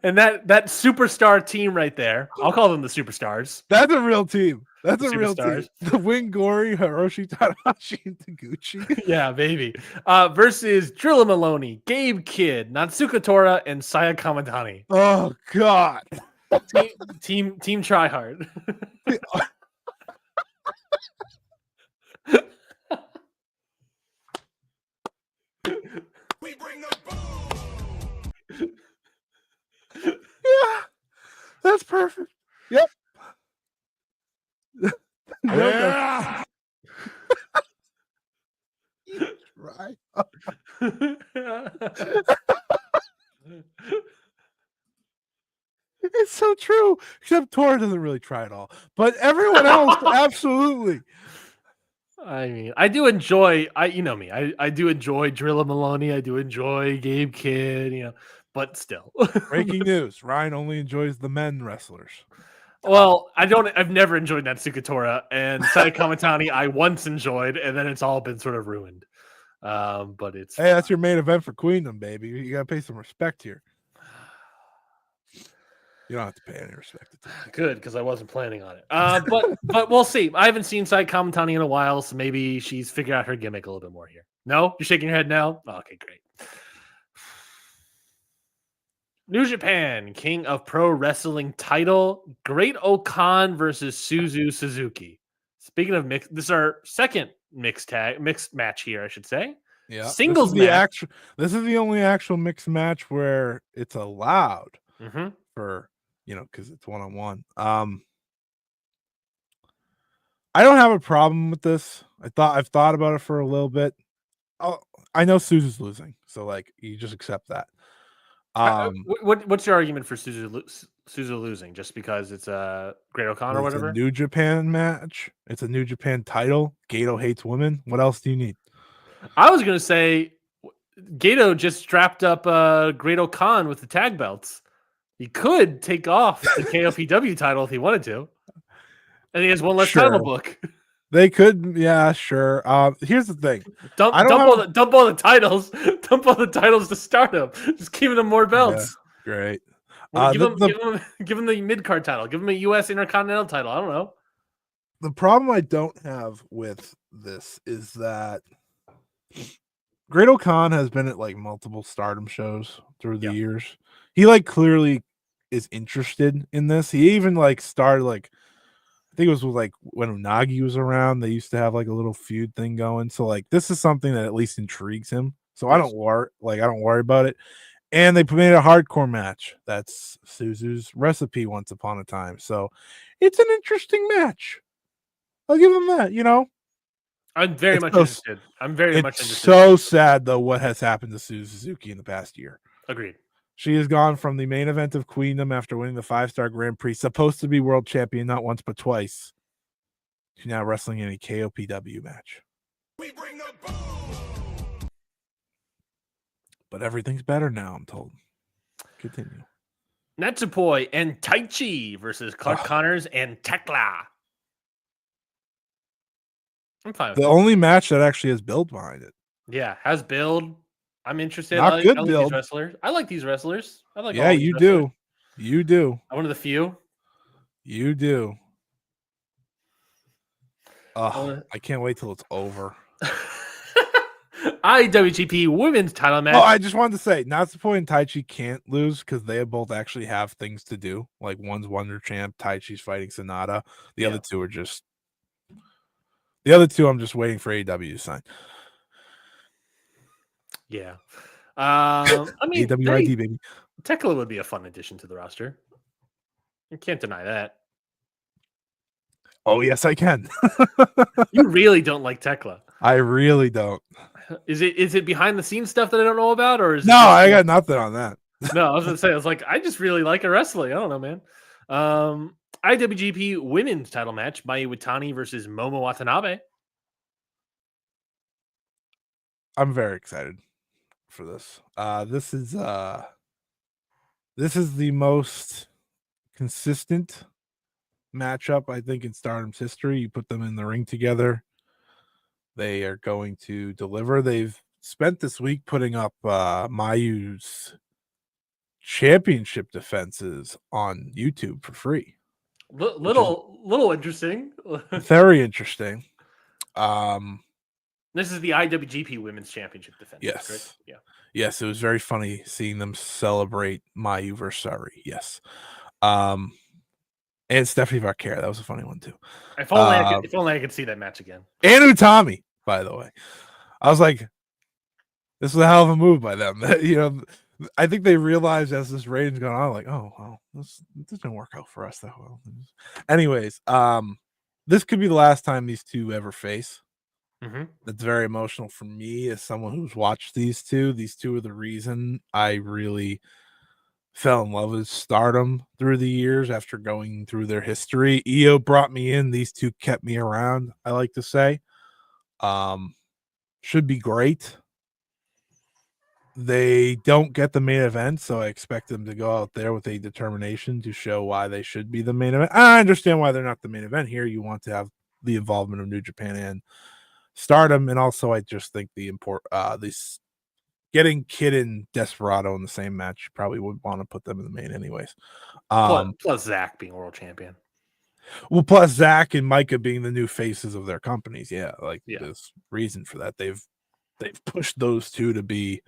And that superstar team right there, I'll call them the superstars. That's a real team. That's The a real team. superstars. The Wingori, Hiroshi Tanahashi, and Taguchi. Yeah, baby. Versus Drilla Maloney, Gabe Kidd, Natsuka Tora, and Saya Kamatani. Oh God. Team tryhard. We bring the boom. Yeah, that's perfect. Yep. Yeah. Right. It's so true. Except Tora doesn't really try at all, but everyone else absolutely. I mean, I do enjoy. You know me. I do enjoy Drilla Maloney. I do enjoy Gabe Kidd. You know, but still. Breaking news: Ryan only enjoys the men wrestlers. Well, I've never enjoyed Natsuka Tora, and Saya Kamatani I once enjoyed, and then it's all been sort of ruined. But it's Hey, that's your main event for Queendom, baby. You gotta pay some respect here. You don't have to pay any respect. Good, because I wasn't planning on it. But we'll see. I haven't seen Sai Kamatani in a while, so maybe she's figured out her gimmick a little bit more here. No? You're shaking your head now? Okay, great. New Japan, King of Pro Wrestling title, Great Okan versus Suzu Suzuki. Speaking of mixed, this is our second mixed match here, I should say. Yeah. Singles match. This is the only actual mixed match where it's allowed for, because it's one-on-one. I don't have a problem with this. I've thought about it for a little bit. I know Suzu's losing, so you just accept that. What's your argument for Suzu losing? Just because it's a Great Okan or whatever? It's a New Japan match. It's a New Japan title. Gato hates women. What else do you need? I was going to say Gato just strapped up Great Okan with the tag belts. He could take off the KOPW title if he wanted to. And he has one less title book. They could, yeah, sure. Here's the thing: dump all the titles. Dump all the titles to Stardom. Just giving them more belts. Yeah, great. Give him the mid card title. Give him a U.S. Intercontinental title. I don't know. The problem I don't have with this is that Great Okan has been at multiple Stardom shows through the years. He clearly is interested in this. He even started I think it was with when Unagi was around, they used to have a little feud thing going. So this is something that at least intrigues him. So I don't worry about it. And they made a hardcore match. That's Suzu's recipe once upon a time. So it's an interesting match. I'll give him that, I'm very much interested. It's so sad though what has happened to Suzu Suzuki in the past year. Agreed. She has gone from the main event of Queendom after winning the 5-star Grand Prix, supposed to be world champion not once but twice, to now wrestling in a KOPW match. We bring the boom. But everything's better now, I'm told. Continue. Natsupoi and Taichi versus Clark Connors and Tekla. I'm fine with the that. only match that actually has build behind it. Yeah, has build. I'm interested. Not I good like build. these wrestlers. I like these wrestlers. I like. Yeah, you do. You do. I'm one of the few. You do. Oh, I can't wait till it's over. IWGP Women's Title match. Oh, I just wanted to say, Natsupoi and Taichi can't lose because they both actually have things to do. One's Wonder Champ, Taichi's fighting Sonata. The other two are just. The other two, I'm just waiting for AEW to sign. Yeah. I mean, AWID, baby. Tekla would be a fun addition to the roster. You can't deny that. Oh, yes, I can. You really don't like Tekla. I really don't. Is it behind the scenes stuff that I don't know about, or is I got nothing on that. No, I was gonna say, I was like, I just really like her wrestling. I don't know, man. IWGP Women's Title match: Mai Iwatani versus Momo Watanabe. I'm very excited for this. This is the most consistent matchup, I think, in Stardom's history. You put them in the ring together, they are going to deliver. They've spent this week putting up Mayu's championship defenses on YouTube for free. Little interesting. Very interesting. This is the IWGP Women's Championship defense. Yes. Correct? Yeah. Yes, it was very funny seeing them celebrate Mayu versus Sari. Yes. And Stephanie Varkera. That was a funny one too. If only I could see that match again. And Utami, by the way. I was like, this was a hell of a move by them. You know, I think they realized as this ratings going on, like, oh, well, this didn't work out for us that well. Anyways, this could be the last time these two ever face. Mm-hmm. That's very emotional for me as someone who's watched these two. These two are the reason I really fell in love with Stardom through the years after going through their history. EO brought me in. These two kept me around, I like to say. Should be great. They don't get the main event, so I expect them to go out there with a determination to show why they should be the main event. I understand why they're not the main event here. You want to have the involvement of New Japan and Stardom, and also I just think this getting Kid and Desperado in the same match, you probably would want to put them in the main anyways. Plus Zach being world champion. Well, plus Zach and Micah being the new faces of their companies. There's reason for that. They've pushed those two to be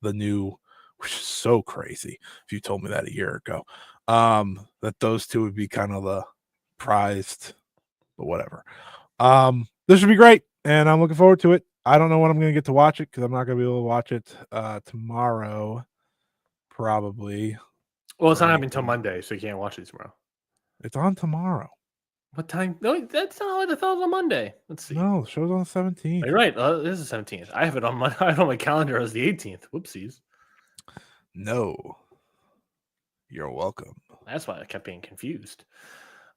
the new, which is so crazy. If you told me that a year ago, that those two would be kind of the prized, but whatever. This should be great, and I'm looking forward to it. I don't know when I'm going to get to watch it because I'm not going to be able to watch it tomorrow, probably. Well, it's not happening until Monday, so you can't watch it tomorrow. It's on tomorrow. What time? No, that's not what I thought it was on Monday. Let's see. No, the show's on the 17th. You're right. This is the 17th. I have it on my calendar as the 18th. Whoopsies. No. You're welcome. That's why I kept being confused.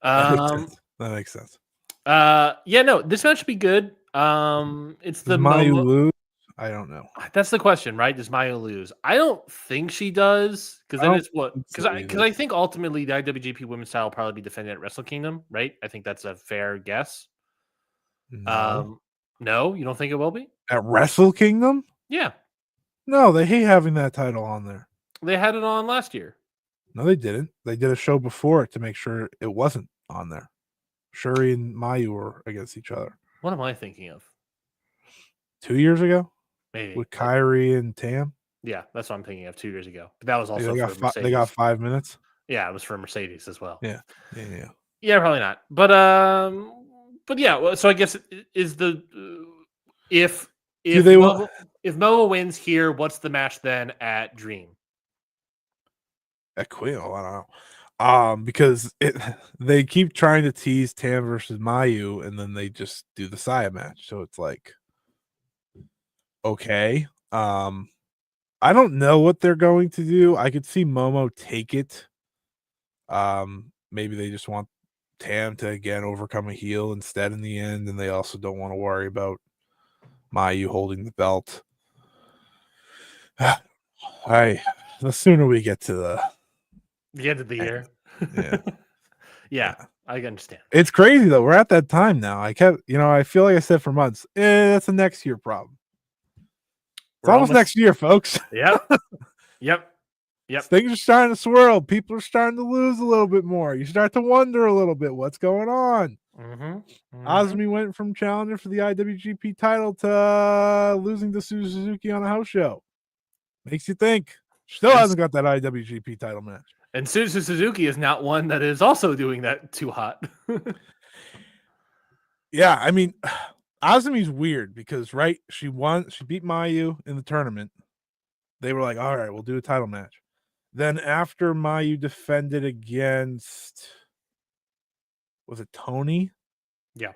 That makes sense. No, this match should be good. It's the Mayu lose. I don't know. That's the question, right? Does Mayu lose? I don't think she does, because then it's what? Because I think ultimately the IWGP Women's title will probably be defended at Wrestle Kingdom, right? I think that's a fair guess. No. No, you don't think it will be At Wrestle Kingdom? Yeah. No, they hate having that title on there. They had it on last year. No, they didn't. They did a show before it to make sure it wasn't on there. Shuri and Mayu were against each other. What am I thinking of? 2 years ago? Maybe. With Kyrie and Tam? Yeah, that's what I'm thinking of 2 years ago. But that was also They for Mercedes. they got 5 minutes? Yeah, it was for Mercedes as well. Yeah, probably not. But yeah. So I guess is the if Moa wins here, what's the match then at Dream? At Queen, I don't know. Because they keep trying to tease Tam versus Mayu, and then they just do the Saya match. So it's like, okay. I don't know what they're going to do. I could see Momo take it. Maybe they just want Tam to again overcome a heel instead in the end, and they also don't want to worry about Mayu holding the belt. The sooner we get to the end of the year. Yeah, I understand. It's crazy though. We're at that time now. I feel like I said for months, that's a next year problem. It's almost next year, folks. Yep. Things are starting to swirl. People are starting to lose a little bit more. You start to wonder a little bit what's going on. Azumi went from challenger for the IWGP title to losing to Suzuki on a house show. Makes you think. Still hasn't got that IWGP title match. And Suzuki is not one that is also doing that too hot. Yeah, I mean, Azumi's weird because, right, she beat Mayu in the tournament. They were like, all right, we'll do a title match. Then after Mayu defended against, was it Tony? Yeah.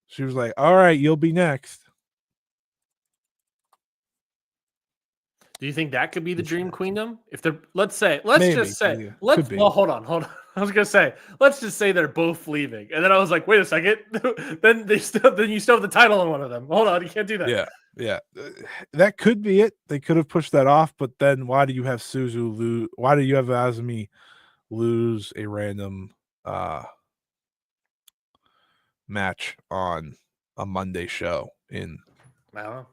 She was like, all right, you'll be next. Do you think that could be the Dream Queendom? If they're, let's hold on. I was gonna say, let's just say they're both leaving, and then I was like, wait a second, then you still have the title on one of them. Hold on, you can't do that. Yeah, that could be it. They could have pushed that off, but then why do you have Suzu lose? Why do you have Azumi lose a random match on a Monday show in. I don't know.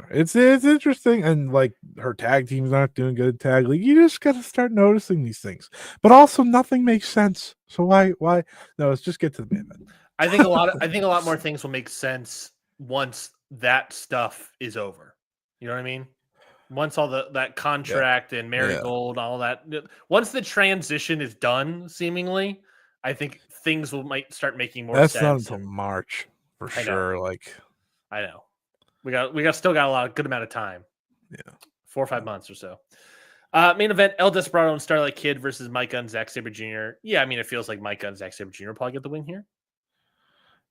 It's interesting, and like her tag team's not doing good tag league. You just got to start noticing these things, but also nothing makes sense. So why? No, let's just get to the main event. I think a lot more things will make sense once that stuff is over. You know what I mean? Once all that contract and Marigold, all that. Once the transition is done, seemingly, I think things might start making more sense. That's not until March for sure. Like, I know. We still got a good amount of time. Yeah. 4 or 5 months or so. Main event, El Desperado and Starlight Kid versus Micah and Zack Sabre Jr. Yeah, I mean, it feels like Micah and Zack Sabre Jr. probably get the win here.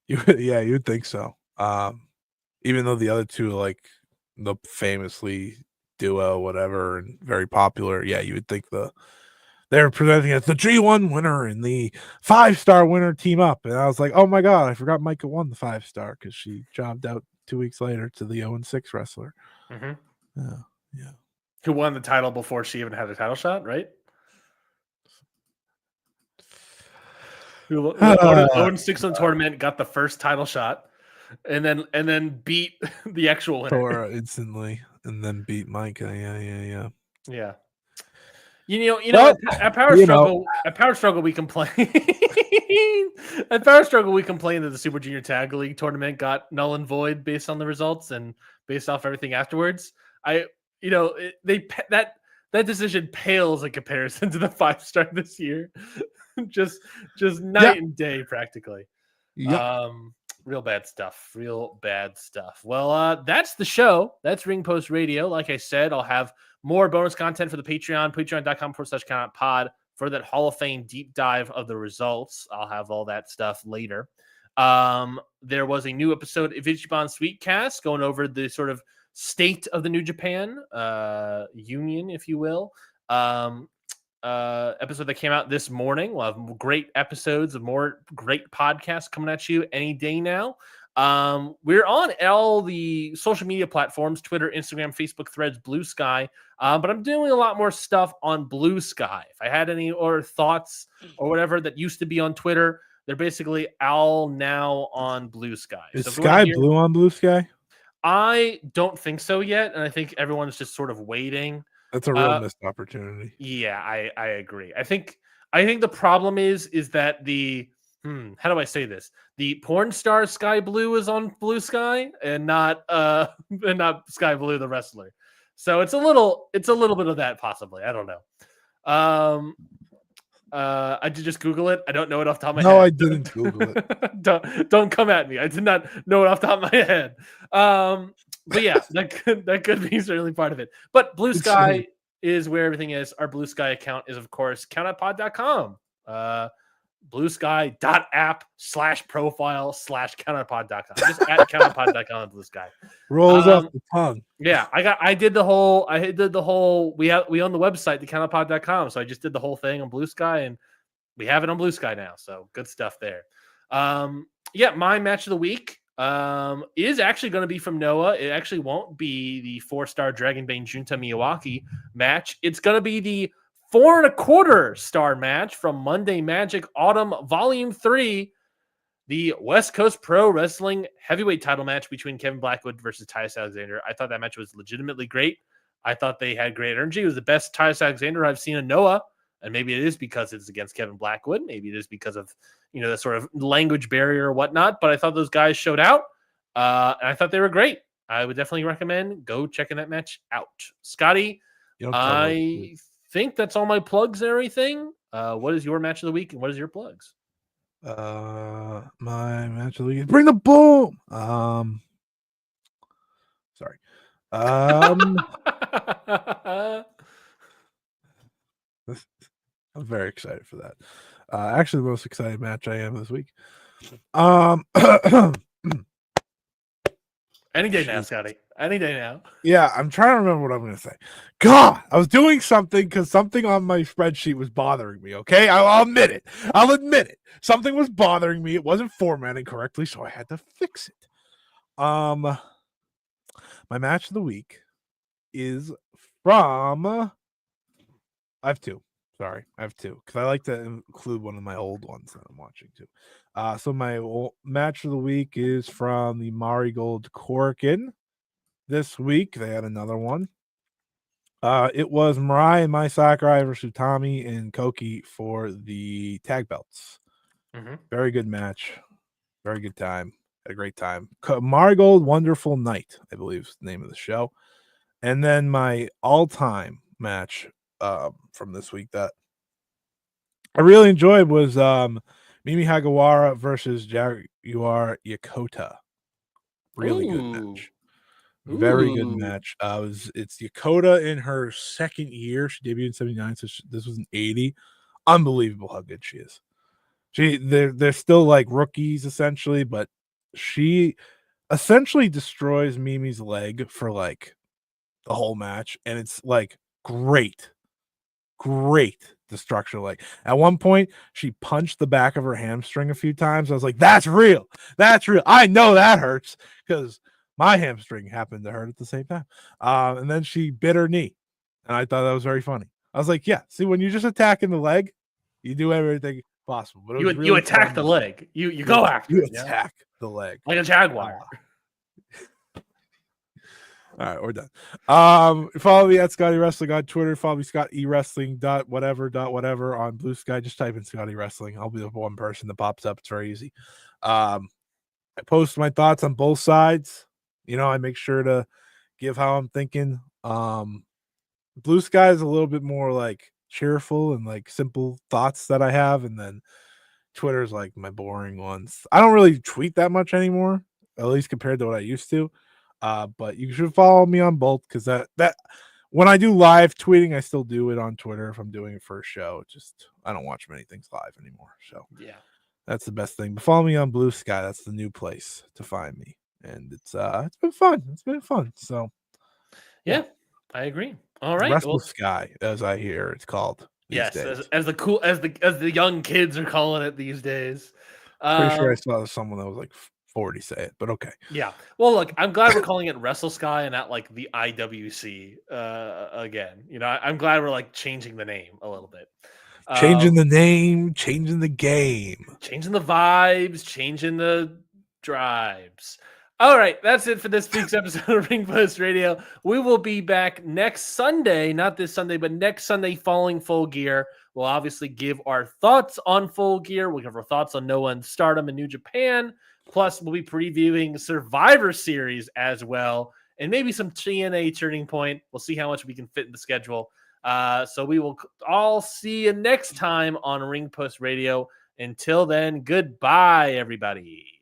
You'd think so. Even though the other two are like the famously duo, whatever, and very popular. Yeah, you would think they're presenting as the G1 winner and the 5-star winner team up. And I was like, oh my God, I forgot Micah won the 5-star because she jobbed out 2 weeks later to the 0-6 wrestler. Mm-hmm. Yeah. Who won the title before she even had a title shot, right? Who 0-6 in the tournament, got the first title shot, and then beat the actual winner. Tora instantly, and then beat Micah. Yeah. You know, at Power Struggle, we complain. At Power Struggle, we complain that the Super Junior Tag League tournament got null and void based on the results and based off everything afterwards. That decision pales in comparison to the 5-star this year. just night and day practically. Yep. Real bad stuff. Well, that's the show. That's Ring Post Radio. Like I said, I'll have more bonus content for the patreon.com/countouts pod for that Hall of Fame deep dive of the results. I'll have all that stuff later. There was a new episode of Ichiban Sweetcast going over the sort of state of the New Japan union, if you will. Episode that came out this morning. We'll have great episodes of more great podcasts coming at you any day now. We're on all the social media platforms, Twitter, Instagram, Facebook, Threads, Blue Sky. But I'm doing a lot more stuff on Blue Sky. If I had any or thoughts or whatever that used to be on Twitter, they're basically all now on Blue Sky. Is Sky Blue on Blue Sky? I don't think so yet. And I think everyone's just sort of waiting. That's a real missed opportunity. Yeah, I agree. I think the problem is that the how do I say this? The porn star Sky Blue is on Blue Sky and not Sky Blue the wrestler. So it's a little bit of that possibly. I don't know. I did just Google it. I don't know it off the top of my head. No, I didn't Google it. don't come at me. I did not know it off the top of my head. But yeah, that could be certainly part of it. But Blue Sky is where everything is. Our Blue Sky account is, of course, countoutpod.com. bluesky.app/profile/countoutpod.com. Just at countoutpod.com on Blue Sky. Rolls off the tongue. Yeah, I did the whole we own the website, thecountoutpod.com. So I just did the whole thing on Blue Sky, and we have it on Blue Sky now. So good stuff there. My match of the week is actually going to be from Noah. It actually won't be the 4-star Dragonbane Junta Miyawaki match. It's going to be the 4.25-star match from Monday Magic Autumn Volume 3, the West Coast Pro Wrestling heavyweight title match between Kevin Blackwood versus Titus Alexander. I thought that match was legitimately great. I thought they had great energy. It was the best Titus Alexander I've seen in Noah. And maybe it is because it's against Kevin Blackwood. Maybe it is because of, the sort of language barrier or whatnot. But I thought those guys showed out. And I thought they were great. I would definitely recommend go checking that match out. Scotty, I think that's all my plugs and everything. What is your match of the week and what is your plugs? My match of the week. Bring the boom. Sorry. I'm very excited for that. Actually, the most excited match I am this week. Any day now, Scotty. Any day now. Yeah, I'm trying to remember what I'm going to say. God, I was doing something because something on my spreadsheet was bothering me, okay? I'll admit it. Something was bothering me. It wasn't formatting correctly, so I had to fix it. My match of the week is from... I have two. Sorry, I have two because I like to include one of my old ones that I'm watching too. So my match of the week is from the Marigold Corkin. This week they had another one. It was Mirai and Mai Sakurai versus Utami and Koki for the tag belts. Mhm. Very good match. Very good time. Had a great time. Marigold Wonderful Night, I believe is the name of the show. And then my all-time match from this week that I really enjoyed was Mimi Hagawara versus Jaguar Yokota. Really good match. Very good Ooh. match. It's Yokota in her second year. She debuted in 79, so this was an 80. Unbelievable how good she is. They're still like rookies essentially, but she essentially destroys Mimi's leg for like the whole match, and it's like great destruction. Like at one point, she punched the back of her hamstring a few times. I was like, "That's real. That's real. I know that hurts because my hamstring happened to hurt at the same time." And then she bit her knee, and I thought that was very funny. I was like, "Yeah, see, when you're just attacking the leg, you do everything possible." But it was You really attack fun. the leg. You go after You it. Yeah? attack the leg. Like a jaguar. All right, we're done. Follow me at Scotty Wrestling on Twitter. Follow me Scott E Wrestling whatever on Blue Sky. Just type in Scotty Wrestling. I'll be the one person that pops up. It's very easy. I post my thoughts on both sides. You know, I make sure to give how I'm thinking. Blue Sky is a little bit more like cheerful and like simple thoughts that I have, and then Twitter's like my boring ones. I don't really tweet that much anymore, at least compared to what I used to. But you should follow me on both because that when I do live tweeting, I still do it on Twitter if I'm doing it for a show. Just I don't watch many things live anymore. So Yeah. that's the best thing. But follow me on Blue Sky. That's the new place to find me. And it's been fun. It's been fun. So Yeah, I agree. All right. Wrestle Well, Sky, as I hear it's called these yes, days. as the cool as the young kids are calling it these days. Pretty sure I saw someone that was like 40 say it, but okay. Yeah. Well, look, I'm glad we're calling it Wrestle Sky and not like the IWC again. You know, I'm glad we're like changing the name a little bit. Changing the name, changing the game. Changing the vibes, changing the drives. All right, that's it for this week's episode of Ring Post Radio. We will be back next Sunday, not this Sunday, but next Sunday following Full Gear. We'll obviously give our thoughts on Full Gear. We'll give our thoughts on Noah and Stardom and New Japan. Plus, we'll be previewing Survivor Series as well, and maybe some TNA Turning Point. We'll see how much we can fit in the schedule. So we will all see you next time on Ring Post Radio. Until then, goodbye, everybody.